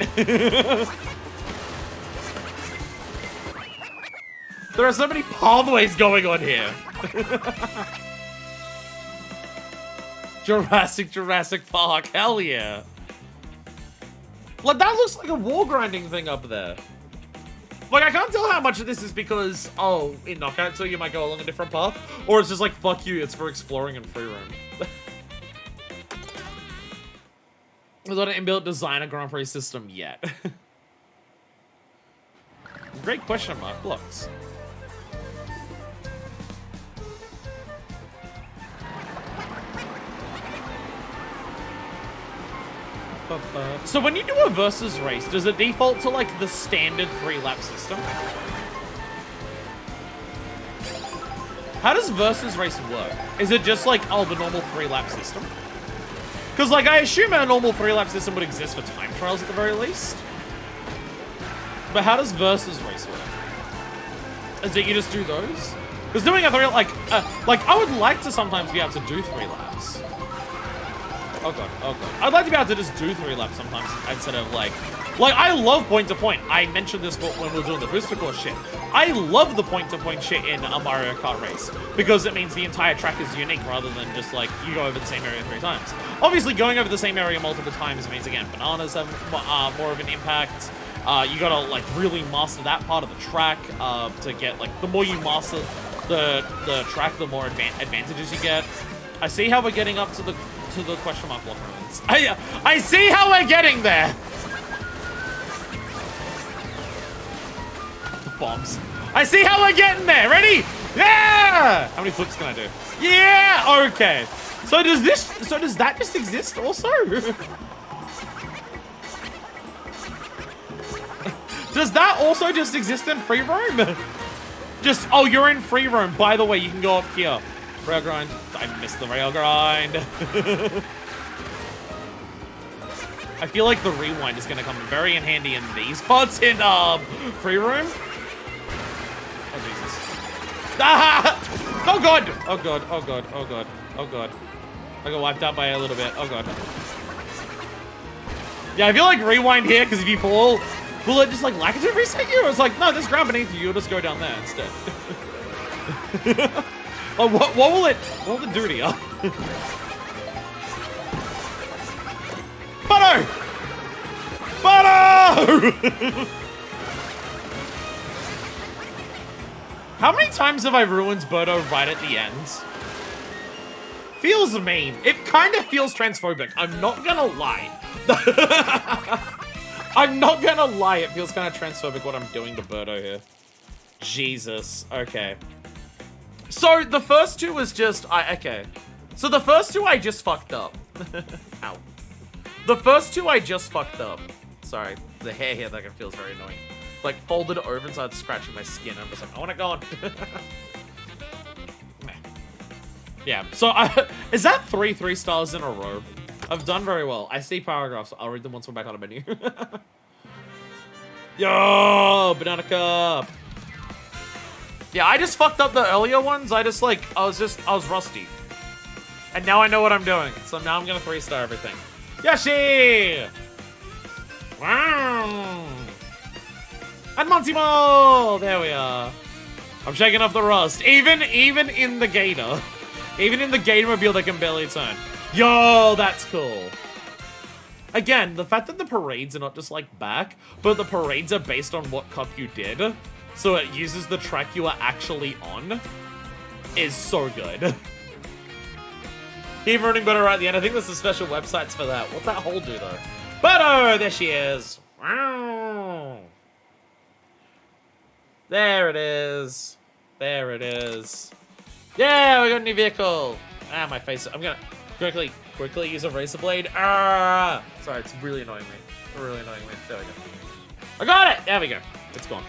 There are so many pathways going on here. Jurassic Park, hell yeah. Like, that looks like a wall grinding thing up there. Like, I can't tell how much of this is because, oh, in Knockout 2 you might go along a different path, or it's just like, fuck you, it's for exploring in free roam. There's not an inbuilt designer Grand Prix system yet. Great question mark, blocks. So when you do a versus race, does it default to like the standard 3-lap system? How does versus race work? Is it just like, oh, the normal 3-lap system? Because like I assume a normal 3-lap system would exist for time trials at the very least. But how does versus race work? Is it you just do those? Because doing a 3, like I would like to sometimes be able to do 3 laps. Oh god, oh god. I'd like to be able to just do 3 laps sometimes instead of like I love point to point. I mentioned this when we were doing the booster course shit. I love the point to point shit in a Mario Kart race because it means the entire track is unique rather than just like you go over the same area 3 times. Obviously, going over the same area multiple times means again bananas have more of an impact. You gotta like really master that part of the track to get like the more you master the track, the more advantages you get. I see how we're getting up to the question mark block ruins. I see how we're getting there. The bombs. I see how we're getting there. Ready? Yeah! How many flips can I do? Yeah! Okay. So does that just exist also? Does that also just exist in free roam? Just, oh, you're in free roam. By the way, you can go up here. Rail grind. I missed the rail grind. I feel like the rewind is going to come very in handy in these parts in free roam. Oh, Jesus. Ah! Oh, God. Oh, God. Oh, God. Oh, God. Oh, God. I got wiped out by a little bit. Oh, God. Yeah, I feel like rewind here, because if you fall, will it just, like, lag to reset you? Or it's like, no, there's ground beneath you. You'll just go down there instead. Oh, what will it do to you? Butter! Butter! How many times have I ruined Birdo right at the end? Feels mean. It kind of feels transphobic. I'm not gonna lie. I'm not gonna lie. It feels kind of transphobic what I'm doing to Birdo here. Jesus. Okay. So the first two was just okay. So the first two I just fucked up. Ow. The first two I just fucked up. Sorry, the hair here that feels very annoying. Like folded over and started scratching my skin. I'm just like, I want it gone. Yeah. So is that 3 stars in a row? I've done very well. I see paragraphs. I'll read them once we're back on a menu. Yo, banana cup. Yeah, I just fucked up the earlier ones. I was rusty. And now I know what I'm doing. So now I'm gonna 3-star everything. Yoshi! Wow! And Montimo! There we are. I'm shaking off the rust. Even in the gator. Even in the Gatormobile that can barely turn. Yo, that's cool. Again, the fact that the parades are not just like back, but the parades are based on what cup you did. So it uses the track you are actually on, is so good. Keep running better right at the end. I think there's some special websites for that. What's that hole do, though? But there she is. Wow. There it is. There it is. Yeah, we got a new vehicle. Ah, my face. I'm gonna quickly use a razor blade. Ah! Sorry, it's really annoying me. Really annoying me. There we go. I got it! There we go. It's gone.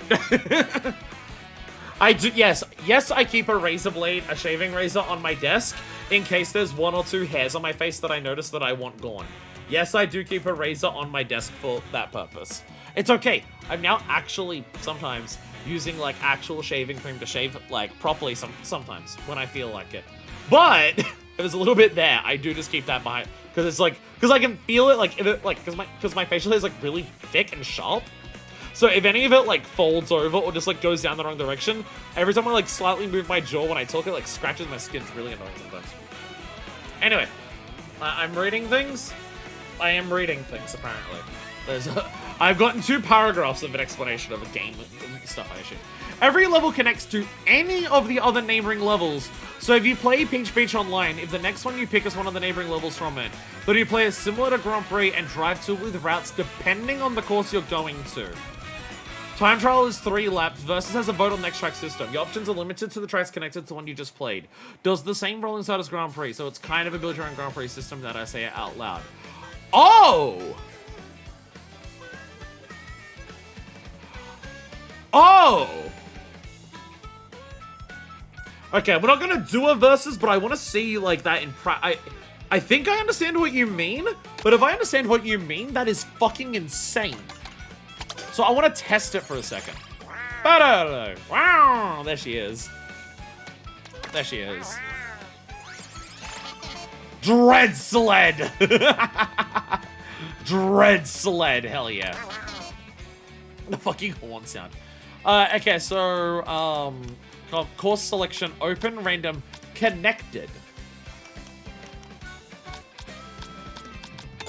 I do, yes, I keep a razor blade, a shaving razor on my desk in case there's 1 or 2 hairs on my face that I notice that I want gone. Yes, I do keep a razor on my desk for that purpose. It's okay. I've now actually sometimes using like actual shaving cream to shave like properly sometimes when I feel like it. But if there's a little bit there, I do just keep that behind because it's like I can feel it like if it like because my facial hair is like really thick and sharp. So if any of it like folds over or just like goes down the wrong direction, every time I like slightly move my jaw when I talk, it like scratches my skin. It's really annoying sometimes. Anyway, I'm reading things. I am reading things apparently. I've gotten 2 paragraphs of an explanation of a game stuff I shoot. Every level connects to any of the other neighboring levels. So if you play Peach Beach Online, if the next one you pick is one of the neighboring levels from it, then you play a similar to Grand Prix and drive to with routes depending on the course you're going to. Time trial is 3 laps. Versus has a vote on next track system. Your options are limited to the tracks connected to one you just played. Does the same role inside as Grand Prix, so it's kind of a build your own Grand Prix system that I say it out loud. Oh! Oh! Okay, we're not gonna do a versus, but I want to see like that in I think I understand what you mean, but if I understand what you mean, that is fucking insane. So I want to test it for a second. Wow, there she is. There she is. Dread Sled! Dread Sled, hell yeah. The fucking horn sound. Okay, so, course selection, open, random, connected.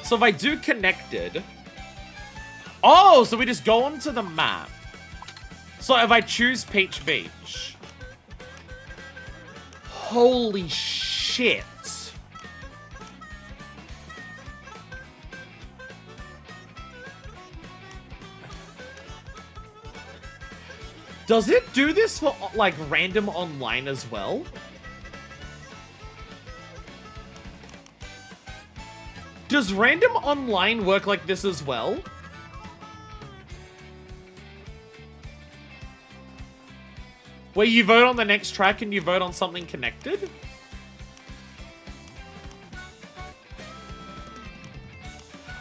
So if I do connected... Oh, so we just go onto the map. So if I choose Peach Beach... Holy shit. Does it do this for, like, random online as well? Does random online work like this as well? Where you vote on the next track and you vote on something connected?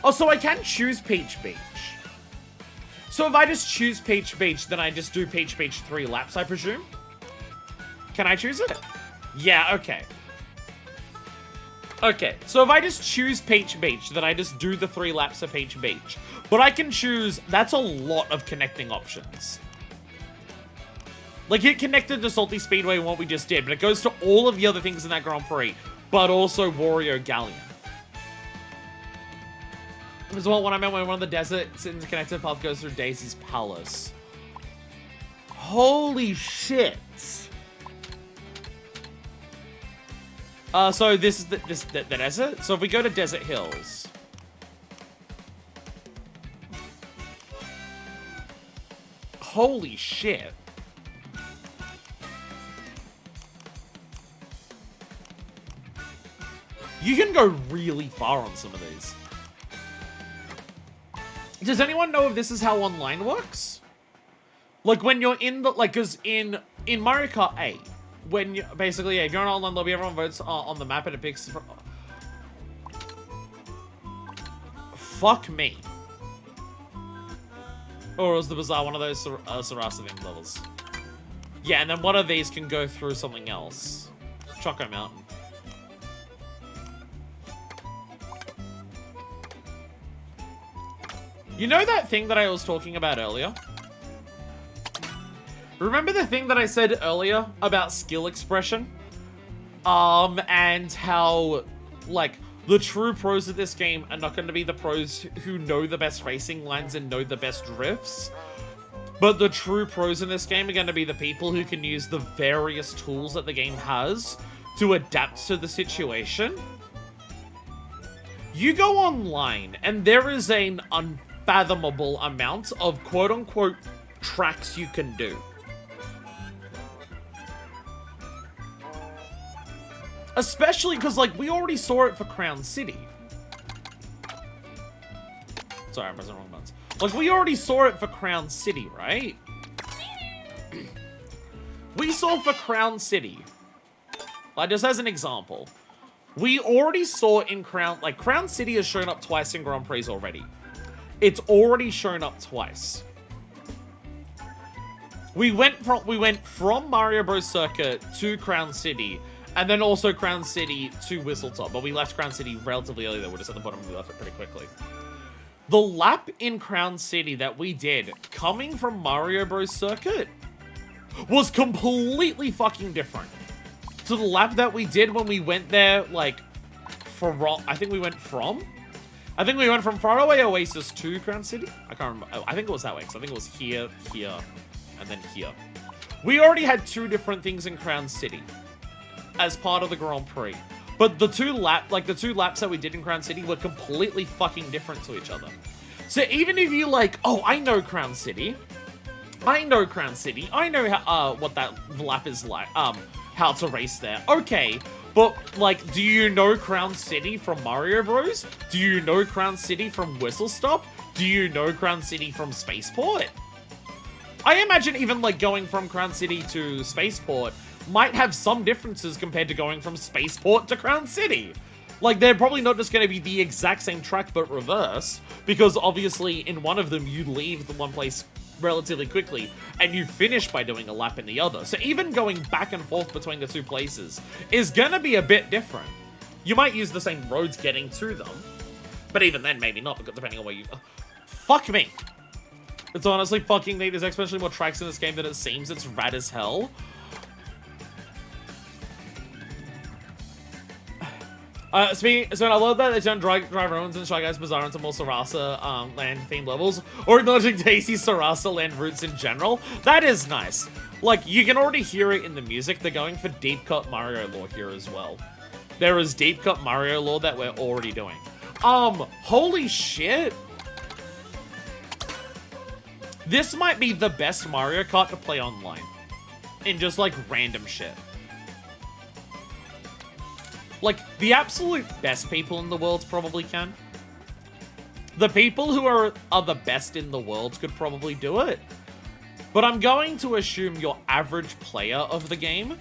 Oh, so I can choose Peach Beach. So if I just choose Peach Beach, then I just do Peach Beach 3 laps, I presume? Can I choose it? Yeah, okay. Okay, so if I just choose Peach Beach, then I just do the 3 laps of Peach Beach. But I can choose... That's a lot of connecting options. Like, it connected to Salty Speedway and what we just did, but it goes to all of the other things in that Grand Prix, but also Wario Galleon. This is what I meant when one of the deserts interconnected path goes through Daisy's palace. Holy shit. So this is the desert. So if we go to Desert Hills. Holy shit. You can go really far on some of these. Does anyone know if this is how online works? Like when you're in the, like, cause in Mario Kart 8, when you, basically, yeah, if you're in an online lobby, everyone votes on the map and it picks, fuck me. Or was the Bazaar one of those Sarasa themed levels? Yeah, and then one of these can go through something else. Choco Mountain. You know that thing that I was talking about earlier? Remember the thing that I said earlier about skill expression? And how, like, the true pros of this game are not going to be the pros who know the best racing lines and know the best drifts. But the true pros in this game are going to be the people who can use the various tools that the game has to adapt to the situation. You go online, and there is an unfathomable amount of quote-unquote tracks you can do. Especially because, like, we already saw it for Crown City. Sorry, I'm pressing the wrong buttons. Like, we already saw it for Crown City, right? We saw for Crown City. Like, just as an example. We already saw in Crown City has shown up twice in Grand Prix already. It's already shown up twice. We went from Mario Bros. Circuit to Crown City, and then also Crown City to Whistletop. But we left Crown City relatively early, though. We're just at the bottom, we left it pretty quickly. The lap in Crown City that we did, coming from Mario Bros. Circuit, was completely fucking different to the lap that we did when we went there, like, I think we went from Faraway Oasis to Crown City. I can't remember. I think it was that way, because I think it was here, here, and then here. We already had two different things in Crown City as part of the Grand Prix. But the two laps that we did in Crown City were completely fucking different to each other. So even if you like, oh, I know Crown City. I know how, what that lap is like, how to race there. Okay, but, like, do you know Crown City from Mario Bros? Do you know Crown City from Whistle Stop? Do you know Crown City from Spaceport? I imagine even, like, going from Crown City to Spaceport might have some differences compared to going from Spaceport to Crown City. Like, they're probably not just going to be the exact same track, but reverse, because obviously in one of them you leave the one place relatively quickly, and you finish by doing a lap in the other. So even going back and forth between the two places is gonna be a bit different. You might use the same roads getting to them, but even then, maybe not, because depending on where you... Fuck me! It's honestly fucking neat. There's especially more tracks in this game than it seems. It's rad as hell. So I love that they turned Dry Ruins and Shy Guys Bazaar into more Sarasa land-themed levels, or acknowledging Daisy Sarasa land routes in general. That is nice. Like, you can already hear it in the music. They're going for deep cut Mario lore here as well. There is deep cut Mario lore that we're already doing. Holy shit. This might be the best Mario Kart to play online. In just, like, random shit. Like, the absolute best people in the world probably can. The people who are the best in the world could probably do it. But I'm going to assume your average player of the game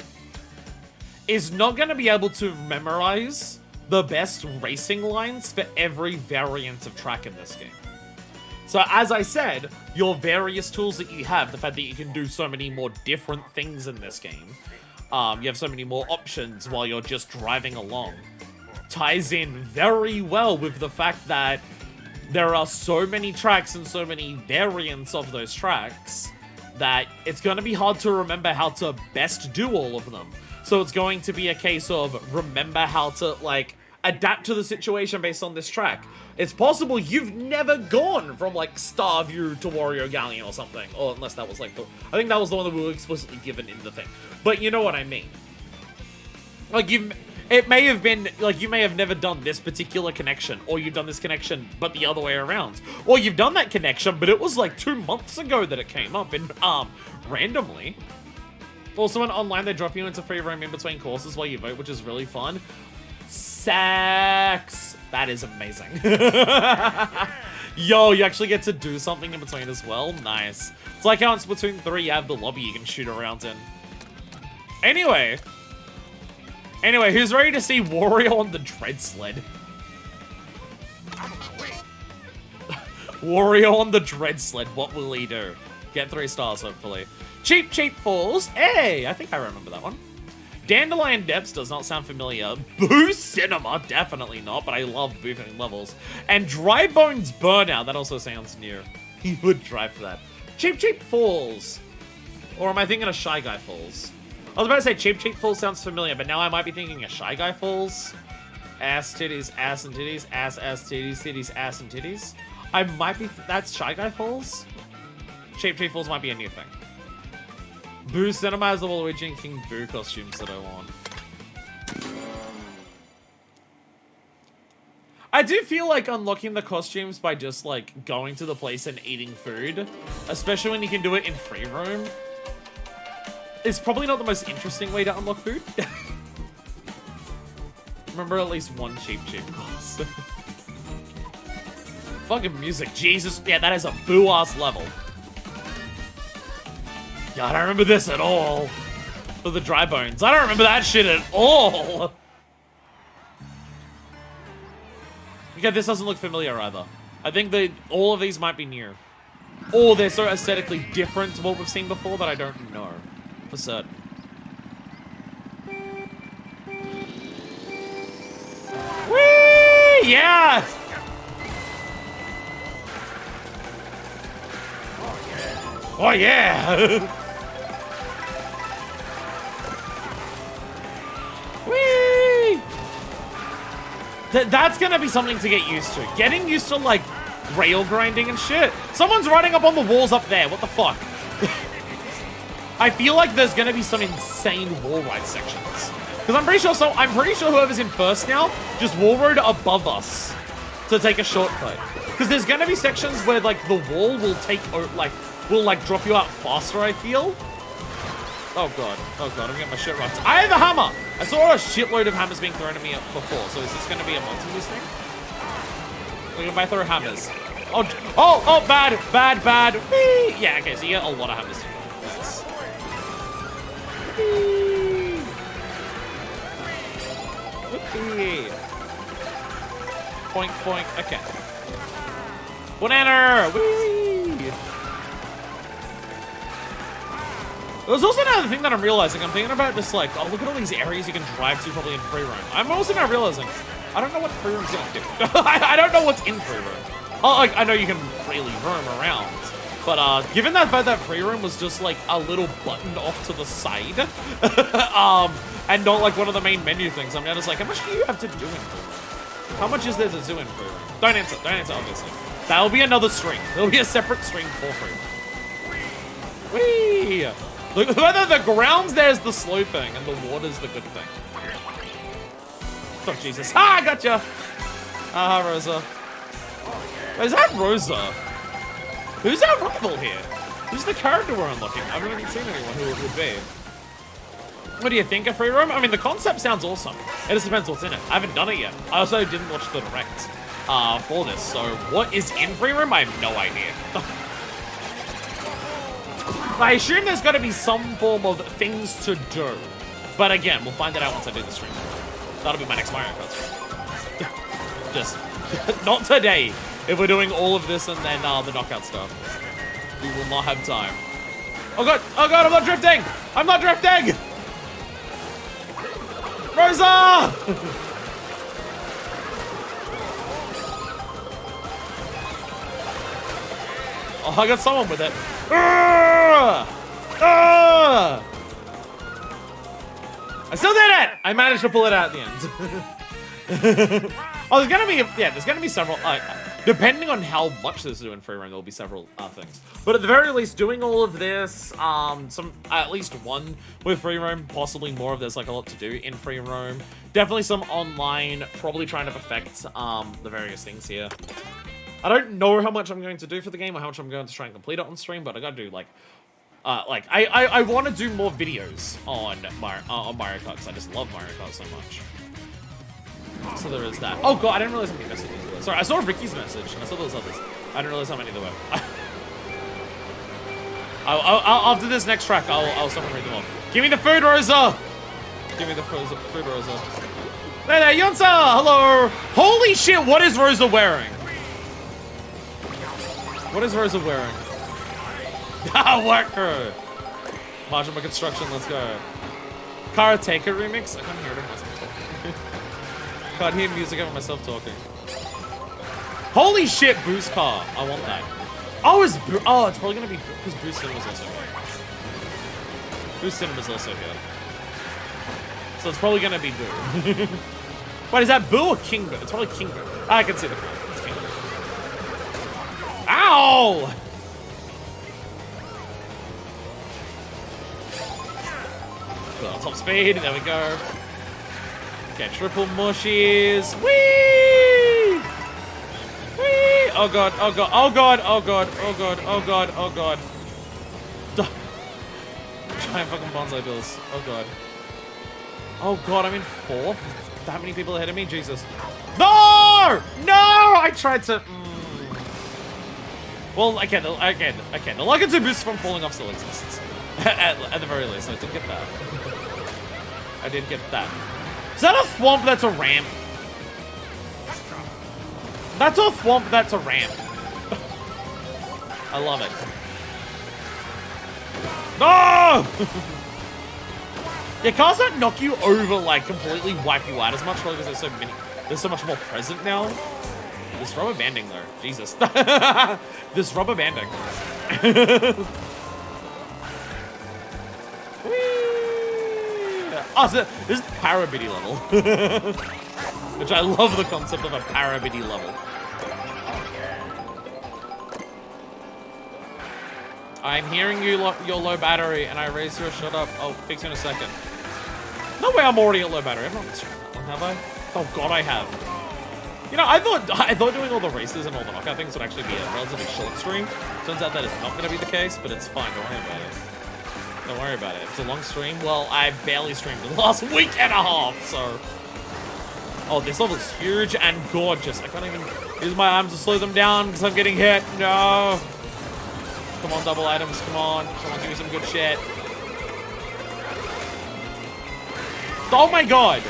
is not going to be able to memorize the best racing lines for every variant of track in this game. So, as I said, your various tools that you have, the fact that you can do so many more different things in this game, you have so many more options while you're just driving along, ties in very well with the fact that there are so many tracks and so many variants of those tracks that it's going to be hard to remember how to best do all of them. So it's going to be a case of remember how to, like, adapt to the situation based on this track. It's possible you've never gone from, like, Starview to Wario Galleon or something. Or unless that was, like, I think that was the one that we were explicitly given in the thing. But you know what I mean. Like, it may have been, like, you may have never done this particular connection, or you've done this connection, but the other way around. Or you've done that connection, but it was, like, 2 months ago that it came up, and, randomly. Also, in online, they drop you into free roam in between courses while you vote, which is really fun. Sex! That is amazing. Yo, you actually get to do something in between as well. Nice. It's like how in Splatoon 3 you have the lobby you can shoot around in. Anyway, who's ready to see Wario on the Dread Sled? Wario on the Dread Sled, what will he do? Get 3 stars, hopefully. Cheap Falls. Hey, I think I remember that one. Dandelion Depths does not sound familiar. Boo Cinema, definitely not, but I love boofing levels. And Dry Bones Burnout, that also sounds new. He would drive for that. Cheap Falls. Or am I thinking of Shy Guy Falls? I was about to say Cheap Falls sounds familiar, but now I might be thinking of Shy Guy Falls. Ass, titties, ass and titties, ass, titties, titties, ass and titties. I might be, that's Shy Guy Falls? Cheap Falls might be a new thing. Boo Cinema has the Waluigi and King Boo costumes that I want. I do feel like unlocking the costumes by just, like, going to the place and eating food, especially when you can do it in free roam, is probably not the most interesting way to unlock food. Remember at least one cheap cost. Fucking music, Jesus. Yeah, that is a boo-ass level. God, I don't remember this at all. For the Dry Bones. I don't remember that shit at all. Okay, this doesn't look familiar either. I think that all of these might be new. or they're so aesthetically different to what we've seen before that I don't know for certain. Whee! Yeah! Oh yeah! Whee! That's gonna be something to get used to. Getting used to, like, rail grinding and shit. Someone's riding up on the walls up there. What the fuck? I feel like there's gonna be some insane wall ride sections. Because I'm pretty sure whoever's in first now just wall rode above us to take a shortcut. Because there's gonna be sections where, like, the wall will will drop you out faster, I feel. Oh god, I'm getting my shit rocked. I have a hammer! I saw a shitload of hammers being thrown at me before, so is this gonna be a multi-use thing? Look at my throw hammers. Oh, bad. Whee! Yeah, okay, so you get a lot of hammers. Nice. Whee! Whee! Boink, okay. Banana! Whee! There's also another thing that I'm realizing. I'm thinking about this, like, oh, look at all these areas you can drive to probably in free roam. I'm also now realizing, I don't know what free roam's gonna do. I don't know what's in free roam. Oh, like, I know you can freely roam around, but given that free roam was just like a little button off to the side, and not like one of the main menu things, I'm now just like, how much do you have to do in free roam? How much is there to do in free roam? Don't answer, obviously. That'll be another stream. There'll be a separate stream for free roam. Whee! Look, whether the grounds there's the slow thing and the water's the good thing. Oh, Jesus. Ah, gotcha! Ah, Rosa. Wait, is that Rosa? Who's our rival here? Who's the character we're unlocking? I haven't even seen anyone who it would be. What do you think of free roam? I mean, the concept sounds awesome. It just depends what's in it. I haven't done it yet. I also didn't watch the direct for this, so what is in free roam? I have no idea. I assume there's got to be some form of things to do. But again, we'll find it out once I do the stream. That'll be my next Mario Kart stream. Just, not today. If we're doing all of this and then the knockout stuff. We will not have time. Oh god, I'm not drifting! I'm not drifting! Rosa! Oh, I got someone with it. I still did it! I managed to pull it out at the end. Oh, there's gonna be several, depending on how much there's to do in free roam, there'll be several things. But at the very least, doing all of this, at least one with free roam, possibly more if there's like a lot to do in free roam. Definitely some online, probably trying to perfect the various things here. I don't know how much I'm going to do for the game or how much I'm going to try and complete it on stream, but I gotta do like I want to do more videos on Mario Kart because I just love Mario Kart so much. So there is that. Oh god, I didn't realize how many messages there were. Sorry, I saw Ricky's message. I saw those others. I didn't realize how many there were. After this next track, I'll stop and read them all. Give me the food, Rosa! Give me the food, Rosa. There, Yonsa! Hello! Holy shit, what is Rosa wearing? What is Rosa wearing? Worker! Majima Construction, let's go. Karateka remix? I can't hear it of myself talking. Can't hear music over myself talking. Holy shit, Boost car. I want that. Oh, it's probably gonna be because Boost Cinema's also here. Boost Cinema's also here. So it's probably gonna be Boo. Wait, is that Boo or King Boo? It's probably King Boo. I can see the clue. It's King Boo. Ow! Top speed, there we go. Okay, triple mushies. Whee! Whee! Oh god, oh god, oh god, oh god, oh god, oh god, oh god. Giant fucking bonsai bills. Oh god. Oh god, I'm in fourth? That many people ahead of me? Jesus. No! No! I tried to... Well, again, the Luggins boost from falling off still exists. at the very least, I did get that. I did get that. Is that a thwomp that's a ramp? That's a thwomp that's a ramp. I love it. No! Yeah, cars don't knock you over, like, completely wipe you out as much, probably because there's so much more present now. This rubber banding, though. Jesus. This rubber banding. Oh, so this is Parabiddy level. Which I love the concept of a Parabiddy level. I'm hearing you, your low battery, and I raise your shut up. I'll fix you in a second. No way, I'm already at low battery. I've not streamed that one, have I? Oh god, I have. You know, I thought doing all the races and all the knockout things would actually be a relatively short stream. Turns out that is not going to be the case, but it's fine. Don't worry about it. Don't worry about it. If it's a long stream, well, I've barely streamed in the last week and a half, so. Oh, this level's huge and gorgeous. I can't even use my arms to slow them down because I'm getting hit. No. Come on, double items. Come on. Someone give me some good shit. Oh my god.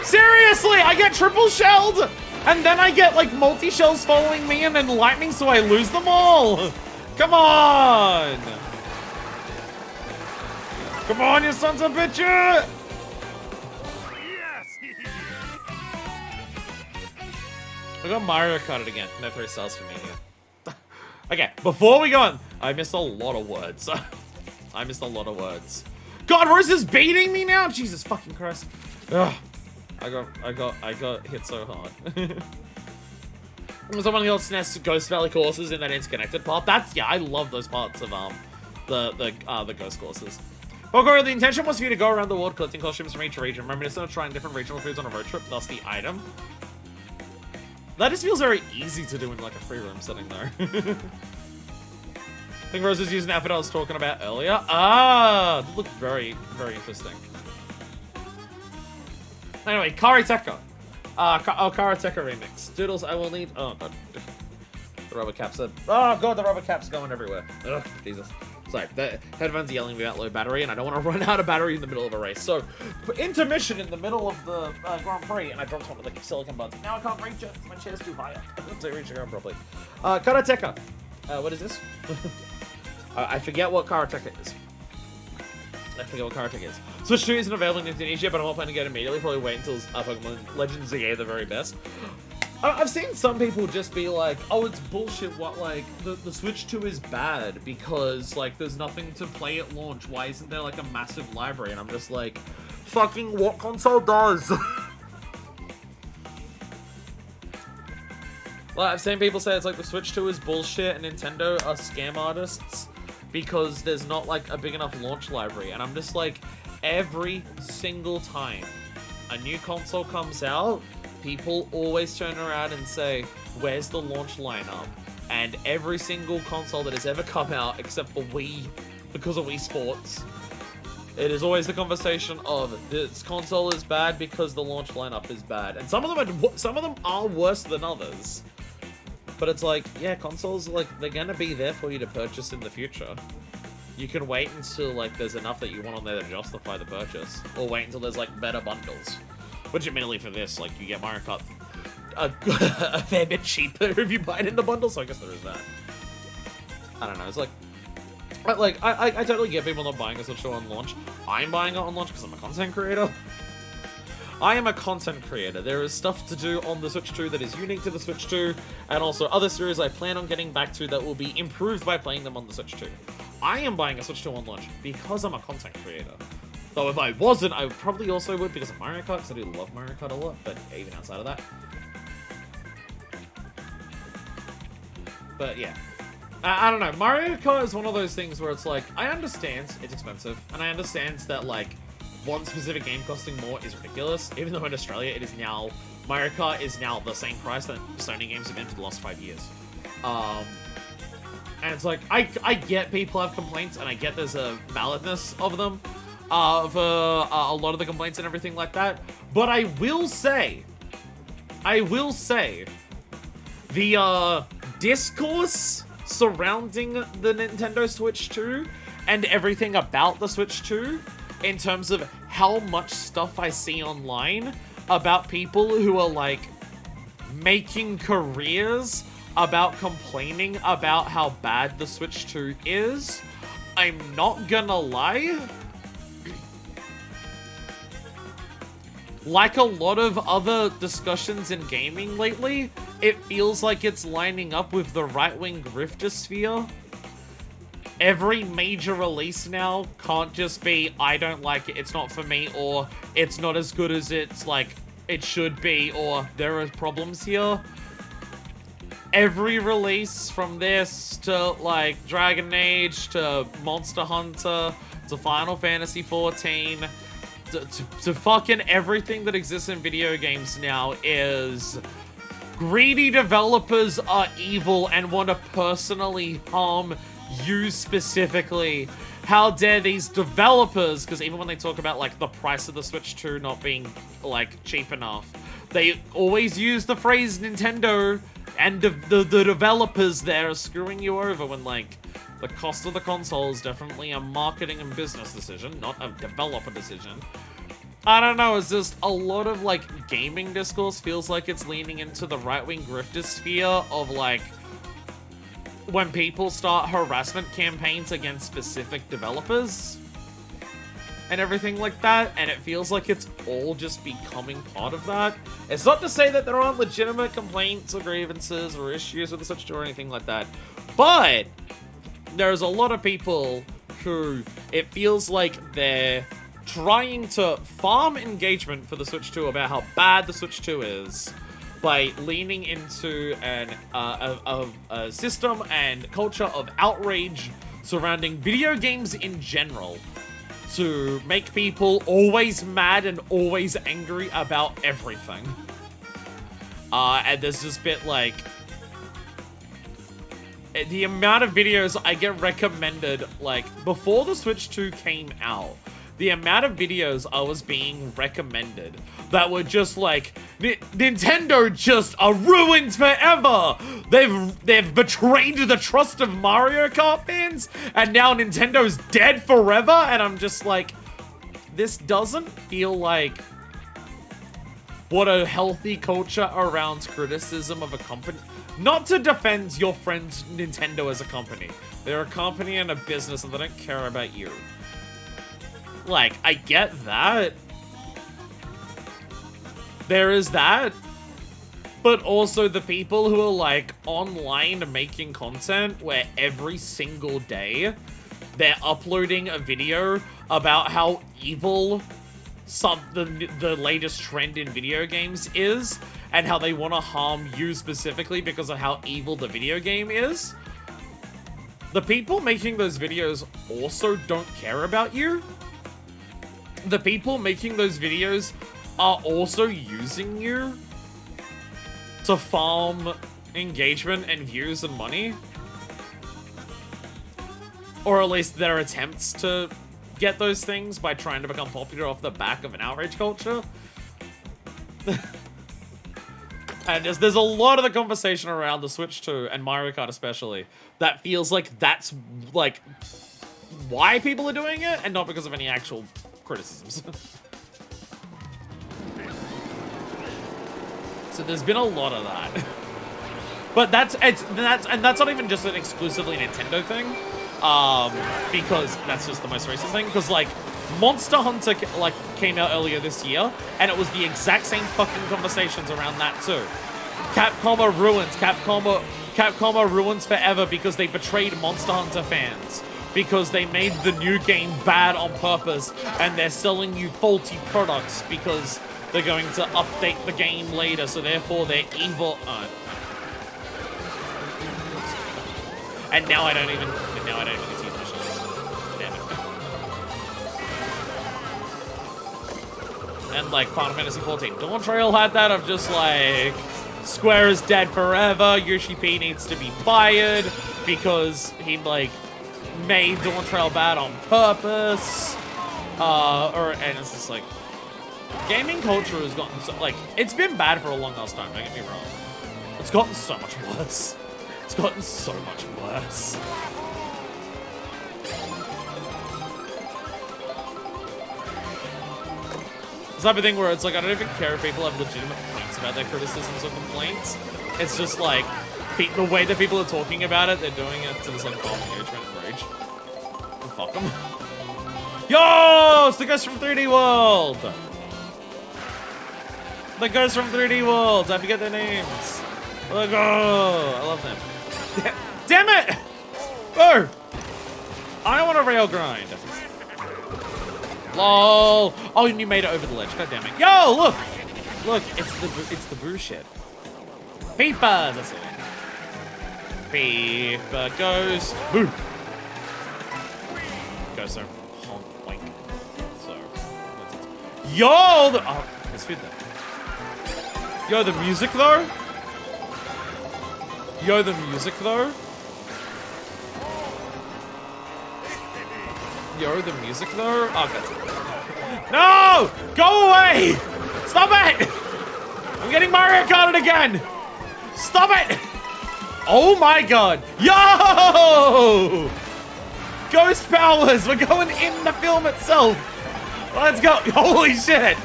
Seriously, I get triple shelled. And then I get like multi-shells following me and then lightning so I lose them all. Come on. Come on, you sons of bitches. Yes. I got Mario Kart again. No 3 stars for me here. Okay, before we go on, I missed a lot of words. I missed a lot of words. God, Rose is beating me now? Jesus fucking Christ. Ugh. I got hit so hard. Someone else nests Ghost Valley courses in that interconnected part. Yeah, I love those parts of the ghost courses. Bokoro, the intention was for you to go around the world collecting costumes from each region, reminiscent of trying different regional foods on a road trip, thus the item. That just feels very easy to do in like a free room setting though. I think Rose is using the outfit I was talking about earlier. Ah, that looked very, very interesting. Anyway, Karateka. Karateka remix. Doodles, I will need... Oh, God. The rubber caps are... Oh, God, the rubber cap's going everywhere. Ugh, Jesus. Sorry, the headphones are yelling me about low battery, and I don't want to run out of battery in the middle of a race. So, for intermission in the middle of the Grand Prix, and I dropped one of the silicon buds. Now I can't reach it, my chair's too high up. I can't reach the ground properly. Karateka. What is this? I forget what Karateka is. I forget what Karateka is. Switch 2 isn't available in Indonesia, but I'm not planning to get it immediately. Probably wait until Pokemon Legends ZA the very best. I've seen some people just be like, oh, it's bullshit, what, like, the Switch 2 is bad because, like, there's nothing to play at launch. Why isn't there, like, a massive library? And I'm just like, fucking what console does? Well, I've seen people say it's like the Switch 2 is bullshit and Nintendo are scam artists because there's not, like, a big enough launch library. And I'm just like, every single time a new console comes out, people always turn around and say, where's the launch lineup? And every single console that has ever come out, except for Wii, because of Wii Sports, it is always the conversation of, this console is bad because the launch lineup is bad. And some of them are worse than others. But it's like, yeah, consoles, like, they're gonna be there for you to purchase in the future. You can wait until, like, there's enough that you want on there to justify the purchase. Or wait until there's, like, better bundles. Which, admittedly, for this, like, you get Mario Kart a fair bit cheaper if you buy it in the bundle, so I guess there is that. I don't know, it's like... I totally get people not buying a Switch 2 on launch. I'm buying it on launch because I'm a content creator. I am a content creator. There is stuff to do on the Switch 2 that is unique to the Switch 2, and also other series I plan on getting back to that will be improved by playing them on the Switch 2. I am buying a Switch 2 on launch because I'm a content creator. Though if I wasn't, I probably also would because of Mario Kart, because I do love Mario Kart a lot, but even outside of that. But yeah. I don't know, Mario Kart is one of those things where it's like, I understand it's expensive, and I understand that, like, one specific game costing more is ridiculous, even though in Australia it is now, Mario Kart is now the same price that Sony games have been for the last 5 years. And it's like, I get people have complaints, and I get there's a validness of them, of a lot of the complaints and everything like that, but I will say, the discourse surrounding the Nintendo Switch 2 and everything about the Switch 2 in terms of how much stuff I see online about people who are like making careers about complaining about how bad the Switch 2 is, I'm not gonna lie. Like a lot of other discussions in gaming lately, it feels like it's lining up with the right-wing griftosphere. Every major release now can't just be, I don't like it, it's not for me, or it's not as good as it's like it should be, or there are problems here. Every release from this to like Dragon Age to Monster Hunter to Final Fantasy 14 to fucking everything that exists in video games now is greedy developers are evil and want to personally harm you specifically. How dare these developers, because even when they talk about like the price of the Switch 2 not being like cheap enough, they always use the phrase Nintendo and the developers there are screwing you over, when like the cost of the console is definitely a marketing and business decision, not a developer decision. I don't know, it's just a lot of like gaming discourse feels like it's leaning into the right-wing griftosphere of like when people start harassment campaigns against specific developers and everything like that, and it feels like it's all just becoming part of that. It's not to say that there aren't legitimate complaints or grievances or issues with the Switch 2 or anything like that, but there's a lot of people who it feels like they're trying to farm engagement for the Switch 2 about how bad the Switch 2 is by leaning into a system and culture of outrage surrounding video games in general to make people always mad and always angry about everything. And there's just bit like the amount of videos I get recommended, like before the Switch 2 came out, the amount of videos I was being recommended that were just like, Nintendo just are ruined forever. They've betrayed the trust of Mario Kart fans, and now Nintendo's dead forever. And I'm just like, this doesn't feel like what a healthy culture around criticism of a company. Not to defend your friend Nintendo as a company. They're a company and a business, and they don't care about you. Like, I get that. There is that. But also the people who are, like, online making content where every single day they're uploading a video about how evil the latest trend in video games is, and how they want to harm you specifically because of how evil the video game is. The people making those videos also don't care about you. The people making those videos are also using you to farm engagement and views and money. Or at least their attempts to get those things by trying to become popular off the back of an outrage culture. And there's a lot of the conversation around the Switch 2 and Mario Kart especially that feels like that's like why people are doing it and not because of any actual criticisms. So there's been a lot of that. But that's not even just an exclusively Nintendo thing. Because that's just the most recent thing. Because like Monster Hunter like came out earlier this year, and it was the exact same fucking conversations around that too. Capcom are ruins. Capcom are ruins forever because they betrayed Monster Hunter fans. Because they made the new game bad on purpose, and they're selling you faulty products because they're going to update the game later, so therefore they're evil. And now I don't even get to use missions. Damn it. And like Final Fantasy 14 Dawn Trail had that of just like, Square is dead forever, Yoshi P needs to be fired because he like made Dawn Trail bad on purpose. And it's just like, gaming culture has gotten so, like, it's been bad for a long ass time, don't get me wrong. It's gotten so much worse. It's gotten so much worse. It's the type of thing where it's like, I don't even care if people have legitimate points about their criticisms or complaints. It's just like, the way that people are talking about it, they're doing it to this like calm engagement rage. Fuck them. Yo, it's the ghost from 3D World. The ghost from 3D World. I forget their names. Look, oh, I love them. Damn it! Oh, I want a rail grind. Lol. Oh, and you made it over the ledge. God damn it. Yo, look. Look, it's the bullshit. Peeper, that's it. Peeper goes. Boo. Go, sir. Honk, boink. So, yo, oh, let's feed that. Yo, the music though. Yo, the music though. Yo, the music though. Oh, God. No! Go away! Stop it! I'm getting Mario Kart again! Stop it! Oh my God! Yo! Ghost powers! We're going in the film itself! Let's go! Holy shit!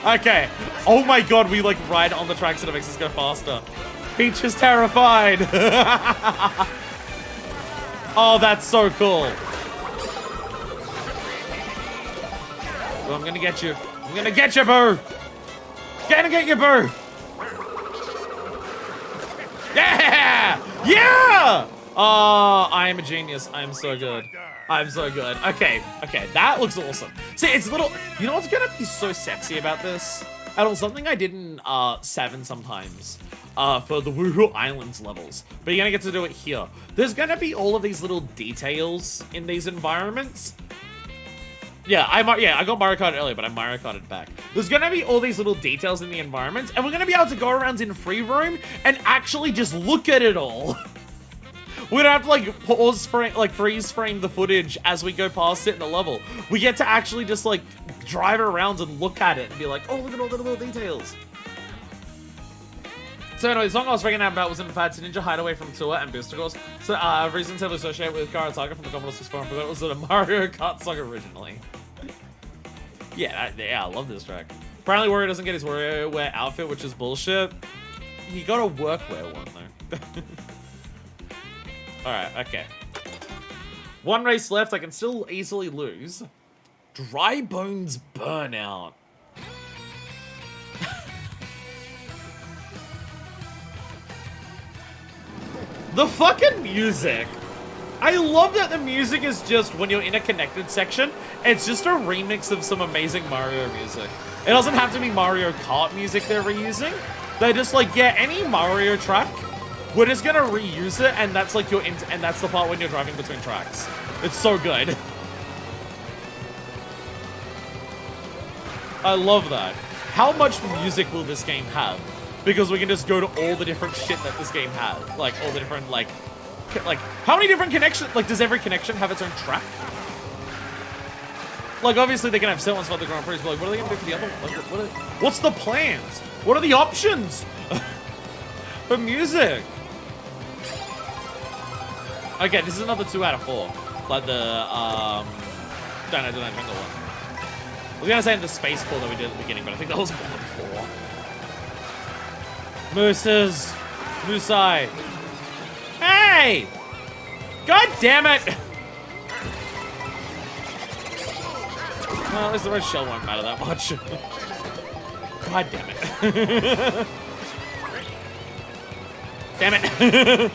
Okay. Oh my God, we like ride on the tracks and it makes us go faster. Peach is terrified! Oh, that's so cool. Oh, I'm gonna get you. I'm gonna get you, boo! Gonna get you, boo! Yeah! Yeah! Oh, I am a genius. I'm so good. I'm so good. Okay, okay, that looks awesome. See, it's little... You know what's gonna be so sexy about this? And it's something I did in 7 sometimes. For the Woohoo Islands levels. But you're gonna get to do it here. There's gonna be all of these little details in these environments. Yeah, I got Mario Kart earlier, but I Mario Karted back. There's gonna be all these little details in the environments, and we're gonna be able to go around in free roam and actually just look at it all. We don't have to like pause frame, like freeze frame the footage as we go past it in the level. We get to actually just like drive around and look at it and be like, oh, look at all the little details. So anyway, the song I was freaking out about was in fact Ninja Hideaway from Tour and Booster Course. So reasons heavily associated with Karataga from the Commodore 64, but that was a Mario Kart song originally. Yeah, I love this track. Apparently Wario doesn't get his WarioWare outfit, which is bullshit. You got a workwear one though. Alright, okay. One race left, I can still easily lose. Dry Bones Burnout. The fucking music. I love that the music is just, when you're in a connected section, it's just a remix of some amazing Mario music. It doesn't have to be Mario Kart music they're reusing. They're just like, yeah, any Mario track, we're just gonna reuse it, and that's like and that's the part when you're driving between tracks. It's so good. I love that. How much music will this game have? Because we can just go to all the different shit that this game has. Like, all the different, like, how many different connections? Like, does every connection have its own track? Like, obviously they can have set ones for the Grand Prix, but like, what are they gonna do for the other ones? What's the plans? What are the options for music? Okay, this is another 2 out of 4. Like the, Don't know, Jungle one. I was gonna say the space pool that we did at the beginning, but I think that was more than 4. Mooses! Moosai! Hey! God damn it! Well, at least the red shell won't matter that much. God damn it. Damn it.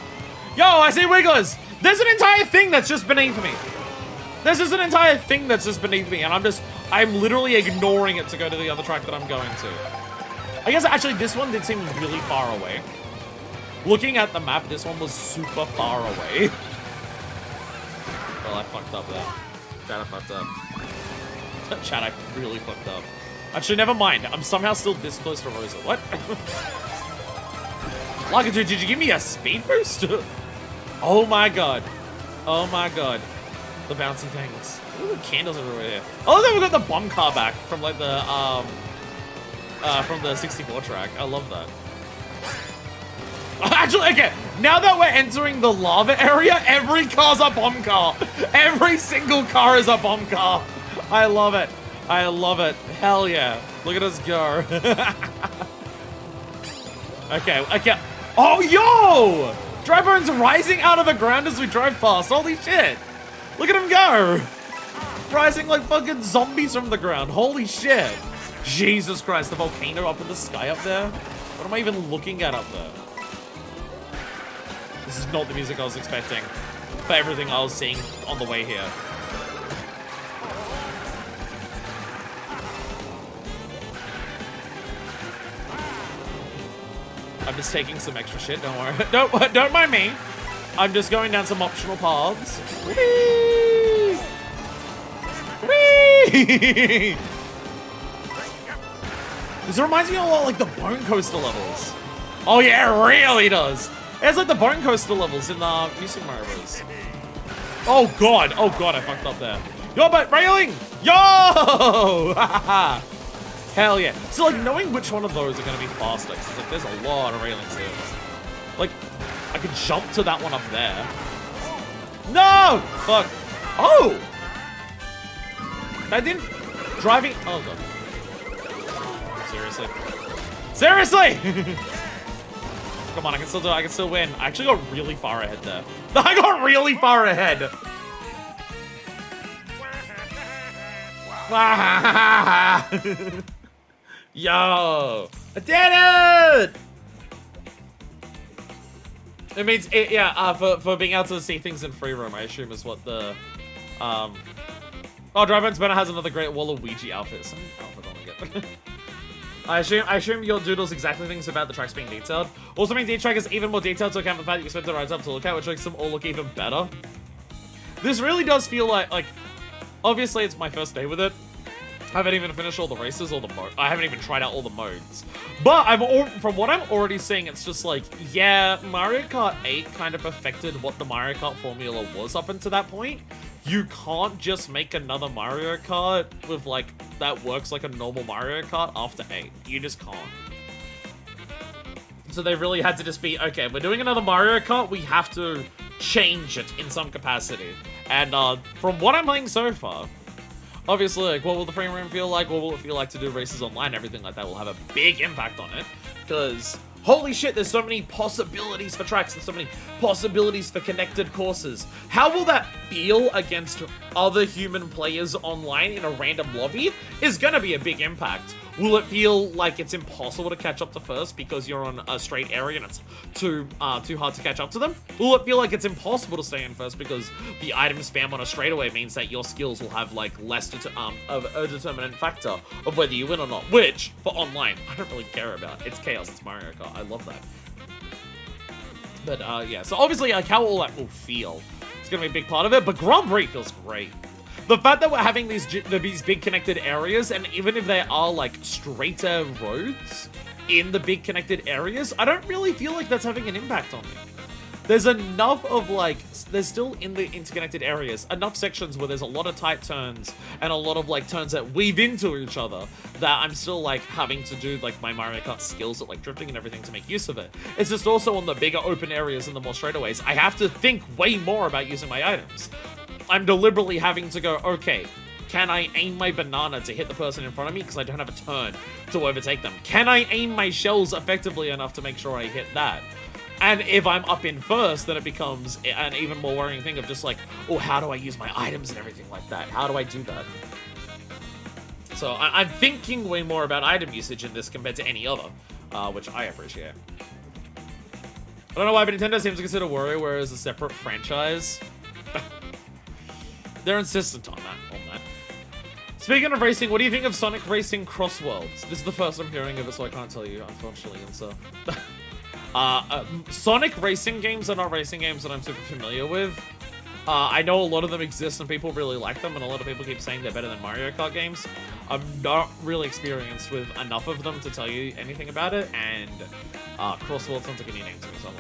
Yo, I see wigglers! There's an entire thing that's just beneath me. There's just an entire thing that's just beneath me, and I'm literally ignoring it to go to the other track that I'm going to. I guess actually this one did seem really far away. Looking at the map, this one was super far away. Well, I fucked up there. Chat, I fucked up. Chat, I really fucked up. Actually, never mind. I'm somehow still this close to Rosa. What? Lakitu, did you give me a speed boost? Oh my god. Oh my god. The bouncy things. Look at the candles everywhere here. Oh, then we got the bomb car back from like the from the 64 track. I love that. Actually, okay, now that we're entering the lava area, every car's a bomb car. Every single car is a bomb car. I love it. I love it. Hell yeah. Look at us go. Okay. Oh, yo! Dry bones rising out of the ground as we drive past. Holy shit. Look at him go. Rising like fucking zombies from the ground. Holy shit. Jesus Christ, the volcano up in the sky up there. What am I even looking at up there? This is not the music I was expecting for everything I was seeing on the way here. I'm just taking some extra shit, don't worry. Don't mind me. I'm just going down some optional paths. Whee! Whee! This reminds me a lot like the Bone Coaster levels. Oh yeah, it really does. It's like the Bone Coaster levels in the New Super Mario Bros. Oh god, I fucked up there. Yo, but railing! Yo! Hell yeah. So like knowing which one of those are gonna be faster, because like there's a lot of railings here. Like, I could jump to that one up there. No! Fuck. Oh! That didn't... Driving... Oh god. Seriously? Seriously! Come on, I can still do it. I can still win. I actually got really far ahead there. I got really far ahead. Yo, I did it! It means, for being able to see things in free roam, I assume is what the, Oh, Drybones Banner has another great Waluigi outfit. Some outfit I want to get. I assume your doodles exactly things about the tracks being detailed. Also means each track is even more detailed to account for the fact that you spent the right time to look at, which makes them all look even better. This really does feel like, obviously it's my first day with it. I haven't even finished all the races or the mode. I haven't even tried out all the modes. But from what I'm already seeing, it's just like, yeah, Mario Kart 8 kind of perfected what the Mario Kart formula was up until that point. You can't just make another Mario Kart with like, that works like a normal Mario Kart after 8. You just can't. So they really had to just be, okay, we're doing another Mario Kart, we have to change it in some capacity. And from what I'm playing so far, obviously, like, what will the frame rate feel like? What will it feel like to do races online? Everything like that will have a big impact on it. Because, holy shit, there's so many possibilities for tracks. There's so many possibilities for connected courses. How will that feel against other human players online in a random lobby is going to be a big impact. Will it feel like it's impossible to catch up to first because you're on a straight area and it's too hard to catch up to them? Will it feel like it's impossible to stay in first because the item spam on a straightaway means that your skills will have like less of a determinant factor of whether you win or not? Which, for online, I don't really care about. It's chaos, it's Mario Kart, I love that. But yeah, so obviously like how all that will feel is going to be a big part of it, but Grand Prix feels great. The fact that we're having these big connected areas, and even if they are like straighter roads in the big connected areas, I don't really feel like that's having an impact on me. There's enough of like, there's still in the interconnected areas, enough sections where there's a lot of tight turns and a lot of like turns that weave into each other that I'm still like having to do like my Mario Kart skills at like drifting and everything to make use of it. It's just also on the bigger open areas and the more straightaways, I have to think way more about using my items. I'm deliberately having to go, okay, can I aim my banana to hit the person in front of me because I don't have a turn to overtake them? Can I aim my shells effectively enough to make sure I hit that? And if I'm up in first, then it becomes an even more worrying thing of just like, oh, how do I use my items and everything like that? How do I do that? So I'm thinking way more about item usage in this compared to any other, which I appreciate. I don't know why, but Nintendo seems to consider WarioWare as a separate franchise. They're insistent on that. Speaking of racing, what do you think of Sonic Racing Cross Worlds? This is the first I'm hearing of it, so I can't tell you, unfortunately. And so, Sonic racing games are not racing games that I'm super familiar with. I know a lot of them exist and people really like them, and a lot of people keep saying they're better than Mario Kart games. I'm not really experienced with enough of them to tell you anything about it, and Cross Worlds sounds like a new name to me, so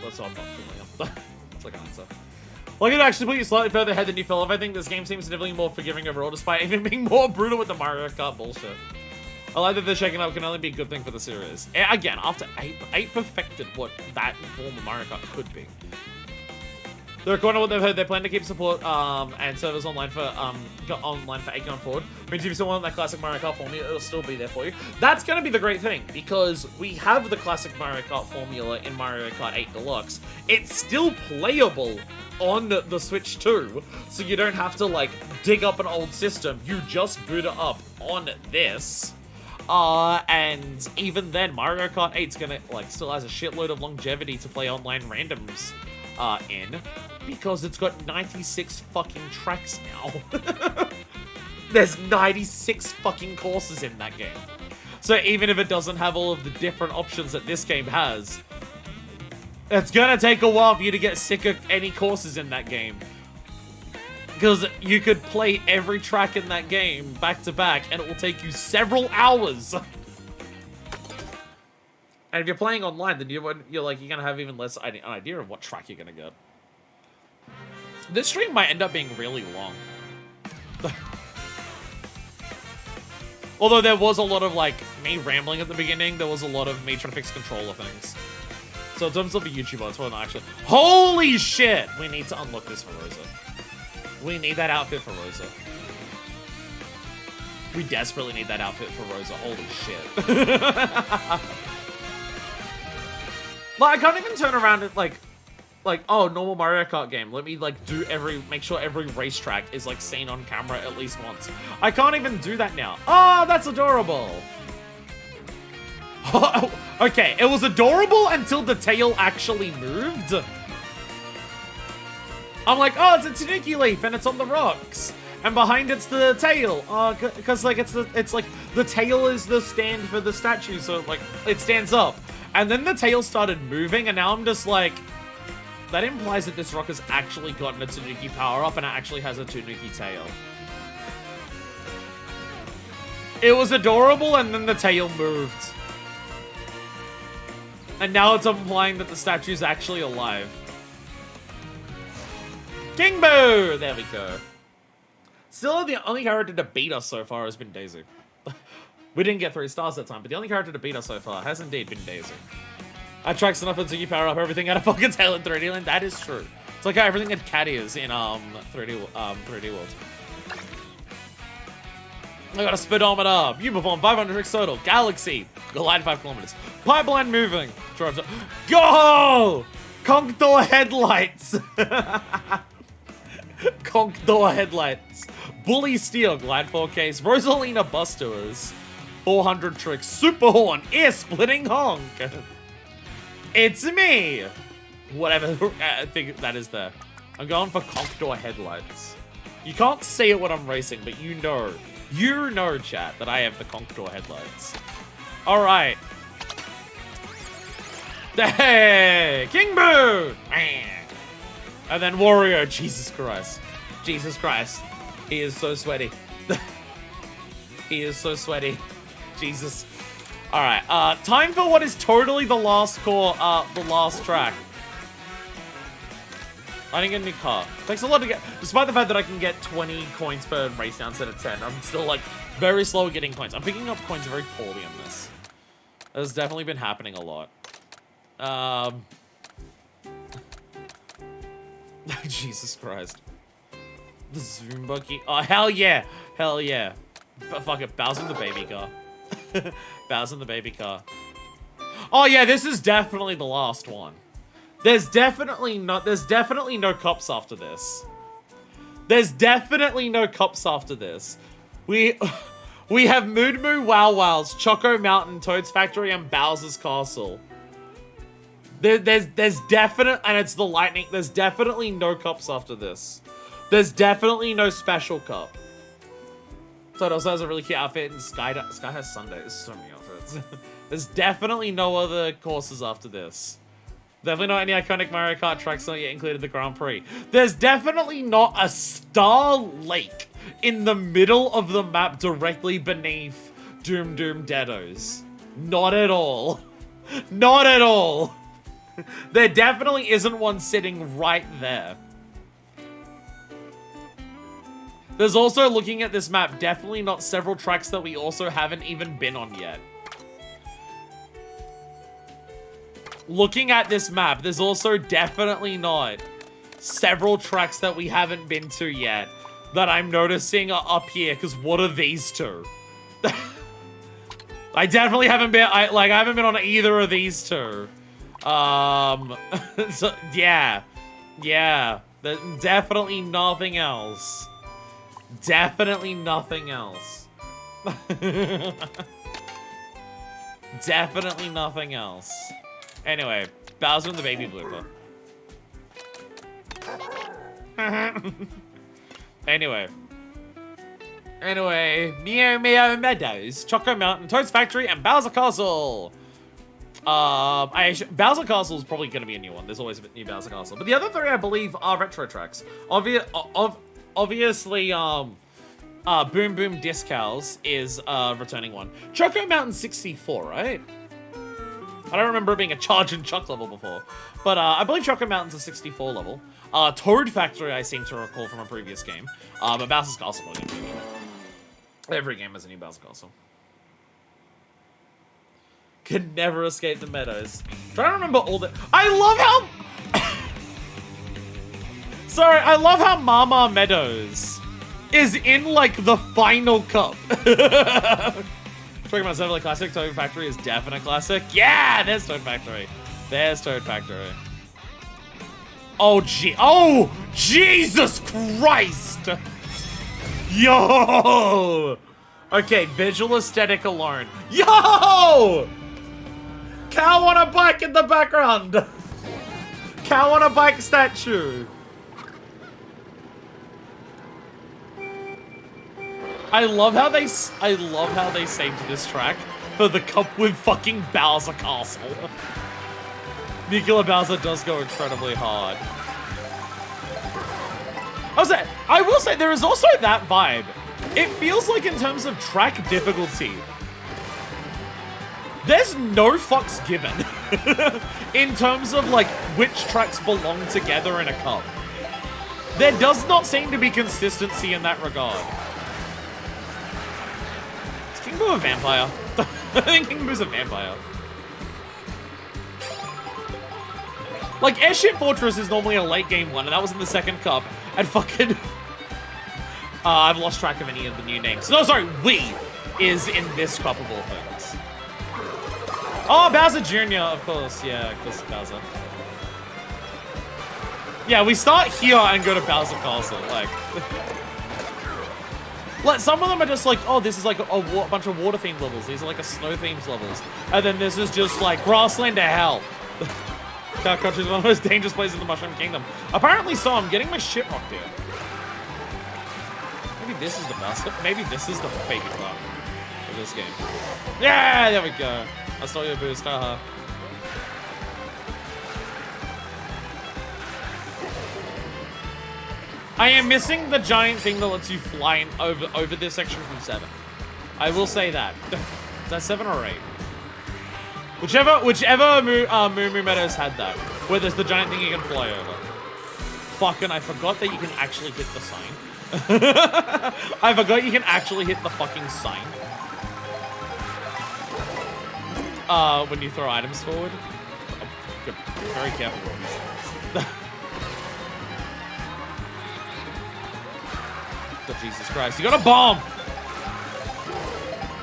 that's all I'm not familiar. That's like an answer. Well, I could actually put you slightly further ahead than you feel. I think this game seems significantly more forgiving overall, despite even being more brutal with the Mario Kart bullshit. I like that they're shaking up can only be a good thing for the series. Again, after 8 perfected what that form of Mario Kart could be. They're according to what they've heard, they plan to keep support and servers online for 8 going forward. Means if you still want that classic Mario Kart formula, it'll still be there for you. That's gonna be the great thing, because we have the classic Mario Kart formula in Mario Kart 8 Deluxe. It's still playable on the Switch too, so you don't have to like dig up an old system. You just boot it up on this. And even then, Mario Kart 8's gonna like still has a shitload of longevity to play online randoms in, because it's got 96 fucking tracks now. There's 96 fucking courses in that game. So even if it doesn't have all of the different options that this game has, it's gonna take a while for you to get sick of any courses in that game. Because you could play every track in that game back to back, and it will take you several hours. And if you're playing online, then you're gonna have even less an idea of what track you're gonna get. This stream might end up being really long. Although there was a lot of like me rambling at the beginning, there was a lot of me trying to fix controller things. So in terms of a YouTuber, it's probably not actually. Holy shit! We need to unlock this for Rosa. We need that outfit for Rosa. We desperately need that outfit for Rosa. Holy shit. Like, I can't even turn around and like, oh, normal Mario Kart game. Let me like make sure every racetrack is like seen on camera at least once. I can't even do that now. Oh, that's adorable. Okay, it was adorable until the tail actually moved. I'm like, oh, it's a Tanuki leaf and it's on the rocks. And behind it's the tail. Because like it's like the tail is the stand for the statue, so like it stands up. And then the tail started moving, and now I'm just like, that implies that this rock has actually gotten a Tanuki power-up, and it actually has a Tanuki tail. It was adorable, and then the tail moved. And now it's implying that the statue's actually alive. King Boo! There we go. Still, the only character to beat us so far has been Daisy. We didn't get 3 stars that time, but the only character to beat us so far has indeed been Daisy. I tracked enough until you power up everything out of fucking tail in 3D Land. That is true. It's like how everything had cat ears in 3D World. I got a speedometer. You perform 500 tricks total. Galaxy. Glide 5 kilometers. Pipeline moving. Go! Conch door headlights. Conch door headlights. Bully Steel. Glide 4Ks. Rosalina bus tours. 400 tricks. Super horn. Ear splitting honk. It's me. Whatever I think that is there. I'm going for conch door headlights. You can't see it when I'm racing, but you know, chat, that I have the conch door headlights. All right. Hey, King Boo! And then Wario. Jesus Christ. Jesus Christ. He is so sweaty. He is so sweaty. Jesus. All right. Time for what is totally the last the last track. I didn't get a new car. Takes a lot to get, despite the fact that I can get 20 coins per race now instead of 10. I'm still like very slow at getting coins. I'm picking up coins very poorly in this. That's definitely been happening a lot. Jesus Christ. The Zoom Buggy. Oh, hell yeah. Hell yeah. Fuck it. Bowser the baby car. Bowser the baby car. Oh yeah, this is definitely the last one. There's definitely no cops after this. There's definitely no cops after this. We have Mood Moo Wow Wows, Choco Mountain, Toad's Factory, and Bowser's Castle. There's definite, and it's the lightning. There's definitely no cops after this. There's definitely no special cup. Toad also has a really cute outfit, and Sky has Sundays. So many outfits. There's definitely no other courses after this. Definitely not any iconic Mario Kart tracks not yet included the Grand Prix. There's definitely not a star lake in the middle of the map directly beneath Doom Doom Deados. Not at all. Not at all. There definitely isn't one sitting right there. There's also, looking at this map, definitely not several tracks that we also haven't even been on yet. Looking at this map, there's also definitely not several tracks that we haven't been to yet that I'm noticing are up here, because what are these two? I definitely haven't been, I haven't been on either of these two. So, yeah. Yeah. Definitely nothing else. Definitely nothing else. Definitely nothing else. Anyway, Bowser and the Baby blooper. Anyway, Meow Meadows, Choco Mountain, Toad's Factory, and Bowser Castle. Bowser Castle is probably going to be a new one. There's always a new Bowser Castle. But the other three, I believe, are retro tracks. Obviously, Boom Boom Disc Cows is a returning one. Choco Mountain 64, right? I don't remember it being a Charge and Chuck level before. But I believe Choco Mountain's a 64 level. Toad Factory, I seem to recall from a previous game. But Bowser's Castle probably going to be new. Every game has a new Bowser Castle. Could never escape the meadows. Trying to remember all the... I love how... Sorry, I love how Mama Meadows is in, like, the final cup. Talking about Seven Classic, Toad Factory is definite classic. Yeah, there's Toad Factory. There's Toad Factory. Oh, Jesus Christ! Yo! Okay, visual aesthetic alone. Yo! Cow on a bike in the background. Cow on a bike statue. I love how they saved this track for the cup with fucking Bowser Castle. Nuclear Bowser does go incredibly hard. I will say there is also that vibe. It feels like in terms of track difficulty, there's no fucks given in terms of like which tracks belong together in a cup. There does not seem to be consistency in that regard. Is King Boo a vampire? I think King Boo's a vampire. Like, Airship Fortress is normally a late game one, and that was in the second cup. And fucking... I've lost track of any of the new names. No, sorry, Wii is in this cup of all things. Oh, Bowser Jr., of course. Yeah, of course, Bowser. Yeah, we start here and go to Bowser Castle. Like, some of them are just like, oh, this is like a bunch of water-themed levels. These are like a snow-themed levels. And then this is just like grassland to hell. Cow Country is one of the most dangerous places in the Mushroom Kingdom. Apparently so, I'm getting my shit rocked here. Maybe this is the Bowser. Maybe this is the baby club of this game. Yeah, there we go. I stole your boost, haha. I am missing the giant thing that lets you fly over this section from 7. I will say that. Is that 7 or 8? Whichever Moo Meadows had that, where there's the giant thing you can fly over. Fucking, I forgot that you can actually hit the sign. I forgot you can actually hit the fucking sign. When you throw items forward. Be very careful. Oh, Jesus Christ, you got a bomb!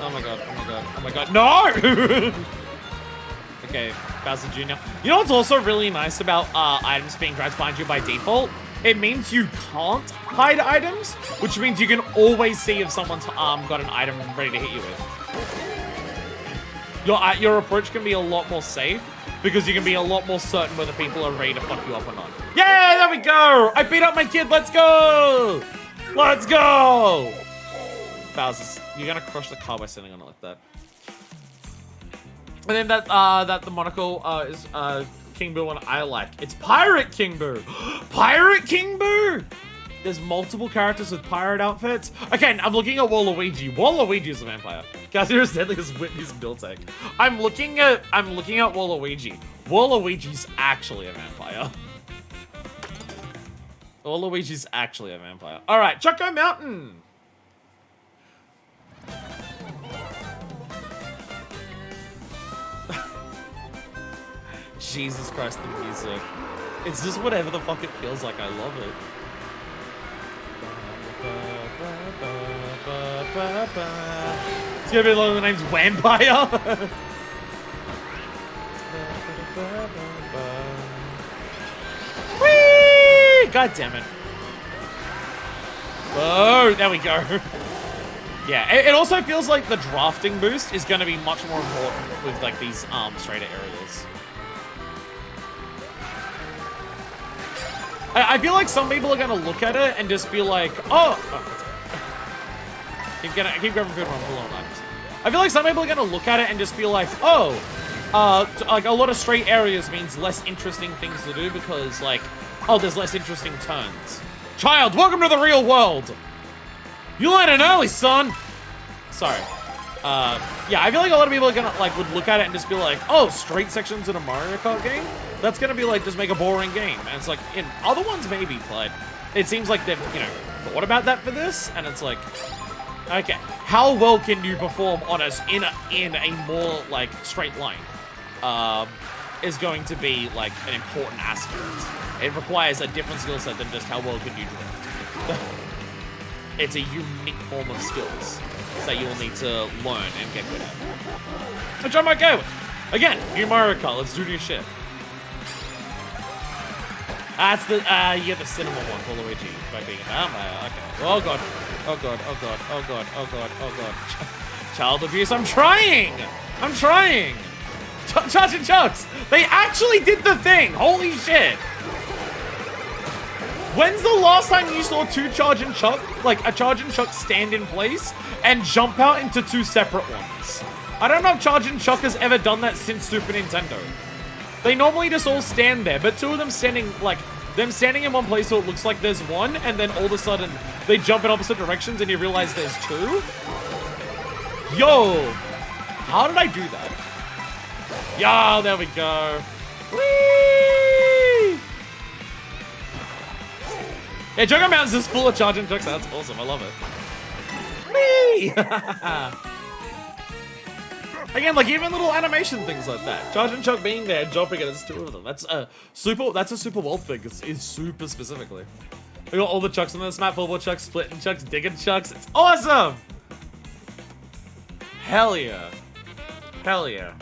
Oh my god, oh my god, oh my god, no! Okay, Bowser Jr. You know what's also really nice about items being dragged behind you by default? It means you can't hide items, which means you can always see if someone's got an item ready to hit you with. Your approach can be a lot more safe, because you can be a lot more certain whether people are ready to fuck you up or not. Yeah, there we go! I beat up my kid, let's go! Let's go! Bowser, you're gonna crush the car by sitting on it like that. And then that the monocle is King Boo one I like. It's Pirate King Boo! Pirate King Boo! There's multiple characters with pirate outfits. Okay, I'm looking at Waluigi. Waluigi is a vampire. Guys, you're as deadly as Whitney's build tech. I'm looking at Waluigi. Waluigi's actually a vampire. Waluigi's actually a vampire. Alright, Choco Mountain! Jesus Christ, the music. It's just whatever the fuck it feels like. I love it. It's gonna be one of the names Vampire. Whee! God damn it. Oh, there we go. Yeah, it also feels like the drafting boost is going to be much more important with like these straighter areas. I feel like some people are going to look at it and just be like, oh, keep grabbing food while I'm pulling on items. I feel like some people are going to look at it and just be like, oh, like a lot of straight areas means less interesting things to do because like, oh, there's less interesting turns. Child, welcome to the real world. You learned early, son. Sorry. Yeah, I feel like a lot of people are gonna like would look at it and just be like, oh, straight sections in a Mario Kart game? That's gonna be like just make a boring game. And it's like in other ones maybe, but it seems like they've, you know, thought about that for this, and it's like, okay, how well can you perform on us in a more like straight line? Is going to be like an important aspect. It requires a different skill set than just how well can you drift. It's a unique form of skills that you'll need to learn and get good at. Which I'm okay with. Again, new Mario Kart, let's do new shit. That's the, you get the cinema one for Luigi by being a vampire. Okay. Oh god. Oh god, oh god, oh god, oh god, oh god. Child abuse, I'm trying! I'm trying! Charge and chucks! They actually did the thing! Holy shit! When's the last time you saw two charge and chuck, like a charge and chuck stand in place and jump out into two separate ones? I don't know if charge and chuck has ever done that since Super Nintendo. They normally just all stand there, but two of them standing, like, them standing in one place so it looks like there's one, and then all of a sudden they jump in opposite directions and you realize there's two? Yo! How did I do that? Yo, there we go. Whee! Yeah, Jugger Mountain's just full of charging trucks. That's awesome. I love it. Whee! Again, like even little animation things like that. Charge and Chuck being there, jumping, and it's two of them. That's a super world thing. It's super specifically. We got all the chucks on this map, full chucks, splitting chucks, digging chucks. It's awesome! Hell yeah. Hell yeah.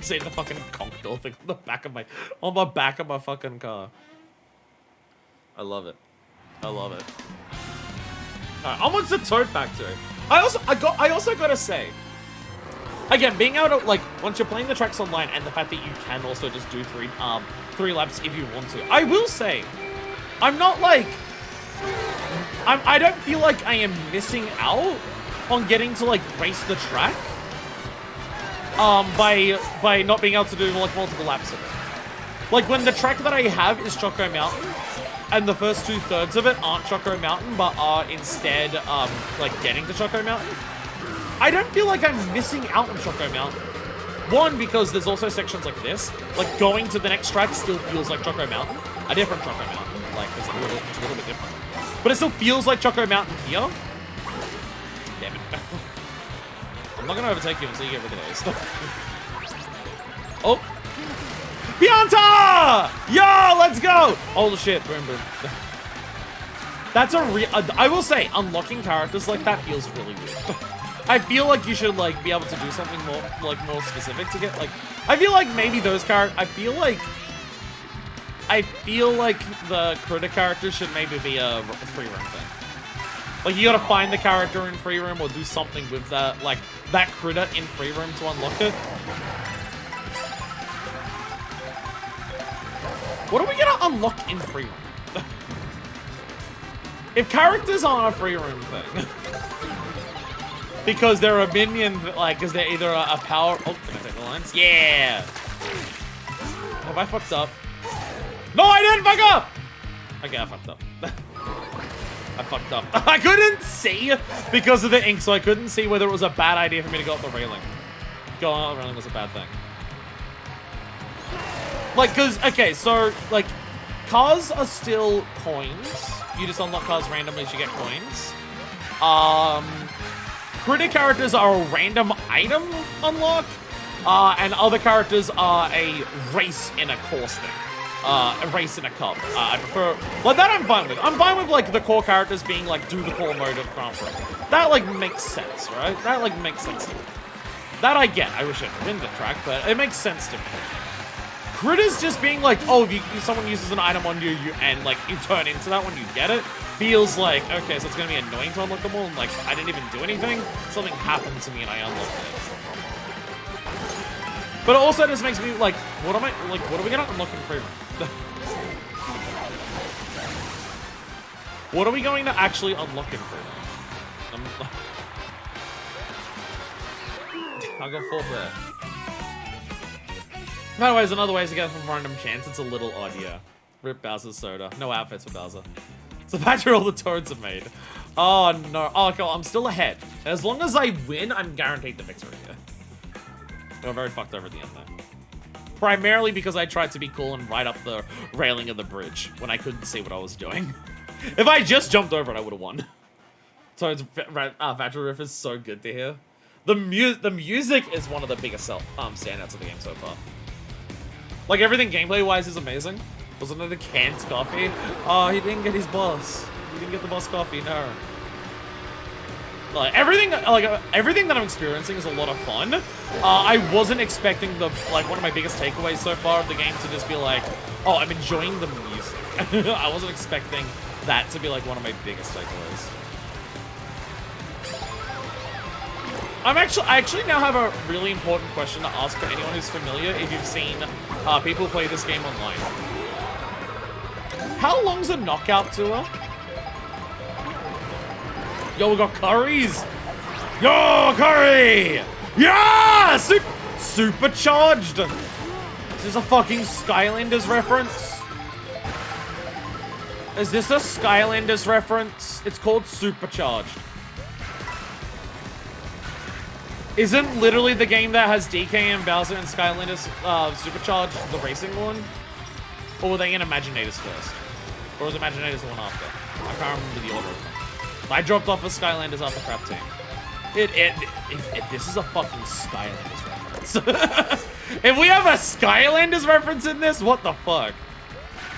See the fucking conch door thing on the back of my fucking car. I love it. I love it. Alright, onwards to Toad Factory. I also gotta say, again, being able to, like, once you're playing the tracks online and the fact that you can also just do three laps if you want to. I will say, I'm not like, I don't feel like I am missing out on getting to, like, race the track. By not being able to do, like, multiple laps of it. Like, when the track that I have is Choco Mountain, and the first 2/3 of it aren't Choco Mountain, but are instead, like, getting to Choco Mountain, I don't feel like I'm missing out on Choco Mountain. One, because there's also sections like this. Like, going to the next track still feels like Choco Mountain. A different Choco Mountain. Like, it's a little bit different. But it still feels like Choco Mountain here. Damn it. I'm not gonna overtake you until you get rid of those. Oh. Pianta! Yo, let's go! Oh shit, boom, boom. That's I will say, unlocking characters like that feels really weird. I feel like you should, like, be able to do something more specific to get, like, I feel like maybe those characters, I feel like the critter characters should maybe be a free roam thing. Like, you gotta find the character in free roam or do something with that, like, that critter in free roam to unlock it. What are we gonna unlock in free roam? If characters aren't a free roam thing, because they're a minion, like, because they're either a power... Oh, can I take the lines? Yeah! Have I fucked up? No, I didn't fuck up! Okay, I fucked up. I fucked up. I couldn't see because of the ink, so I couldn't see whether it was a bad idea for me to go up the railing. Going up the railing was a bad thing. Like, because, okay, so, like, cars are still coins. You just unlock cars randomly as you get coins. Critter characters are a random item unlock. And other characters are a race in a course thing. race in a cup. I prefer, like, that I'm fine with. I'm fine with, like, the core characters being, like, do the core mode of Grand Prix. That, like, makes sense, right? That, like, makes sense to me. That I get. I wish I could win the track, but it makes sense to me. Critters just being like, oh, if someone uses an item on you, and, like, you turn into that when you get it, feels like, okay, so it's gonna be annoying to unlock them all, and, like, I didn't even do anything. Something happened to me and I unlocked it. But it also just makes me, like, what are we gonna unlock in free roam? What are we going to actually unlock in free roam? I got 4 there. By the way, there's another way to get from random chance. It's a little odd, yeah. Rip Bowser's soda. No outfits for Bowser. It's the batch where all the toads are made. Oh, no. Oh, okay, well, I'm still ahead. As long as I win, I'm guaranteed the victory here. Got very fucked over at the end there. Primarily because I tried to be cool and ride up the railing of the bridge when I couldn't see what I was doing. If I just jumped over it, I would have won. Toad's batch riff is so good to hear. The music is one of the biggest standouts of the game so far. Like, everything gameplay-wise is amazing. Wasn't it the canned coffee? Oh, he didn't get his boss. He didn't get the boss coffee, no. Like, everything that I'm experiencing is a lot of fun. I wasn't expecting one of my biggest takeaways so far of the game to just be like, oh, I'm enjoying the music. I wasn't expecting that to be, like, one of my biggest takeaways. I actually now have a really important question to ask for anyone who's familiar if you've seen people play this game online. How long's a knockout tour? Yo, we got curries! Yo, curry! Yeah! Supercharged! Is this a fucking Skylanders reference? Is this a Skylanders reference? It's called Supercharged. Isn't literally the game that has DK and Bowser and Skylanders Supercharged the racing one? Or were they in Imaginators first? Or was Imaginators the one after? I can't remember the order of them. I dropped off of Skylanders after Crap Team. This is a fucking Skylanders reference. If we have a Skylanders reference in this, what the fuck?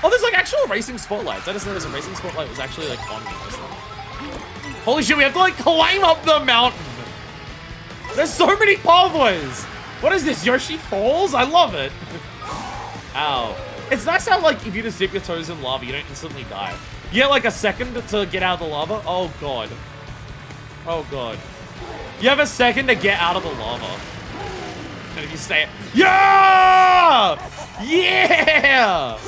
Oh, there's like actual racing spotlights. I just noticed a racing spotlight was actually like on me this time. Holy shit, we have to like climb up the mountain. There's so many pathways. What is this, Yoshi Falls? I love it. Ow. It's nice how, like, if you just dip your toes in lava, you don't instantly die. You get, like, a second to get out of the lava. Oh, God. Oh, God. You have a second to get out of the lava. And if you stay... Yeah! Yeah!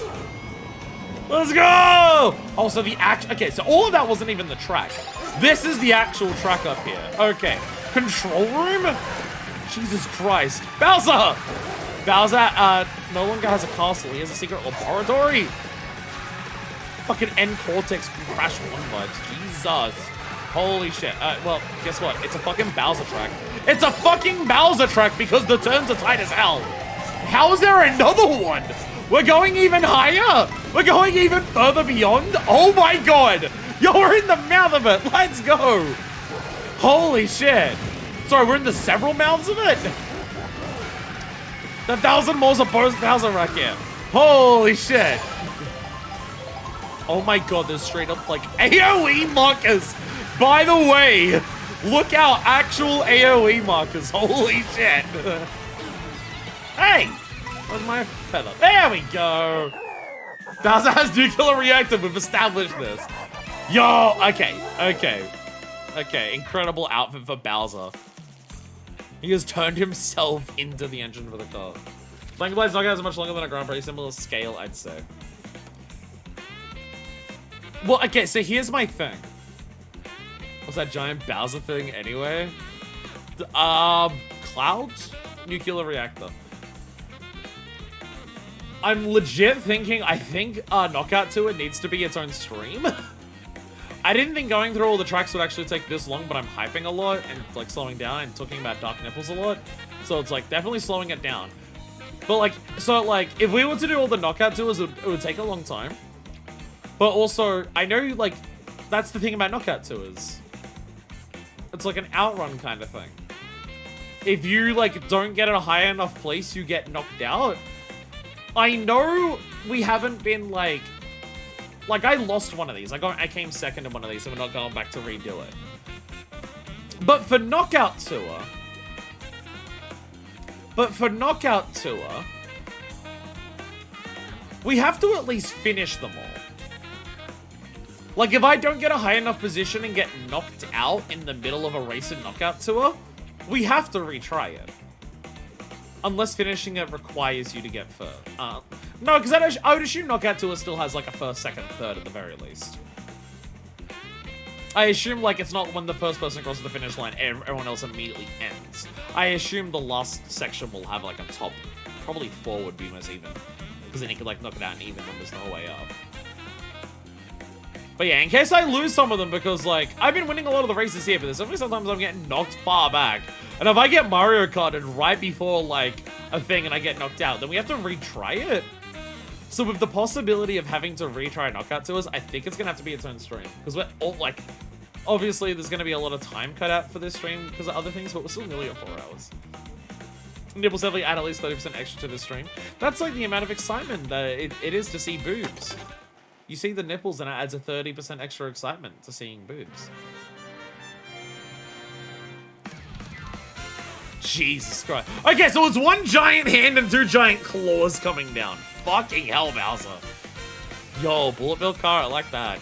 Let's go! Also, the act... Okay, so all of that wasn't even the track. This is the actual track up here. Okay. Control room? Jesus Christ. Bowser! Bowser, no longer has a castle. He has a secret laboratory. Fucking N Cortex Crash 1 vibes. Jesus. Holy shit. Well, guess what? It's a fucking Bowser track. It's a fucking Bowser track because the turns are tight as hell. How is there another one? We're going even higher. We're going even further beyond. Oh my God. You're in the mouth of it. Let's go. Holy shit. Sorry, we're in the several mouths of it? The 1,000 moles of Bowser right here. Holy shit. Oh my God, there's straight up like AoE markers. By the way, look out, actual AoE markers. Holy shit. Hey, where's my feather? There we go. Bowser has nuclear reactor. We've established this. Yo, okay, incredible outfit for Bowser. He has turned himself into the engine for the car. Blank Blade's knockout is much longer than a Grand Prix, similar scale, I'd say. Well, okay, so here's my thing. What's that giant Bowser thing anyway? Clouds? Nuclear reactor. I'm legit thinking, I think Knockout Tour needs to be its own stream. I didn't think going through all the tracks would actually take this long, but I'm hyping a lot and like slowing down and talking about Dark Nipples a lot. So it's like definitely slowing it down. But like, so like, if we were to do all the Knockout Tours, it would take a long time. But also, I know like, that's the thing about Knockout Tours. It's like an outrun kind of thing. If you like don't get at a high enough place, you get knocked out. I know we haven't been like I lost one of these. I came second in one of these, so we're not going back to redo it. But for Knockout Tour, we have to at least finish them all. Like, if I don't get a high enough position and get knocked out in the middle of a race in Knockout Tour, we have to retry it. Unless finishing it requires you to get first. No, because I would assume Knockout Tour still has, like, a first, second, third at the very least. I assume, like, it's not when the first person crosses the finish line, everyone else immediately ends. I assume the last section will have, like, a top, probably 4 would be most even. Because then you could, like, knock it out and even numbers the whole way up. But yeah, in case I lose some of them, because, like, I've been winning a lot of the races here, but there's definitely sometimes I'm getting knocked far back. And if I get Mario Karted right before, like, a thing and I get knocked out, then we have to retry it. So with the possibility of having to retry Knockout Tours, I think it's going to have to be its own stream. Because we're all, like, obviously there's going to be a lot of time cut out for this stream because of other things, but we're still nearly at 4 hours. Nibbles definitely add at least 30% extra to this stream. That's, like, the amount of excitement that it is to see boobs. You see the nipples and it adds a 30% extra excitement to seeing boobs. Jesus Christ. Okay, so it's one giant hand and 2 giant claws coming down. Fucking hell, Bowser. Yo, bullet bill car, I like that.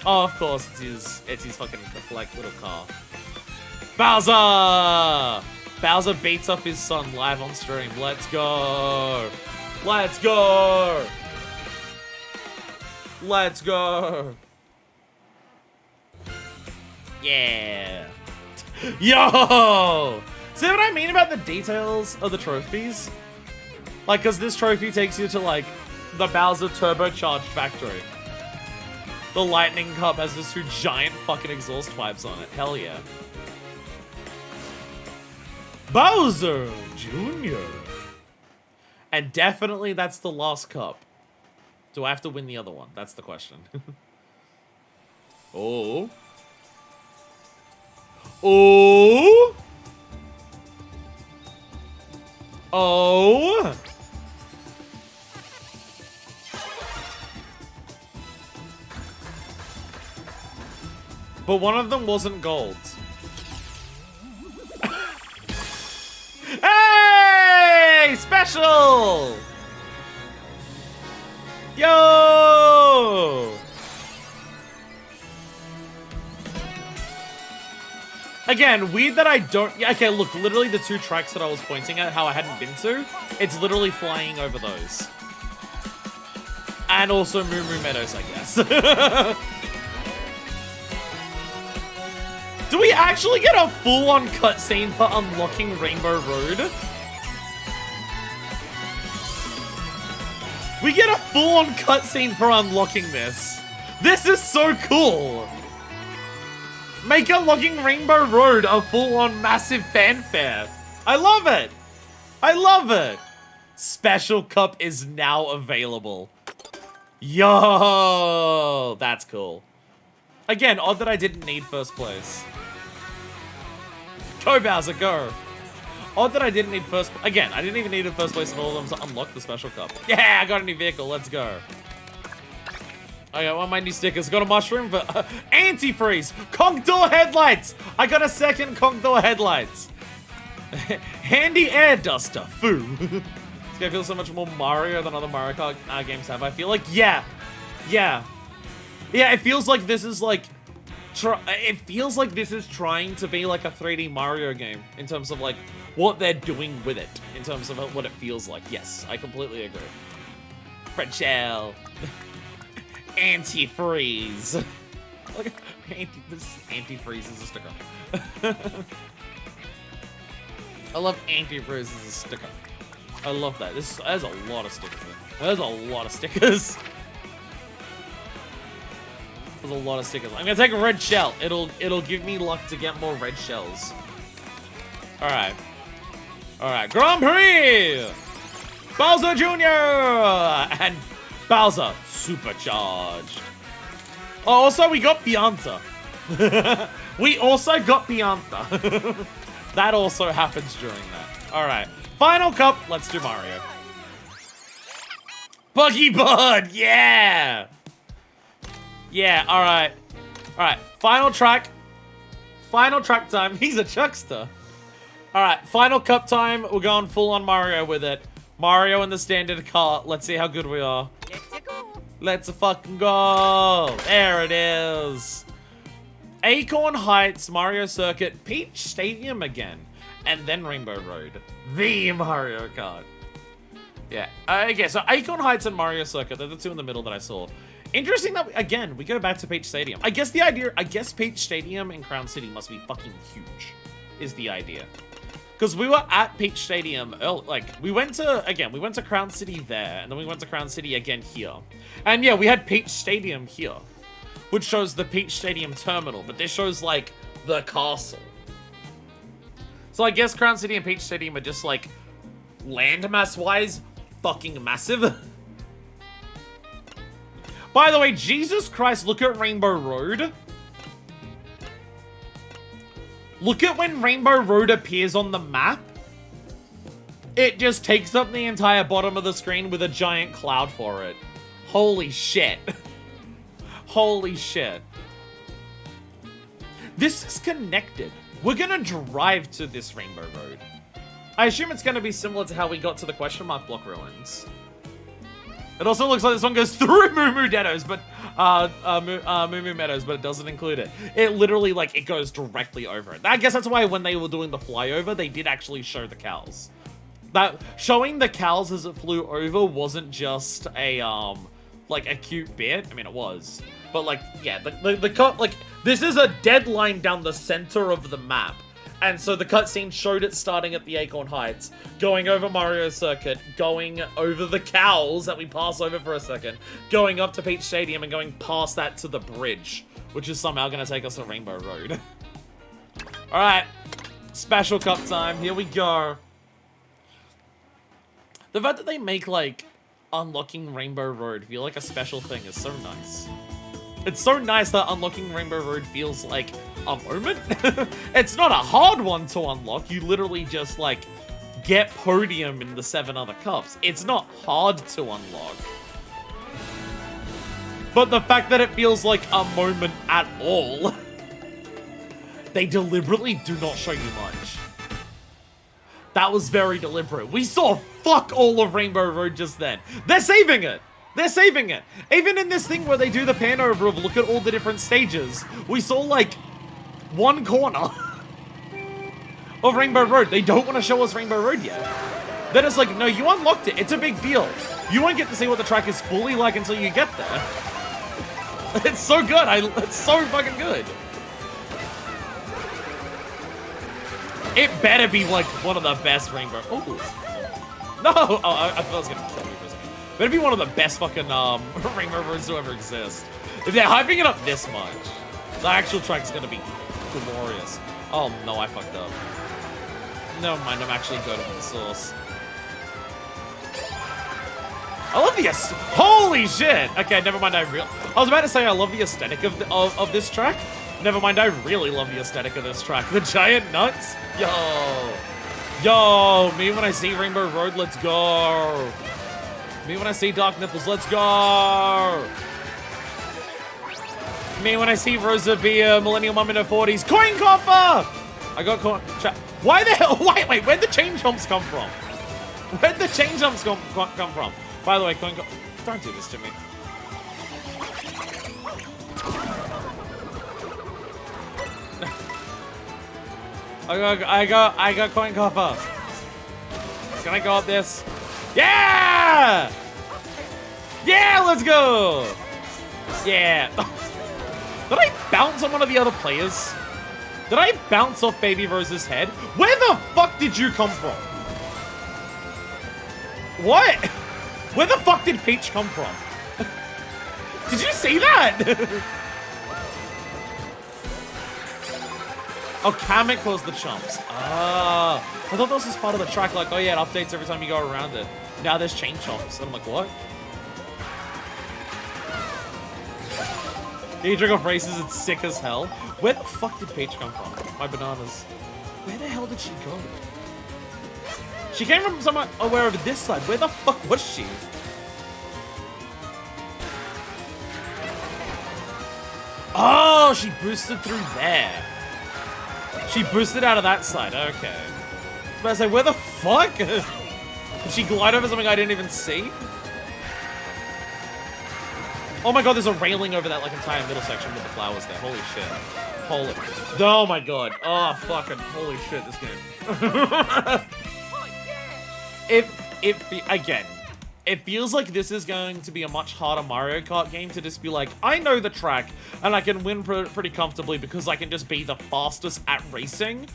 Oh, of course, it's his fucking, like, little car. Bowser! Bowser beats up his son live on stream. Let's go! Let's go! Let's go! Yeah! Yo! See what I mean about the details of the trophies? Like, because this trophy takes you to, like, the Bowser turbocharged factory. The Lightning Cup has just 2 giant fucking exhaust pipes on it. Hell yeah. Bowser Jr. And definitely that's the last cup. Do I have to win the other one? That's the question. Oh. Oh. Oh. But one of them wasn't gold. Hey! Special! Yo! Again, weird that I don't... Yeah, okay, look, literally the 2 tracks that I was pointing at, how I hadn't been to, it's literally flying over those. And also Moo Moo Meadows, I guess. Do we actually get a full-on cutscene for unlocking Rainbow Road? We get a full-on cutscene for unlocking this. This is so cool. Make unlocking Rainbow Road a full-on massive fanfare. I love it. I love it. Special Cup is now available. Yo, that's cool. Again, odd that I didn't need first place. Go, Bowser, go. Odd that I didn't need first... Again, I didn't even need a first place in all of them to unlock the Special Cup. Yeah, I got a new vehicle. Let's go. I got one of my new stickers. Got a mushroom for antifreeze. Conch door headlights. I got a second conch door headlights. Handy air duster. Foo. This guy feels so much more Mario than other Mario Kart games have. I feel like, yeah. Yeah, it feels like this is like... It feels like this is trying to be like a 3D Mario game in terms of like what they're doing with it, in terms of what it feels like. Yes, I completely agree. Red shell. Antifreeze. Look, this antifreeze is a sticker. I love antifreeze as a sticker. I love that. There's a lot of stickers. There's a lot of stickers. There's a lot of stickers. I'm gonna take a red shell. It'll give me luck to get more red shells. Alright. Alright. Grand Prix! Bowser Jr. And Bowser Supercharged. Oh, also we got Pianta. We also got Pianta. That also happens during that. Alright. Final cup. Let's do Mario. Buggy Bud, yeah! Yeah, alright. Alright, final track. Final track time. He's a chuckster. Alright, final cup time. We're going full on Mario with it. Mario in the standard cart. Let's see how good we are. Let's go. Let's fucking go. There it is. Acorn Heights, Mario Circuit, Peach Stadium again. And then Rainbow Road. The Mario Kart. Yeah. Okay, so Acorn Heights and Mario Circuit, they're the two in the middle that I saw. Interesting that, again, we go back to Peach Stadium. I guess Peach Stadium in Crown City must be fucking huge, is the idea. Because we were at Peach Stadium, we went to Crown City there, and then we went to Crown City again here. And yeah, we had Peach Stadium here, which shows the Peach Stadium terminal, but this shows, like, the castle. So I guess Crown City and Peach Stadium are just, like, landmass-wise, fucking massive. By the way, Jesus Christ, look at Rainbow Road. Look at when Rainbow Road appears on the map. It just takes up the entire bottom of the screen with a giant cloud for it. Holy shit. Holy shit. This is connected. We're gonna drive to this Rainbow Road. I assume it's gonna be similar to how we got to the question mark block ruins. It also looks like this one goes through Moo Moo Meadows, but Moo Moo Meadows, but it doesn't include it. It literally, like, it goes directly over it. I guess that's why when they were doing the flyover, they did actually show the cows. That showing the cows as it flew over wasn't just a like a cute bit. I mean, it was, but like, yeah, this is a deadline down the center of the map. And so the cutscene showed it starting at the Acorn Heights, going over Mario Circuit, going over the cows that we pass over for a second, going up to Peach Stadium and going past that to the bridge, which is somehow going to take us to Rainbow Road. Alright, special cup time, here we go. The fact that they make, like, unlocking Rainbow Road feel like a special thing is so nice. It's so nice that unlocking Rainbow Road feels like a moment. It's not a hard one to unlock. You literally just, like, get podium in the 7 other cups. It's not hard to unlock. But the fact that it feels like a moment at all, they deliberately do not show you much. That was very deliberate. We saw fuck all of Rainbow Road just then. They're saving it. They're saving it. Even in this thing where they do the pan over of look at all the different stages, we saw, like, one corner of Rainbow Road. They don't want to show us Rainbow Road yet. They're just like, no, you unlocked it. It's a big deal. You won't get to see what the track is fully like until you get there. It's so good. It's so fucking good. It better be, like, one of the best Rainbow... Oh. No! Oh, I thought I was gonna kill me for a second. Better be one of the best fucking Rainbow Roads to ever exist. If they're hyping it up this much, the actual track is gonna be glorious. Oh no, I fucked up. Never mind, I'm actually good on the source. I love the holy shit! Okay, never mind. I was about to say I love the aesthetic of this track. Never mind, I really love the aesthetic of this track. The giant nuts, yo, me when I see Rainbow Road, let's go. Me when I see Dark Nipples, let's go! Me when I see Rosa Beer, Millennial Mum in her 40s, Coin Coffer! I got coin... Why the hell... Wait, where'd the chain jumps come from? Where'd the chain jumps come from? By the way, Coin Coffer... Don't do this to me. I got Coin Coffer. Can I go up this? Yeah! Yeah, let's go! Yeah. Did I bounce on one of the other players? Did I bounce off Baby Rose's head? Where the fuck did you come from? What? Where the fuck did Peach come from? Did you see that? Oh, Kamek was the chumps. Ah, I thought this was part of the track. Like, oh yeah, it updates every time you go around it. Now there's chain chomps. And I'm like, what? You drink off races, it's sick as hell. Where the fuck did Peach come from? My bananas. Where the hell did she go? She came from somewhere over this side. Where the fuck was she? Oh, she boosted through there. She boosted out of that side. Okay. But I was like, where the fuck? Did she glide over something I didn't even see? Oh my god, there's a railing over that like entire middle section with the flowers there. Holy shit. Holy. Oh my god. Oh, fucking holy shit, this game. Again, it feels like this is going to be a much harder Mario Kart game to just be like, I know the track, and I can win pretty comfortably because I can just be the fastest at racing.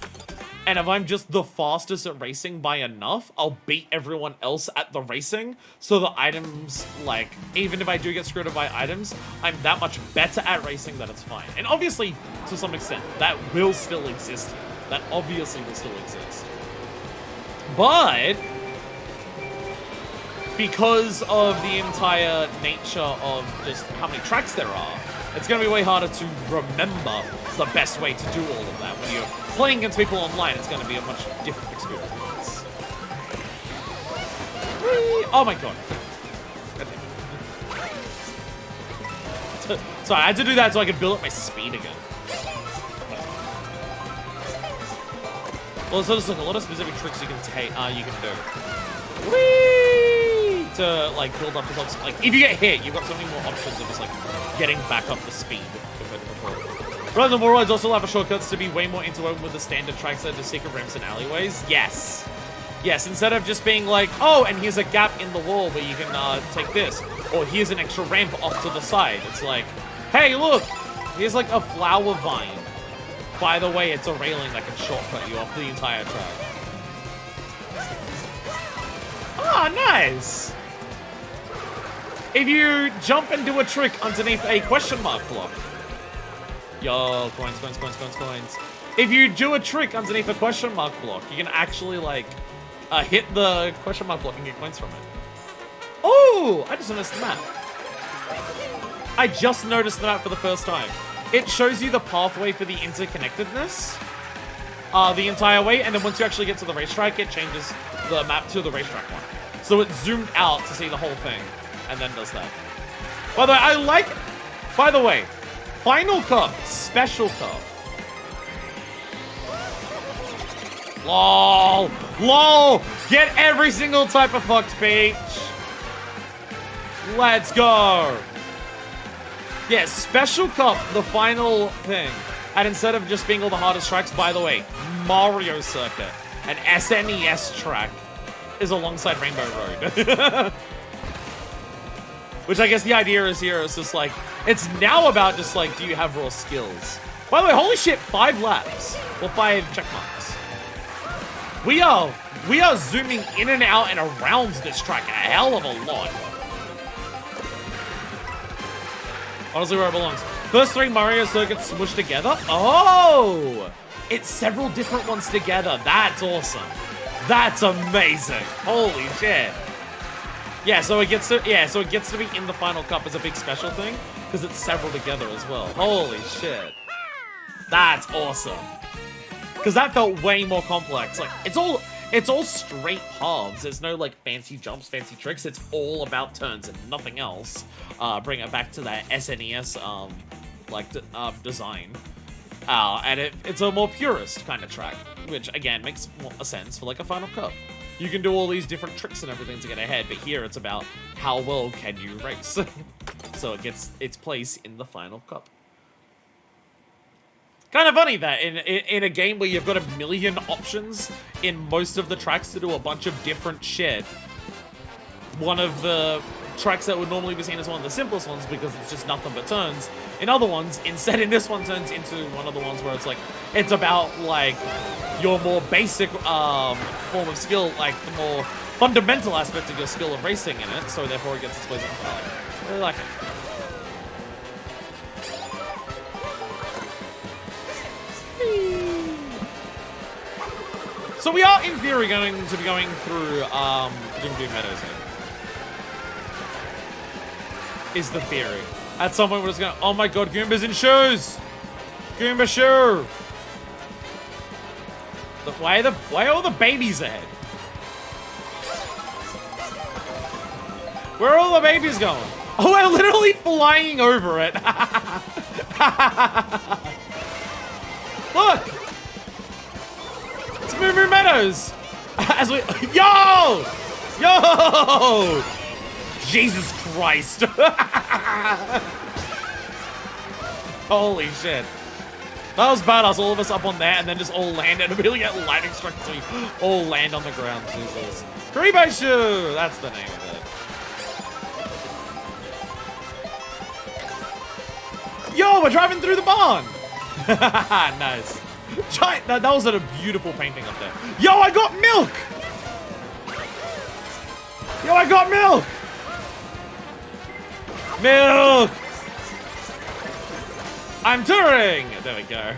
And if I'm just the fastest at racing by enough, I'll beat everyone else at the racing. So the items, like, even if I do get screwed up by items, I'm that much better at racing that it's fine. And obviously, to some extent, that will still exist. That obviously will still exist. But because of the entire nature of just how many tracks there are, it's going to be way harder to remember the best way to do all of that. When you're playing against people online, it's going to be a much different experience. Whee! Oh my god. Sorry, I had to do that so I could build up my speed again. Well, so there's like a lot of specific tricks you can take, you can do. Whee! To like build up the top. Like if you get hit, you've got so many more options of just like getting back up the speed compared to before. Rather than more rides also allow for shortcuts to be way more interwoven with the standard tracks that are secret ramps and alleyways. Yes. Yes, instead of just being like, oh, and here's a gap in the wall where you can take this. Or here's an extra ramp off to the side. It's like, hey, look, here's like a flower vine. By the way, it's a railing that can shortcut you off the entire track. Oh, nice. If you jump and do a trick underneath a question mark block. Yo, coins, coins, coins, coins, coins. If you do a trick underneath a question mark block, you can actually, like, hit the question mark block and get coins from it. Oh, I just noticed the map. I just noticed the map for the first time. It shows you the pathway for the interconnectedness the entire way, and then once you actually get to the racetrack, it changes the map to the racetrack one. So it's zoomed out to see the whole thing, and then does that. By the way, I like... By the way, Final Cup, Special Cup. LOL! LOL! Get every single type of fucked peach! Let's go! Yeah, Special Cup, the final thing. And instead of just being all the hardest tracks, by the way, Mario Circuit, an SNES track, is alongside Rainbow Road. Which I guess the idea is here is just like, it's now about just like, do you have raw skills? By the way, holy shit, 5 laps. Or 5 check marks. We are zooming in and out and around this track a hell of a lot. Honestly, where it belongs. First 3 Mario circuits smushed together. Oh! It's several different ones together. That's awesome. That's amazing. Holy shit. Yeah, so it gets to be in the Final Cup as a big special thing, because it's several together as well. Holy shit. That's awesome. Because that felt way more complex. Like, it's all straight paths. There's no, like, fancy jumps, fancy tricks. It's all about turns and nothing else. Bring it back to that SNES, design. And it's a more purist kind of track, which, again, makes more sense for, like, a Final Cup. You can do all these different tricks and everything to get ahead, but here it's about how well can you race. So it gets its place in the Final Cup. Kind of funny that in a game where you've got a million options in most of the tracks to do a bunch of different shit, one of the tracks that would normally be seen as one of the simplest ones because it's just nothing but turns, in other ones, instead in this one turns into one of the ones where it's like, it's about like your more basic form of skill, like the more fundamental aspect of your skill of racing in it, so therefore it gets its place in the final. I really like it. So we are, in theory, going to be going through Doom Meadows here. Is the theory. At some point we're just going, oh my god, Goomba's in shoes! Goomba shoe! Why are all the babies ahead? Where are all the babies going? Oh, we're literally flying over it. Look! It's Moo Moo Meadows! As we... Yo! Yo! Jesus Christ. Holy shit. That was badass, all of us up on there and then just all land and immediately get lightning struck so we all land on the ground. Jesus. Kuribashu! That's the name of it. Yo, we're driving through the barn! Nice. Giant, that was a beautiful painting up there. Yo, I got milk! Yo, I got milk! Milk! I'm touring! There we go.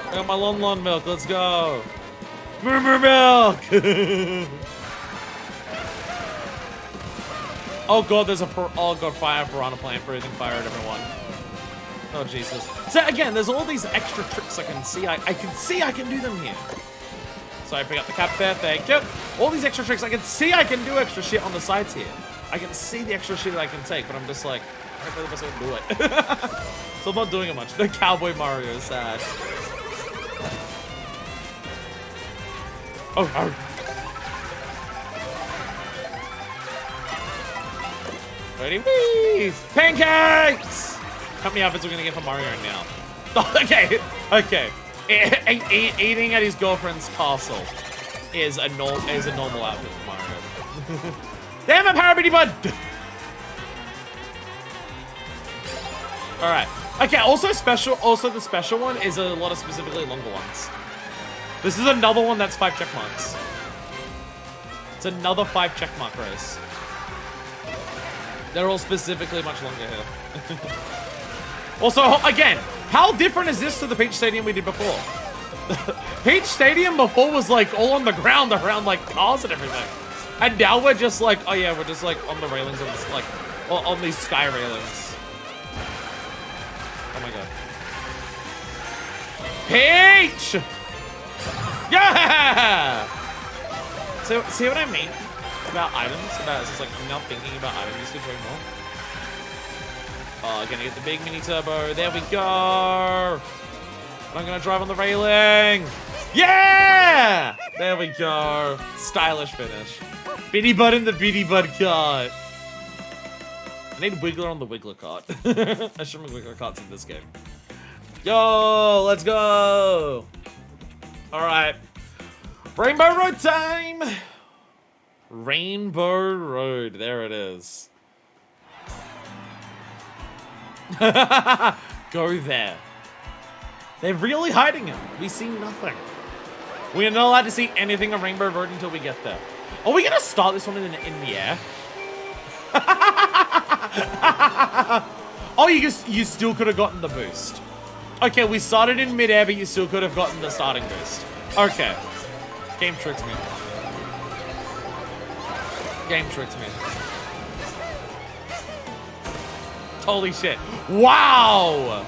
I got my Lon milk, let's go. Murmur milk! Oh god, there's a fire piranha plant breathing fire at everyone. Oh Jesus. So again, there's all these extra tricks I can see. I can do them here. So I pick up the cap there, thank you. All these extra tricks, I can see I can do extra shit on the sides here. I can see the extra shit that I can take, but I'm just like, I don't know if I can do it. So I'm not doing it much. The Cowboy Mario is sad. Oh, oh. Ready? Whee! Pancakes! How many outfits are we gonna get for Mario now? Oh, okay, okay. Eating at his girlfriend's castle is a normal outfit for Mario. Damn it, Parabitty Bud! Alright. Okay, also the special one is a lot of specifically longer ones. This is another one that's 5 check marks. It's another 5 check mark race. They're all specifically much longer here. Also, again, how different is this to the Peach Stadium we did before? Peach Stadium before was like all on the ground around like cars and everything. And now we're just like, oh yeah, we're just like on the railings of this, like, on these sky railings. Oh my god. Peach! Yeah! So, see what I mean about items? About it's just like I'm not thinking about item usage way more. Oh, gonna get the big mini turbo. There we go. I'm gonna drive on the railing. Yeah! There we go. Stylish finish. Bitty Bud in the Bitty Bud cart. I need Wiggler on the Wiggler cart. I should make Wiggler carts in this game. Yo, let's go. All right. Rainbow Road time. Rainbow Road. There it is. Go there. They're really hiding him. We see nothing. We are not allowed to see anything on Rainbow Road until we get there. Are we gonna start this one in the air? Oh, you still could have gotten the boost. Okay, we started in midair, but you still could have gotten the starting boost. Okay. Game tricks me. Game tricks me. Holy shit. Wow!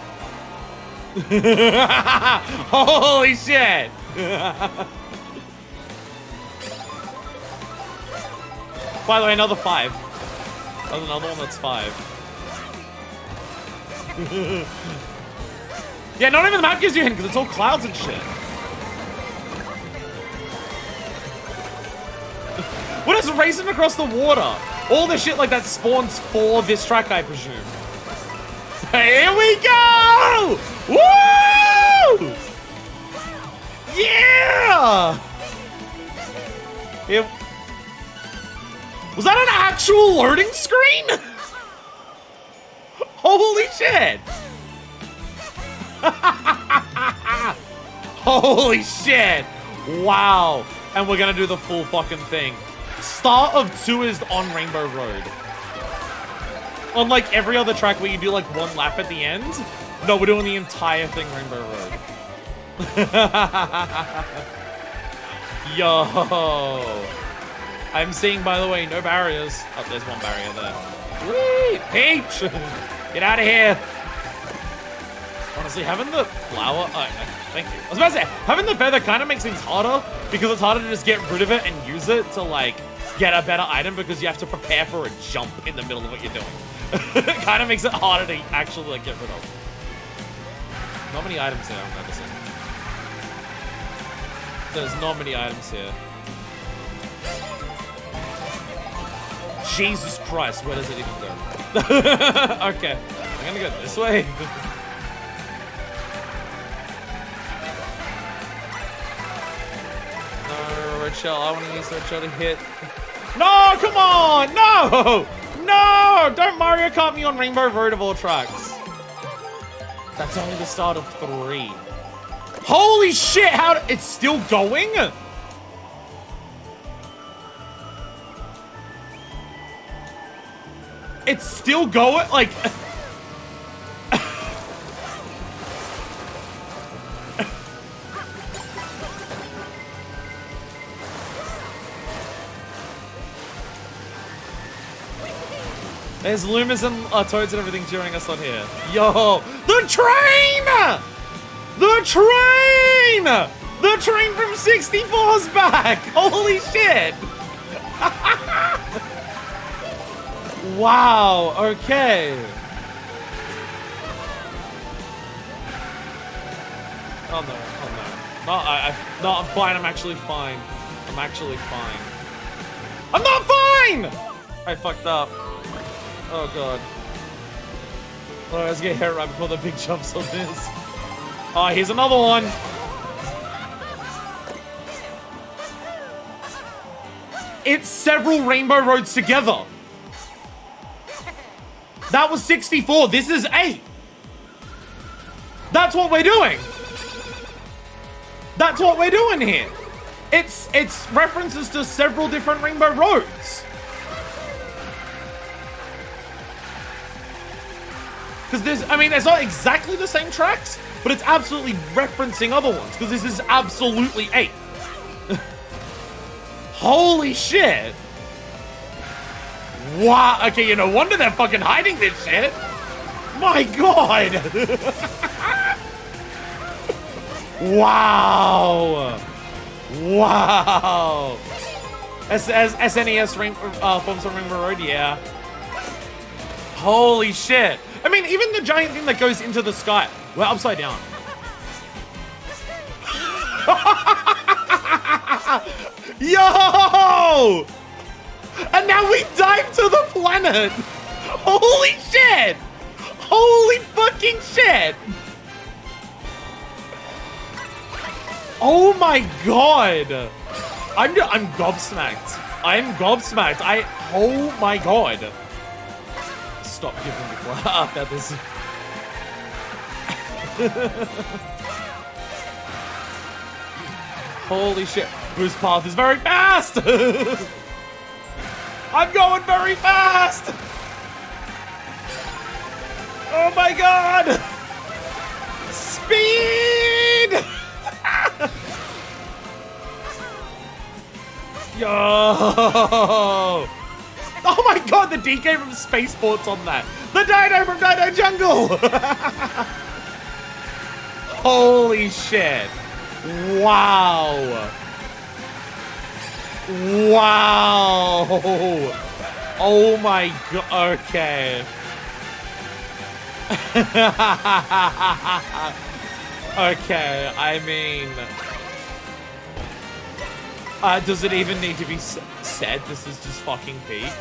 Holy shit! By the way, another 5. There's another one that's 5. Yeah, not even the map gives you a hint because it's all clouds and shit. What is racing across the water? All the shit like that spawns for this track, I presume. Here we go! Woo! Yeah! Was that an actual loading screen? Holy shit! Holy shit! Wow. And we're gonna do the full fucking thing. Start of 2 is on Rainbow Road. Unlike every other track where you do like 1 lap at the end, no, we're doing the entire thing Rainbow Road. Yo. I'm seeing, by the way, no barriers. Oh, there's one barrier there. Whee! Peach! Get out of here! Honestly, having the flower... Oh, thank you. I was about to say, having the feather kind of makes things harder because it's harder to just get rid of it and use it to, like, get a better item because you have to prepare for a jump in the middle of what you're doing. It kind of makes it harder to actually like, get rid of. Not many items here, I'm noticing. There's not many items here. Jesus Christ, where does it even go? Okay, I'm gonna go this way. No, red shell, I want to use red shell to hit. No, come on, no! No, don't Mario Kart me on Rainbow Road of all tracks. That's only the start of 3. Holy shit, it's still going? It's still going? Like... There's Loomis and Toads and everything cheering us on here. Yo! The train! The train! The train from 64's back! Holy shit! Wow, okay. Oh no, oh no. No, I'm fine, I'm actually fine. I'm actually fine. I'm not fine! I fucked up. Oh god. Oh, let's get hit right before the big jumps on this. Oh, here's another one. It's several Rainbow Roads together. That was 64. This is 8. That's what we're doing. That's what we're doing here. It's references to several different Rainbow Roads. Because there's not exactly the same tracks, but it's absolutely referencing other ones, because this is absolutely 8. Holy shit. Wow, okay, no wonder they're fucking hiding this shit. My god. Wow. Wow. SNES forms on Rainbow Road, yeah. Holy shit. I mean, even the giant thing that goes into the sky. We're upside down. Yo! And now we dive to the planet. Holy shit! Holy fucking shit! Oh my god! I'm gobsmacked. I'm gobsmacked. Oh my god. Stop giving me crap about this. Holy shit. Boost path is very fast! I'm going very fast! Oh my god! Speed! Yo! Oh my god, the DK from Spaceport's on that. The Dino from Dino Jungle! Holy shit. Wow. Wow. Oh my god. Okay. Okay, I mean... does it even need to be said? This is just fucking peak.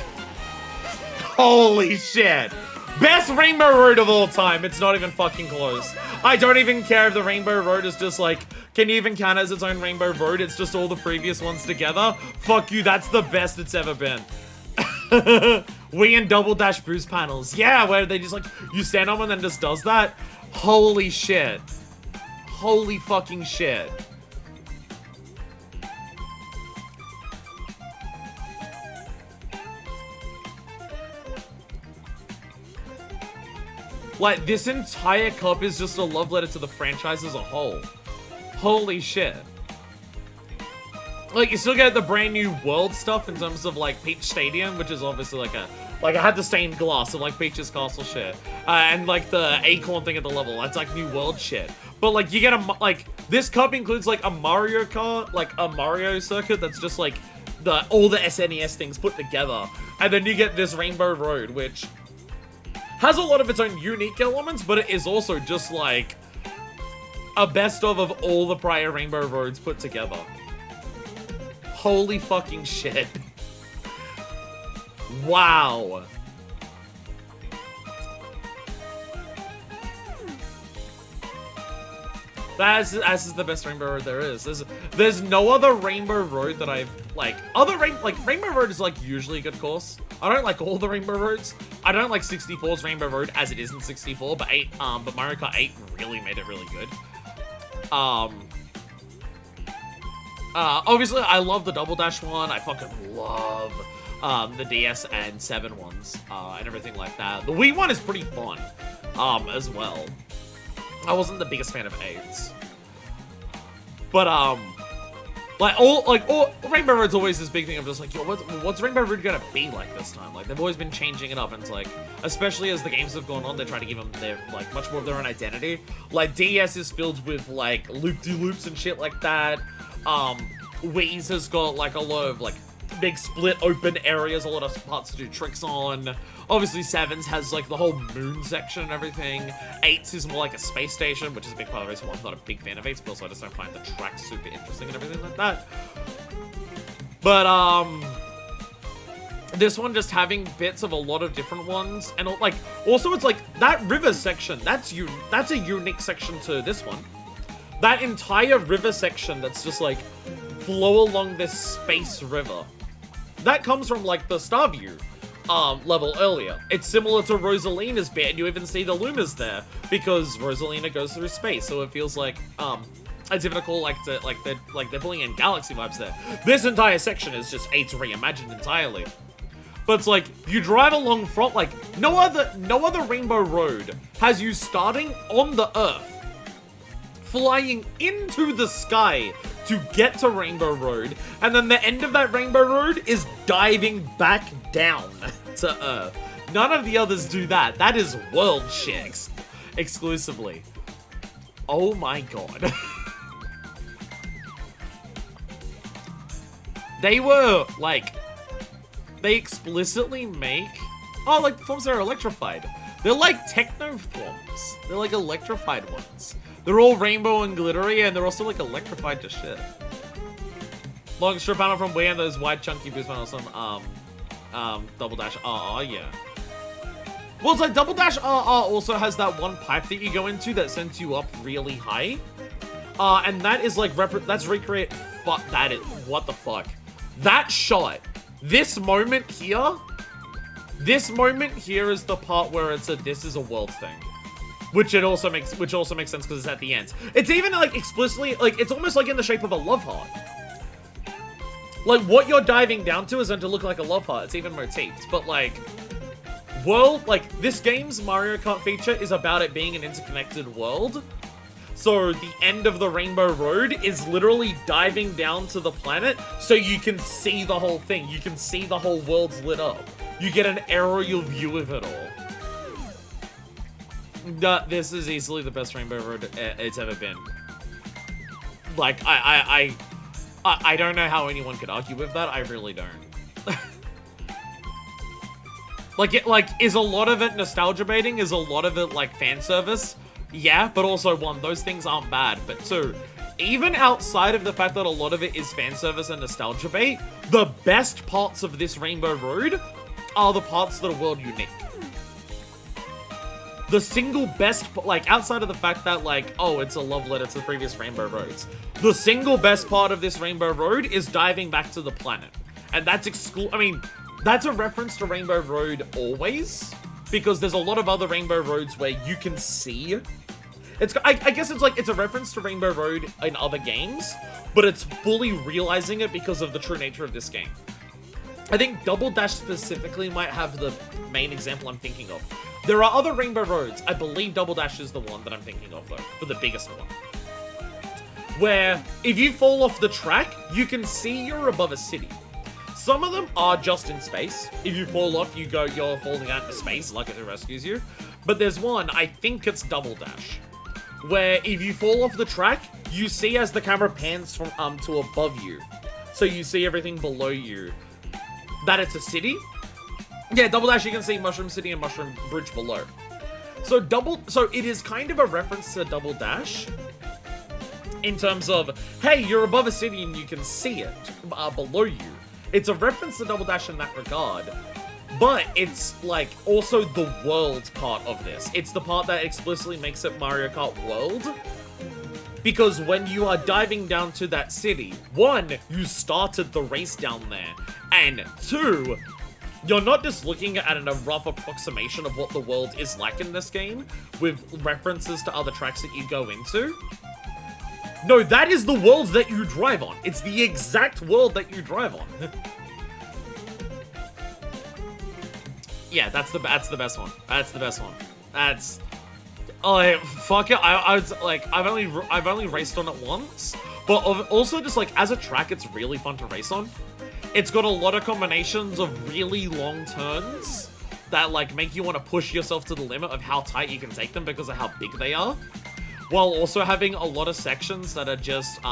Holy shit. Best Rainbow Road of all time. It's not even fucking close. I don't even care if the Rainbow Road is just like, can you even count it as its own Rainbow Road? It's just all the previous ones together. Fuck you, that's the best it's ever been. Wii and Double Dash boost panels. Yeah, where they just like, you stand on and then just does that. Holy shit. Holy fucking shit. Like, this entire cup is just a love letter to the franchise as a whole. Holy shit. Like, you still get the brand new world stuff in terms of, like, Peach Stadium, which is obviously, like, I had the stained glass of, like, Peach's Castle shit. And, like, the acorn thing at the level. That's, like, new world shit. But, like, you get like, this cup includes, like, a Mario Kart, like, a Mario circuit that's just, like, all the SNES things put together. And then you get this Rainbow Road, which... has a lot of its own unique elements, but it is also just like a best of all the prior Rainbow Roads put together. Holy fucking shit. Wow. That is the best Rainbow Road there is. There's no other Rainbow Road that I've, like, Rainbow Road is, like, usually a good course. I don't like all the Rainbow Roads. I don't like 64's Rainbow Road as it is in 64, but but Mario Kart 8 really made it really good. Obviously, I love the Double Dash one. I fucking love, the DS and 7 ones, and everything like that. The Wii one is pretty fun, as well. I wasn't the biggest fan of 8s. But, Rainbow Road's always this big thing of just like, yo, what's Rainbow Road gonna be like this time? Like, they've always been changing it up, and it's like, especially as the games have gone on, they try to give them their, like, much more of their own identity. Like, DS is filled with, like, loop-de-loops and shit like that. Wii's has got, like, a lot of, like, big split open areas, a lot of parts to do tricks on. Obviously, 7's has, like, the whole moon section and everything. 8's is more like a space station, which is a big part of the reason why I'm not a big fan of 8's, but also I just don't find the track super interesting and everything like that. But, this one just having bits of a lot of different ones, and, like, also it's like, that river section, that's a unique section to this one. That entire river section that's just, like, flow along this space river. That comes from, like, the Starview level earlier. It's similar to Rosalina's bit, and you even see the Lumas there, because Rosalina goes through space, so it feels like, it's even a cool, like, they're pulling in galaxy vibes there. This entire section is just 8's reimagined entirely. But it's like, you drive along from, like, no other Rainbow Road has you starting on the Earth, flying into the sky to get to Rainbow Road, and then the end of that Rainbow Road is diving back down to Earth. None of the others do that. That is world shit exclusively. Oh my god. They were, like, they explicitly make, oh, like, forms that are electrified. They're like techno forms. They're like electrified ones. They're all rainbow and glittery, and they're also, like, electrified to shit. Long strip panel from Wii and those wide chunky boost panels from, Double Dash yeah. Well, it's like Double Dash also has that one pipe that you go into that sends you up really high. And that is, like, that's recreate, what the fuck? That shot, this moment here is the part where it's this is a world thing. Which also makes sense because it's at the end. It's even, like, explicitly, like, it's almost like in the shape of a love heart. Like, what you're diving down to is meant to look like a love heart. It's even motifs. But, like, this game's Mario Kart feature is about it being an interconnected world. So, the end of the Rainbow Road is literally diving down to the planet so you can see the whole thing. You can see the whole world's lit up. You get an aerial view of it all. This is easily the best Rainbow Road it's ever been. Like, I don't know how anyone could argue with that. I really don't. Is a lot of it nostalgia baiting? Is a lot of it, like, fan service? Yeah, but also, one, those things aren't bad. But two, even outside of the fact that a lot of it is fan service and nostalgia bait, the best parts of this Rainbow Road are the parts that are world unique. The single best, like, outside of the fact that, like, oh, it's a love letter to the previous Rainbow Roads, the single best part of this Rainbow Road is diving back to the planet. And that's that's a reference to Rainbow Road always, because there's a lot of other Rainbow Roads where you can see. I guess it's like, it's a reference to Rainbow Road in other games, but it's fully realizing it because of the true nature of this game. I think Double Dash specifically might have the main example I'm thinking of. There are other Rainbow Roads. I believe Double Dash is the one that I'm thinking of, though, for the biggest one. Where, if you fall off the track, you can see you're above a city. Some of them are just in space. If you fall off, you're falling out into space, like it rescues you. But there's one, I think it's Double Dash, where if you fall off the track, you see as the camera pans from to above you. So you see everything below you. That it's a city. Yeah, Double Dash, you can see Mushroom City and Mushroom Bridge below. So it is kind of a reference to Double Dash in terms of, hey, you're above a city and you can see it below you. It's a reference to Double Dash in that regard, but it's like also the world part of this. It's the part that explicitly makes it Mario Kart World. Because when you are diving down to that city, one, you started the race down there, and two, you're not just looking at a rough approximation of what the world is like in this game, with references to other tracks that you go into. No, that is the world that you drive on. It's the exact world that you drive on. Yeah, that's the best one. That's the best one. That's... Oh, fuck it. I was like, I've only raced on it once, but also just like as a track, it's really fun to race on. It's got a lot of combinations of really long turns that like make you want to push yourself to the limit of how tight you can take them because of how big they are, while also having a lot of sections that are just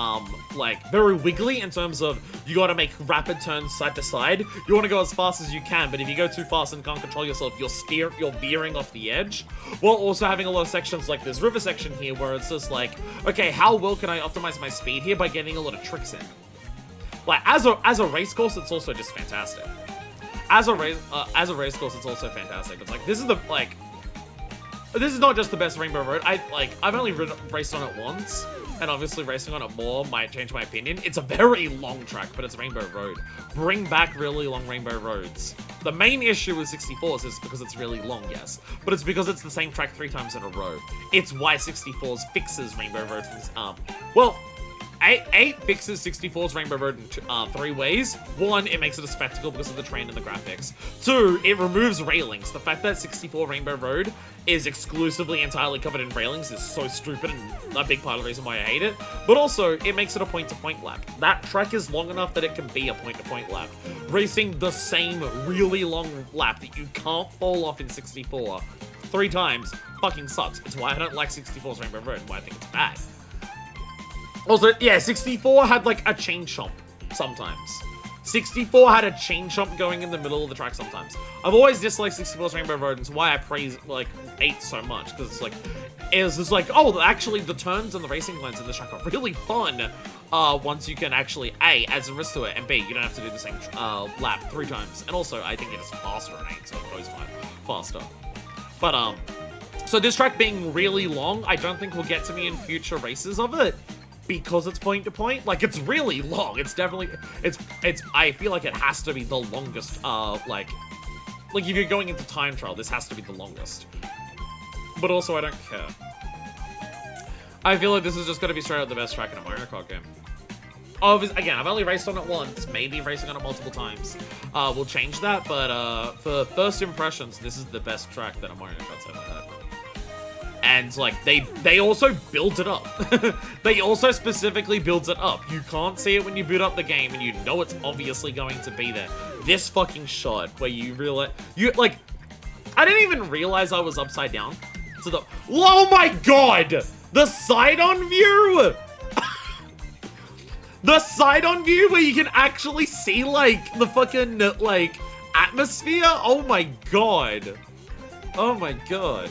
like very wiggly in terms of you got to make rapid turns side to side. You want to go as fast as you can, but if you go too fast and can't control yourself, you're veering off the edge. While also having a lot of sections like this river section here where it's just like, okay, how well can I optimize my speed here by getting a lot of tricks in? Like as a race course, it's also just fantastic. As a race course, it's also fantastic. It's like this is not just the best Rainbow Road. I've only raced on it once, and obviously racing on it more might change my opinion. It's a very long track, but it's Rainbow Road. Bring back really long Rainbow Roads. The main issue with 64s is because it's really long, yes, but it's because it's the same track 3 times in a row. It's why 64s fixes Rainbow Road from, well, 8 fixes 64's Rainbow Road in 3 ways. 1, it makes it a spectacle because of the train and the graphics. 2, it removes railings. The fact that 64 Rainbow Road is exclusively entirely covered in railings is so stupid and a big part of the reason why I hate it. But also, it makes it a point-to-point lap. That track is long enough that it can be a point-to-point lap. Racing the same really long lap that you can't fall off in 64 3 times fucking sucks. It's why I don't like 64's Rainbow Road and why I think it's bad. Also, yeah, 64 had, like, a chain chomp sometimes. 64 had a chain chomp going in the middle of the track sometimes. I've always disliked 64's Rainbow Road, and it's why I praise, like, 8 so much, because it's just like, oh, actually, the turns and the racing lanes in the track are really fun once you can actually, A, add some risk to it, and B, you don't have to do the same lap 3 times. And also, I think it's faster than 8, so it goes faster. But, so this track being really long, I don't think will get to me in future races of it. Because it's point to point, like it's really long. It's definitely, I feel like it has to be the longest, like if you're going into time trial, this has to be the longest. But also, I don't care. I feel like this is just gonna be straight up the best track in a Mario Kart game. Again, I've only raced on it once, maybe racing on it multiple times. We'll change that, but for first impressions, this is the best track that a Mario Kart's ever had. And, like, they also built it up. They also specifically built it up. You can't see it when you boot up the game, and you know it's obviously going to be there. This fucking shot where you realize... I didn't even realize I was upside down. To the... Oh my god! The side-on view! The side-on view where you can actually see, like, the fucking, like, atmosphere? Oh my god. Oh my god.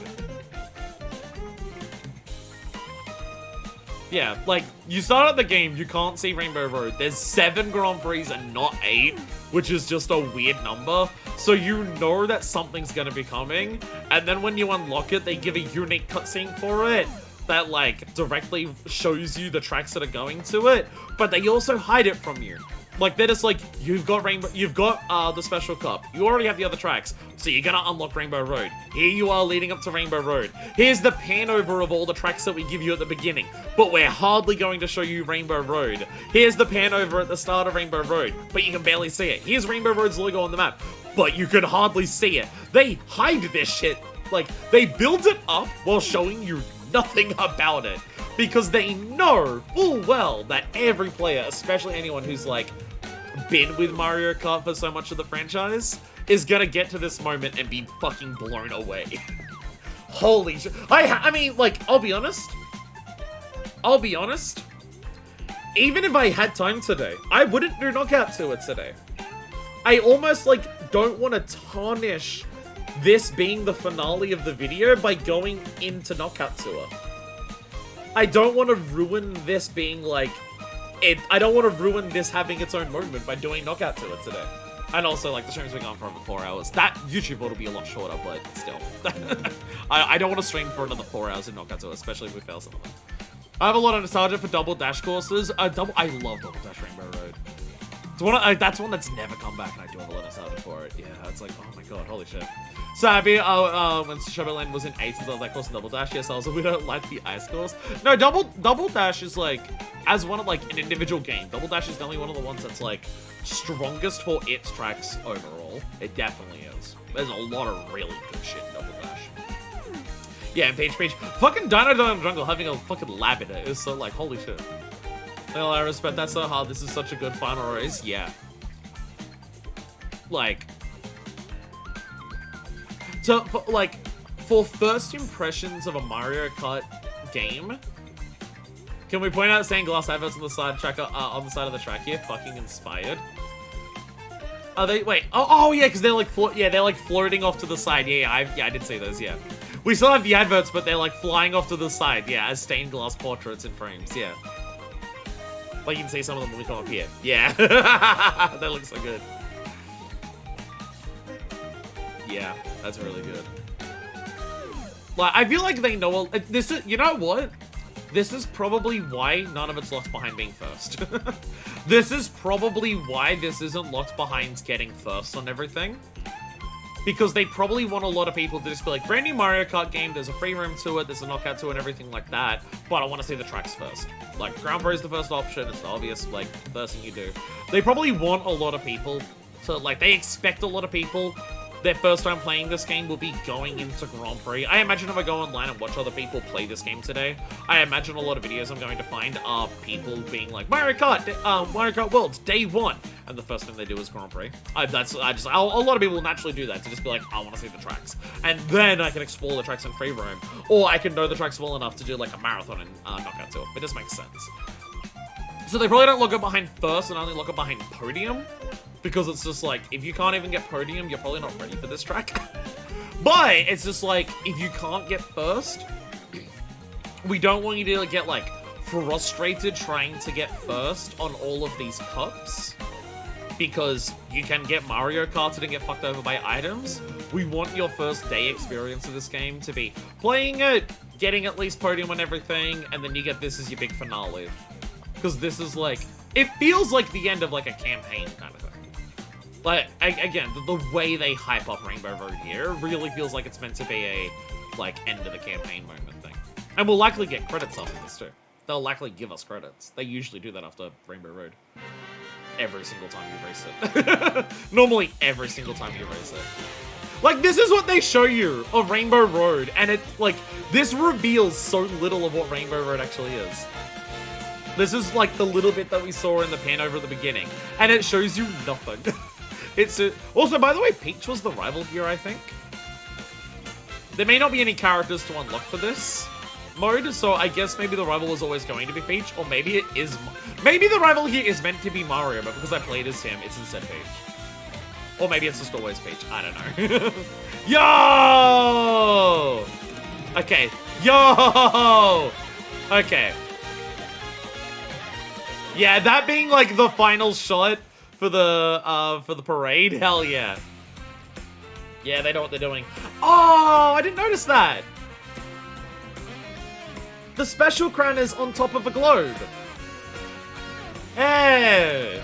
Yeah, like, you start out the game, you can't see Rainbow Road. There's 7 Grand Prix and not 8, which is just a weird number. So you know that something's gonna be coming. And then when you unlock it, they give a unique cutscene for it that, like, directly shows you the tracks that are going to it. But they also hide it from you. Like, they're just like, you've got the Special Cup. You already have the other tracks, so you're gonna unlock Rainbow Road. Here you are leading up to Rainbow Road. Here's the pan over of all the tracks that we give you at the beginning, but we're hardly going to show you Rainbow Road. Here's the pan over at the start of Rainbow Road, but you can barely see it. Here's Rainbow Road's logo on the map, but you can hardly see it. They hide this shit. Like, they build it up while showing you nothing about it. Because they know full well that every player, especially anyone who's, like, been with Mario Kart for so much of the franchise, is gonna get to this moment and be fucking blown away. Holy shit. I mean, like, I'll be honest. Even if I had time today, I wouldn't do Knockout Tour today. I almost, like, don't want to tarnish this being the finale of the video by going into Knockout Tour. I don't want to ruin this being like I don't want to ruin this having its own moment by doing Knockout Tour today. And also, like, the stream's been going for over 4 hours. That YouTube will be a lot shorter, but still. I don't want to stream for another 4 hours in Knockout Tour, especially if we fail some of them. I have a lot of nostalgia for Double Dash courses. I love Double Dash Rainbow Road. It's that's one that's never come back, and I do have a lot of nostalgia for it. Yeah, it's like, oh my god, holy shit. So happy when Shadowland was in Aces, I was like, course Double Dash. Yes, I was like, we don't like the ice course. No, Double Dash is like, as one of like an individual game, Double Dash is definitely one of the ones that's like strongest for its tracks overall. It definitely is. There's a lot of really good shit in Double Dash. Yeah, and Peach. Fucking Dino Jungle having a fucking lab in it is so like, holy shit. Well, I respect that so hard. This is such a good final race. Yeah. Like, for first impressions of a Mario Kart game, can we point out stained glass adverts on the side track on the side of the track here? Fucking inspired. Are they? Wait. Oh yeah, because they're like they're like floating off to the side. Yeah, I did see those. Yeah. We still have the adverts, but they're like flying off to the side. Yeah, as stained glass portraits in frames. Yeah. Like you can see some of them when we come up here. Yeah. That looks so good. Yeah, that's really good. Like, I feel like they know this is, you know what? This is probably why none of it's locked behind being first. This is probably why this isn't locked behind getting first on everything. Because they probably want a lot of people to just be like, brand new Mario Kart game, there's a free room to it, there's a knockout to it and everything like that, but I want to see the tracks first. Like, Grand Prix is the first option, it's the obvious, like, first thing you do. They probably want a lot of people to, like, they expect a lot of people their first time playing this game will be going into Grand Prix. I imagine if I go online and watch other people play this game today, I imagine a lot of videos I'm going to find are people being like, Mario Kart Worlds, day 1. And the first thing they do is Grand Prix. A lot of people will naturally do that, to just be like, I want to see the tracks. And then I can explore the tracks in free roam. Or I can know the tracks well enough to do like a marathon and knockout tour. It just makes sense. So they probably don't lock it behind first and only lock it behind podium. Because it's just like, if you can't even get podium, you're probably not ready for this track. But it's just like, if you can't get first, we don't want you to get like frustrated trying to get first on all of these cups. Because you can get Mario Karted and get fucked over by items. We want your first day experience of this game to be playing it, getting at least podium and everything, and then you get this as your big finale. Because this is like, it feels like the end of like a campaign kind of thing. Like, again, the way they hype up Rainbow Road here really feels like it's meant to be a, like, end of the campaign moment thing. And we'll likely get credits after this, too. They'll likely give us credits. They usually do that after Rainbow Road. Every single time you race it. Normally, every single time you race it. Like, this is what they show you of Rainbow Road, and it, like, this reveals so little of what Rainbow Road actually is. This is, like, the little bit that we saw in the pan over at the beginning, and it shows you nothing. Also, by the way, Peach was the rival here, I think. There may not be any characters to unlock for this mode, so I guess maybe the rival is always going to be Peach, or maybe it is... Maybe the rival here is meant to be Mario, but because I played as him, it's instead Peach. Or maybe it's just always Peach. I don't know. Yo! Okay. Yo! Okay. Yeah, that being, like, the final shot for the parade? Hell yeah. Yeah, they know what they're doing. Oh, I didn't notice that. The special crown is on top of a globe. Hey.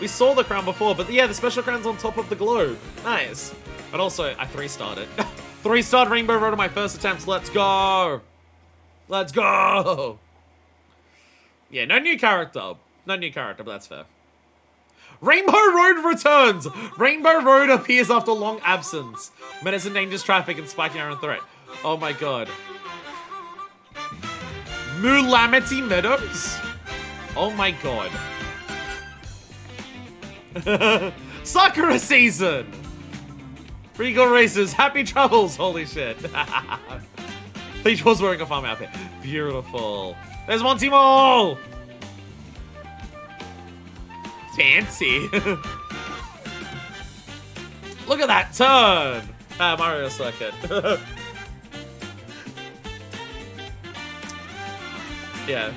We saw the crown before, but yeah, the special crown's on top of the globe. Nice. And also, I 3-starred it. 3-starred Rainbow Road on my first attempts. Let's go. Let's go. Yeah, no new character. No new character, but that's fair. Rainbow Road returns! Rainbow Road appears after long absence. Menace and dangerous traffic and spiking iron threat. Oh my god. Mulamity Meadows? Oh my god. Sakura season! Regal Racers, happy travels, holy shit. Peach was wearing a farm outfit. Beautiful. There's Monty Mall! Fancy. Look at that turn! Mario Circuit. Yeah.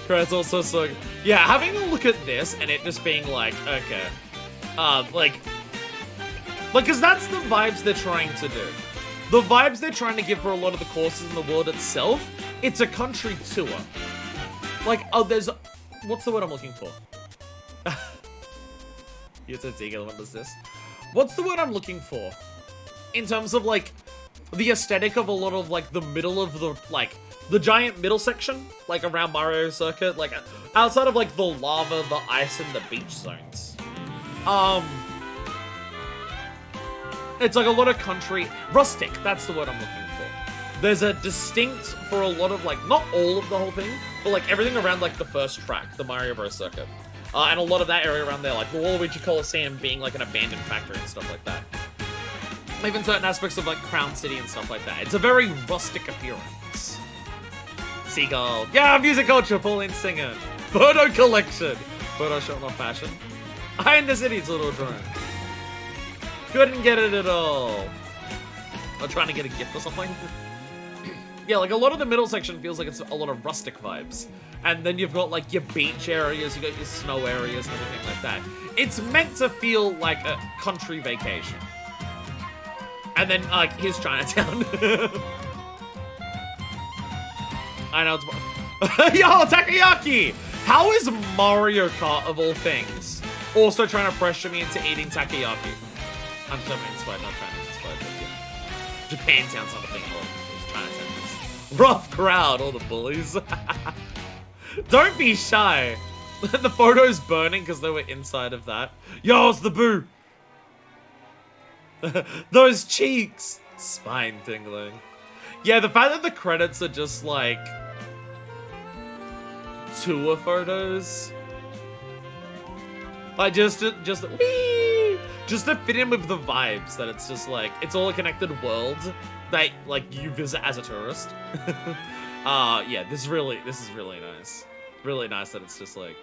It's also so... Yeah, having a look at this and it just being like, okay. Because that's the vibes they're trying to do. The vibes they're trying to give for a lot of the courses in the world itself, it's a country tour. Like, there's... What's the word I'm looking for? You're so eager, what is this? What's the word I'm looking for? In terms of, like, the aesthetic of a lot of, like, the middle of the, like, the giant middle section, like, around Mario Circuit, like, outside of, like, the lava, the ice, and the beach zones. It's, like, a lot of country... Rustic, that's the word I'm looking for. There's a distinct, for a lot of, like, not all of the whole thing, but, like, everything around, like, the first track, the Mario Bros. Circuit. And a lot of that area around there, like, the Waluigi Coliseum being, like, an abandoned factory and stuff like that. Even certain aspects of, like, Crown City and stuff like that. It's a very rustic appearance. Seagull. Yeah, music culture, Pauline Singer. Photo collection. Photo shot, not fashion. I in the city's little drone. Couldn't get it at all. I'm trying to get a gift or something. Yeah, like, a lot of the middle section feels like it's a lot of rustic vibes. And then you've got, like, your beach areas, you've got your snow areas and everything like that. It's meant to feel like a country vacation. And then, like, here's Chinatown. I know it's... Yo, takoyaki! How is Mario Kart, of all things, also trying to pressure me into eating takoyaki? I'm just inspired, not trying to inspire, but yeah. Japantown's not a thing at all. It's Chinatown. Rough crowd, all the bullies. Don't be shy. The photo's burning because they were inside of that. Yo, it's the boo. Those cheeks. Spine tingling. Yeah, the fact that the credits are just like tour photos. Like just to fit in with the vibes that it's just like, it's all a connected world that like you visit as a tourist. Yeah, this is really nice. Really nice that it's just like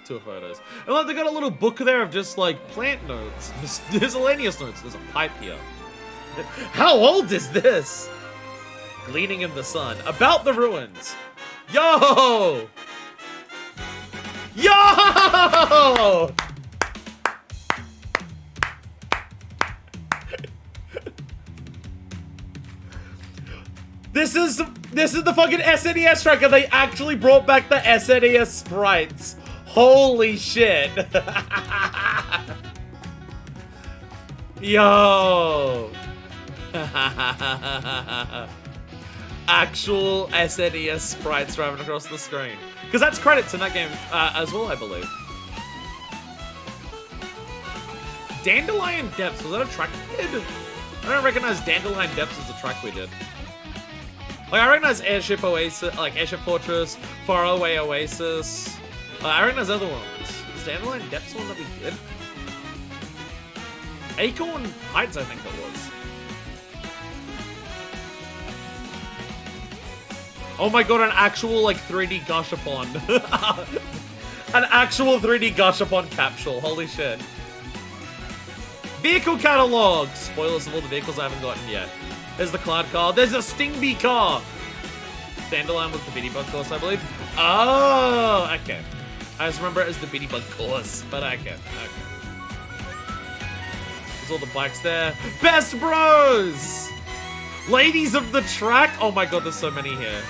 tour photos. And like they got a little book there of just like plant notes, miscellaneous notes. There's a pipe here. How old is this? Gleaning in the sun. About the ruins. Yo! Yo! This is the fucking SNES tracker. They actually brought back the SNES sprites. Holy shit. Yo. Actual SNES sprites driving across the screen. Because that's credits in that game as well, I believe. Dandelion Depths, was that a track we did? I don't recognize Dandelion Depths as a track we did. Like, I recognize Airship Oasis, like Airship Fortress, Faraway Oasis. I recognize other ones. Is Dandelion Depths one that we did? Acorn Heights, I think it was. Oh my god, an actual, like, 3D Gashapon. An actual 3D Gashapon capsule. Holy shit. Vehicle catalog. Spoilers of all the vehicles I haven't gotten yet. There's the Cloud car. There's a Stingbee car. Dandelion was the Bitty Bug course, I believe. Oh, okay. I just remember it as the Bitty Bug course, but okay. There's all the bikes there. Best Bros! Ladies of the track. Oh my god, there's so many here.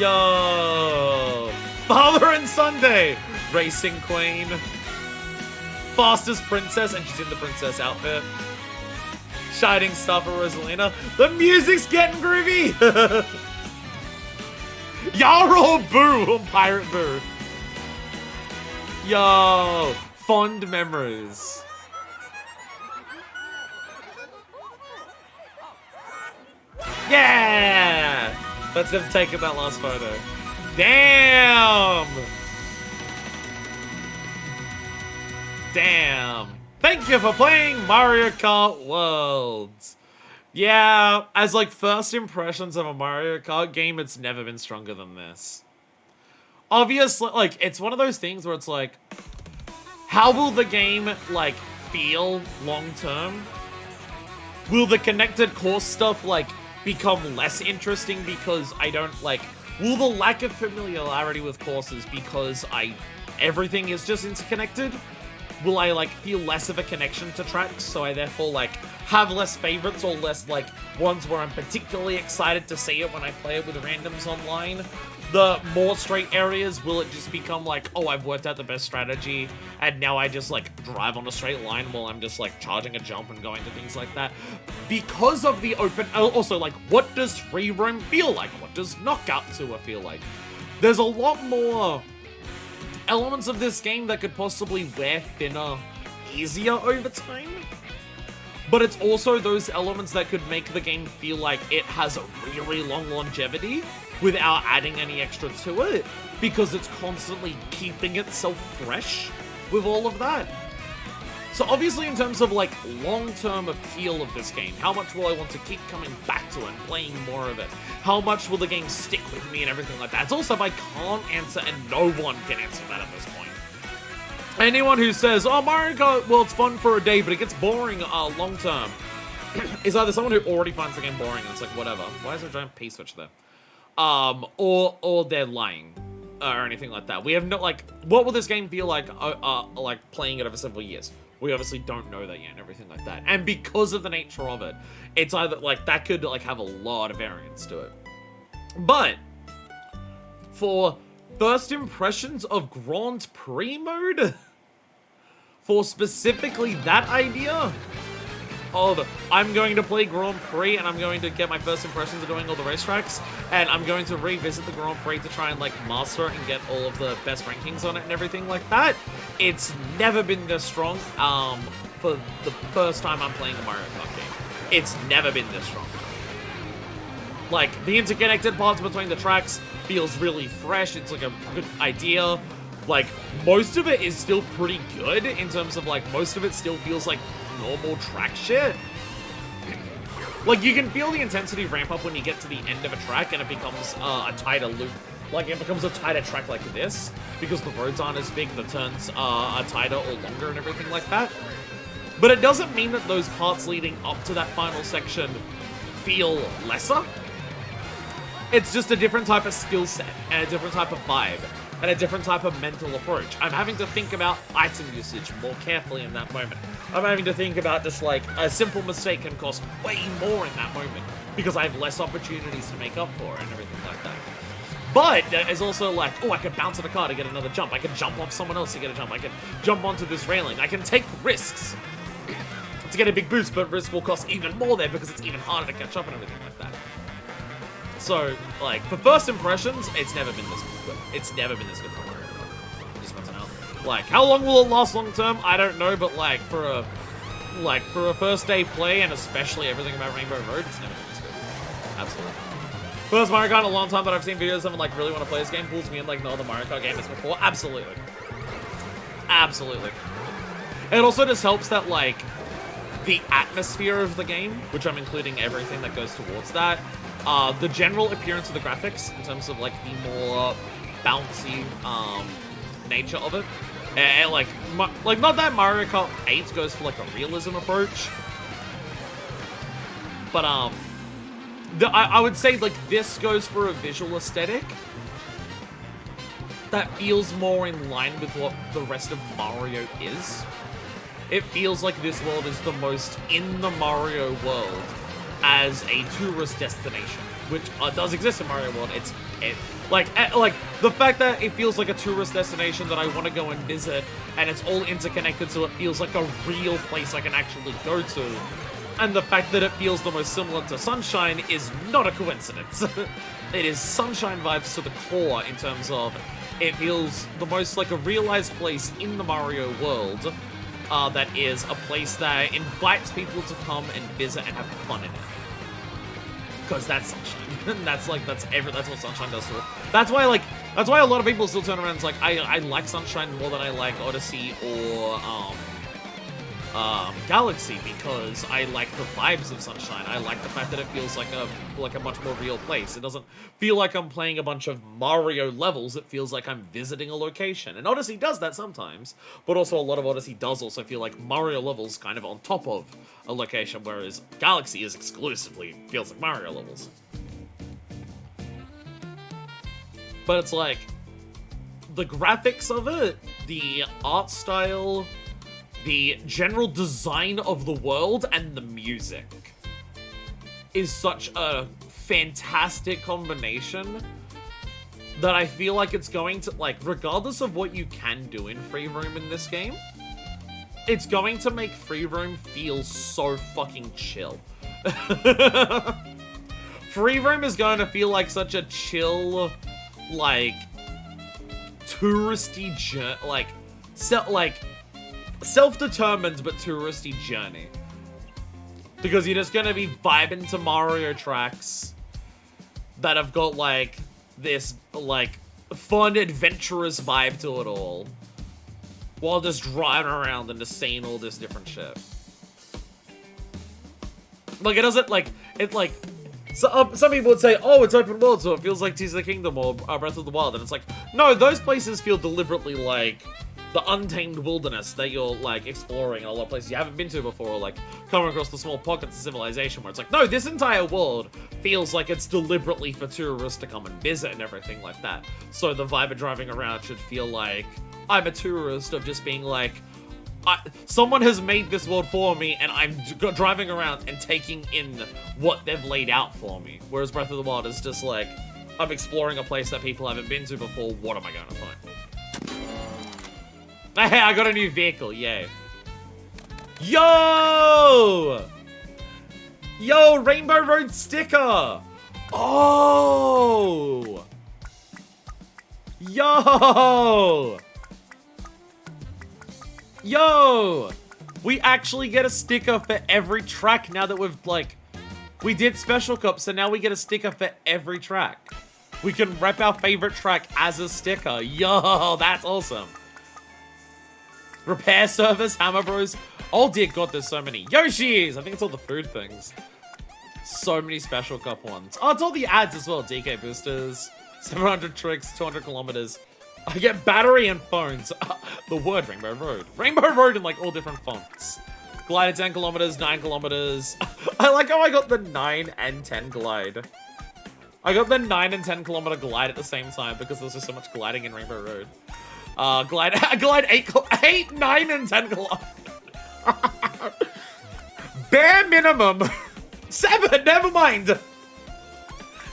Yo! Father and Sunday! Racing Queen. Fastest Princess, and she's in the princess outfit. Shining Star for Rosalina. The music's getting groovy! Yarrow Boo! Pirate Boo. Yo! Fond memories. Yeah! Let's them take that last photo. Damn! Damn. Thank you for playing Mario Kart Worlds. Yeah, as like first impressions of a Mario Kart game, it's never been stronger than this. Obviously, like, it's one of those things where it's like, how will the game, like, feel long-term? Will the connected course stuff, like, become less interesting because I don't, like... Will the lack of familiarity with courses because everything is just interconnected? Will I, like, feel less of a connection to tracks, so I therefore, like, have less favorites or less, like, ones where I'm particularly excited to see it when I play it with randoms online? The more straight areas, will it just become like, oh, I've worked out the best strategy, and now I just, like, drive on a straight line while I'm just, like, charging a jump and going to things like that? Because of the open... Also, like, what does free roam feel like? What does Knockout Tour feel like? There's a lot more elements of this game that could possibly wear thinner easier over time. But it's also those elements that could make the game feel like it has a really long longevity without adding any extra to it, because it's constantly keeping itself fresh with all of that. So obviously in terms of, like, long-term appeal of this game, how much will I want to keep coming back to and playing more of it? How much will the game stick with me and everything like that? It's also, I can't answer, and no one can answer that at this point. Anyone who says, oh, Mario Kart, well, it's fun for a day, but it gets boring long-term, is either someone who already finds the game boring and it's like, whatever. Why is there a giant P-switch there? Or they're lying, or anything like that. We have no, like, what will this game feel like playing it over several years? We obviously don't know that yet and everything like that. And because of the nature of it, it's either, like, that could, like, have a lot of variance to it. But, for first impressions of Grand Prix mode, for specifically that idea of I'm going to play Grand Prix and I'm going to get my first impressions of doing all the racetracks, and I'm going to revisit the Grand Prix to try and, like, master it and get all of the best rankings on it and everything like that. It's never been this strong for the first time I'm playing a Mario Kart game. It's never been this strong. Like, the interconnected parts between the tracks feels really fresh. It's, like, a good idea. Like, most of it is still pretty good in terms of, like, most of it still feels like normal track shit. Like, you can feel the intensity ramp up when you get to the end of a track and it becomes a tighter loop. Like, it becomes a tighter track like this, because the roads aren't as big, the turns are tighter or longer and everything like that. But it doesn't mean that those parts leading up to that final section feel lesser. It's just a different type of skill set and a different type of vibe and a different type of mental approach. I'm having to think about item usage more carefully in that moment. I'm having to think about just, like, a simple mistake can cost way more in that moment because I have less opportunities to make up for it and everything like that. But there's also, like, oh, I could bounce on a car to get another jump. I could jump off someone else to get a jump. I can jump onto this railing. I can take risks to get a big boost, but risk will cost even more there because it's even harder to catch up and everything like that. So, like, for first impressions, it's never been this good. It's never been this good for Mario Kart. Just want to know. Like, how long will it last long term? I don't know, but, like, for a first day play, and especially everything about Rainbow Road, it's never been this good. Absolutely. First Mario Kart in a long time that I've seen videos of someone, like, really want to play this game, pulls me in, like, no other Mario Kart game is before. Absolutely. Absolutely. It also just helps that, like, the atmosphere of the game, which I'm including everything that goes towards that, the general appearance of the graphics, in terms of, like, the more bouncy nature of it. And, like, not that Mario Kart 8 goes for, like, a realism approach, but, I would say, like, this goes for a visual aesthetic that feels more in line with what the rest of Mario is. It feels like this world is the most in the Mario world as a tourist destination, which does exist in Mario World. Like the fact that it feels like a tourist destination that I want to go and visit, and it's all interconnected, so it feels like a real place I can actually go to. And the fact that it feels the most similar to Sunshine is not a coincidence. It is Sunshine vibes to the core in terms of it feels the most like a realized place in the Mario world. That is a place that invites people to come and visit and have fun in it. Because that's Sunshine. that's what Sunshine does to it. That's why a lot of people still turn around and it's like, I like Sunshine more than I like Odyssey or Galaxy, because I like the vibes of Sunshine. I like the fact that it feels like a much more real place. It doesn't feel like I'm playing a bunch of Mario levels. It feels like I'm visiting a location. And Odyssey does that sometimes, but also a lot of Odyssey does also feel like Mario levels kind of on top of a location, whereas Galaxy is exclusively feels like Mario levels. But it's like the graphics of it, the art style, the general design of the world, and the music is such a fantastic combination that I feel like it's going to, like, regardless of what you can do in free roam in this game, it's going to make free roam feel so fucking chill. Free roam is going to feel like such a chill, like, touristy self-determined but touristy journey. Because you're just gonna be vibing to Mario tracks that have got, like, this, like, fun, adventurous vibe to it all. While just driving around and just seeing all this different shit. Like, it doesn't, like, so, some people would say, oh, it's open world, so it feels like Tears of the Kingdom or Breath of the Wild. And it's like, no, those places feel deliberately like the untamed wilderness that you're, like, exploring in a lot of places you haven't been to before, or, like, coming across the small pockets of civilization where it's like, no, this entire world feels like it's deliberately for tourists to come and visit and everything like that. So the vibe of driving around should feel like I'm a tourist, of just being like, someone has made this world for me, and I'm driving around and taking in what they've laid out for me. Whereas Breath of the Wild is just like, I'm exploring a place that people haven't been to before, what am I going to find? Hey, I got a new vehicle, yay. Yo! Yo, Rainbow Road sticker! Oh! Yo! Yo! We actually get a sticker for every track now that we've, like... We did Special Cup, so now we get a sticker for every track. We can rep our favorite track as a sticker. Yo, that's awesome. Repair service, Hammer Bros. Oh dear god, there's so many. Yoshi's! I think it's all the food things. So many Special Cup ones. Oh, it's all the ads as well. DK boosters, 700 tricks, 200 kilometers. I get battery and phones. The word Rainbow Road. Rainbow Road in, like, all different fonts. Glide at 10 kilometers, 9 kilometers. I like how I got the 9 and 10 glide. I got the 9 and 10 kilometer glide at the same time because there's just so much gliding in Rainbow Road. Glide 8, 9, and 10 kilometers. Bare minimum. 7, never mind.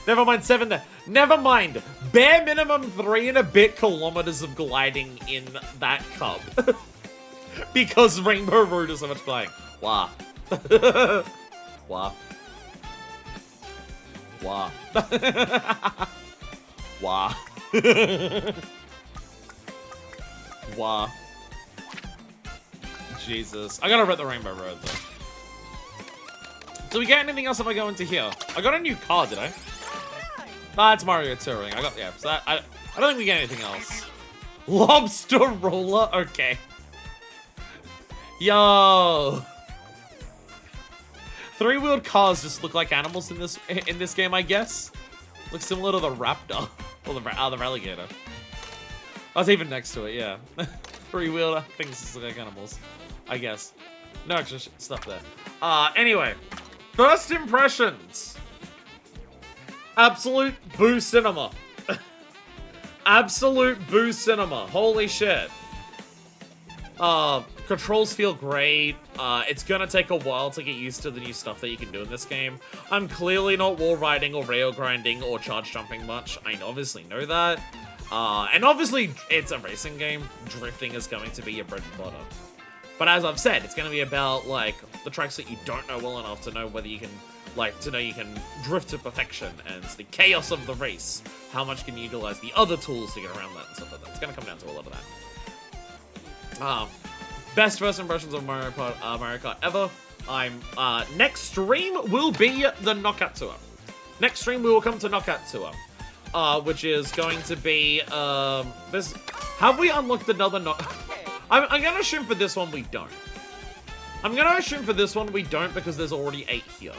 Never mind, 7 there. Never mind. Bare minimum 3 and a bit kilometers of gliding in that cup. Because Rainbow Road is so much gliding. Wow. Wow. Wow. Wow. Wow. Jesus. I gotta rip the Rainbow Road, though. Do we get anything else if I go into here? I got a new car, did I? Nah, it's Mario Touring. I got, yeah, so that, I don't think we get anything else. Lobster roller? Okay. Yo. 3-wheeled cars just look like animals in this game, I guess. Look similar to the raptor. Or the alligator. I was even next to it, yeah. 3-wheeled things look like animals, I guess. No extra stuff there. Anyway. First impressions. Absolute boo cinema. Absolute boo cinema. Holy shit. Controls feel great. It's gonna take a while to get used to the new stuff that you can do in this game. I'm clearly not wall riding or rail grinding or charge jumping much. I obviously know that. And obviously, it's a racing game. Drifting is going to be your bread and butter. But as I've said, it's gonna be about, like, the tracks that you don't know well enough to know whether you can, like, to know you can drift to perfection, and it's the chaos of the race. How much can you utilize the other tools to get around that and stuff like that. It's gonna come down to a lot of that. Best first impressions of Mario Kart ever. Next stream will be the Knockout Tour. Next stream we will come to Knockout Tour. Which is going to be, this... Have we unlocked another I'm gonna assume for this one we don't. I'm gonna assume for this one we don't because there's already 8 here.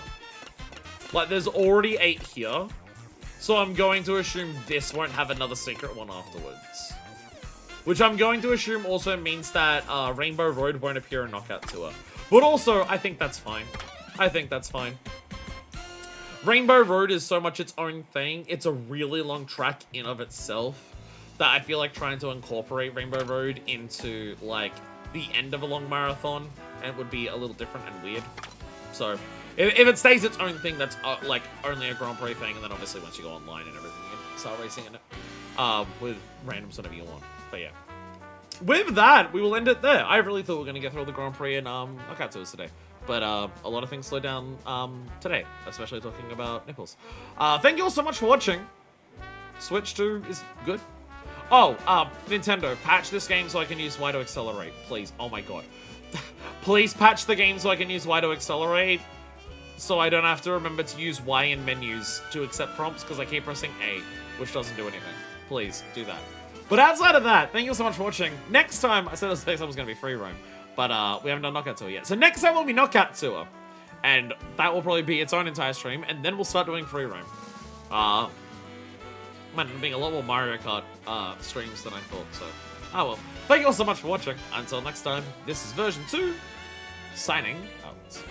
Like, there's already 8 here. So I'm going to assume this won't have another secret one afterwards. Which I'm going to assume also means that Rainbow Road won't appear in Knockout Tour. But also, I think that's fine. I think that's fine. Rainbow Road is so much its own thing. It's a really long track in of itself that I feel like trying to incorporate Rainbow Road into, like, the end of a long marathon and would be a little different and weird. So, if it stays its own thing, that's, like, only a Grand Prix thing, and then obviously once you go online and everything, you can start racing in it, with randoms whenever you want. But yeah. With that, we will end it there. I really thought we were going to get through all the Grand Prix and Knockout Tours today. But a lot of things slowed down today, especially talking about nipples. Thank you all so much for watching. Switch 2 is good. Oh, Nintendo, patch this game so I can use Y to accelerate, please. Oh my god. Please patch the game so I can use Y to accelerate, so I don't have to remember to use Y in menus to accept prompts, because I keep pressing A, which doesn't do anything. Please, do that. But outside of that, thank you so much for watching. Next time, I said this next time was going to be free roam, but we haven't done Knockout Tour yet. So next time will be Knockout Tour, and that will probably be its own entire stream, and then we'll start doing free roam. Might end up being a lot more Mario Kart streams than I thought, so... Oh well. Thank you all so much for watching. Until next time, this is version 2, signing out.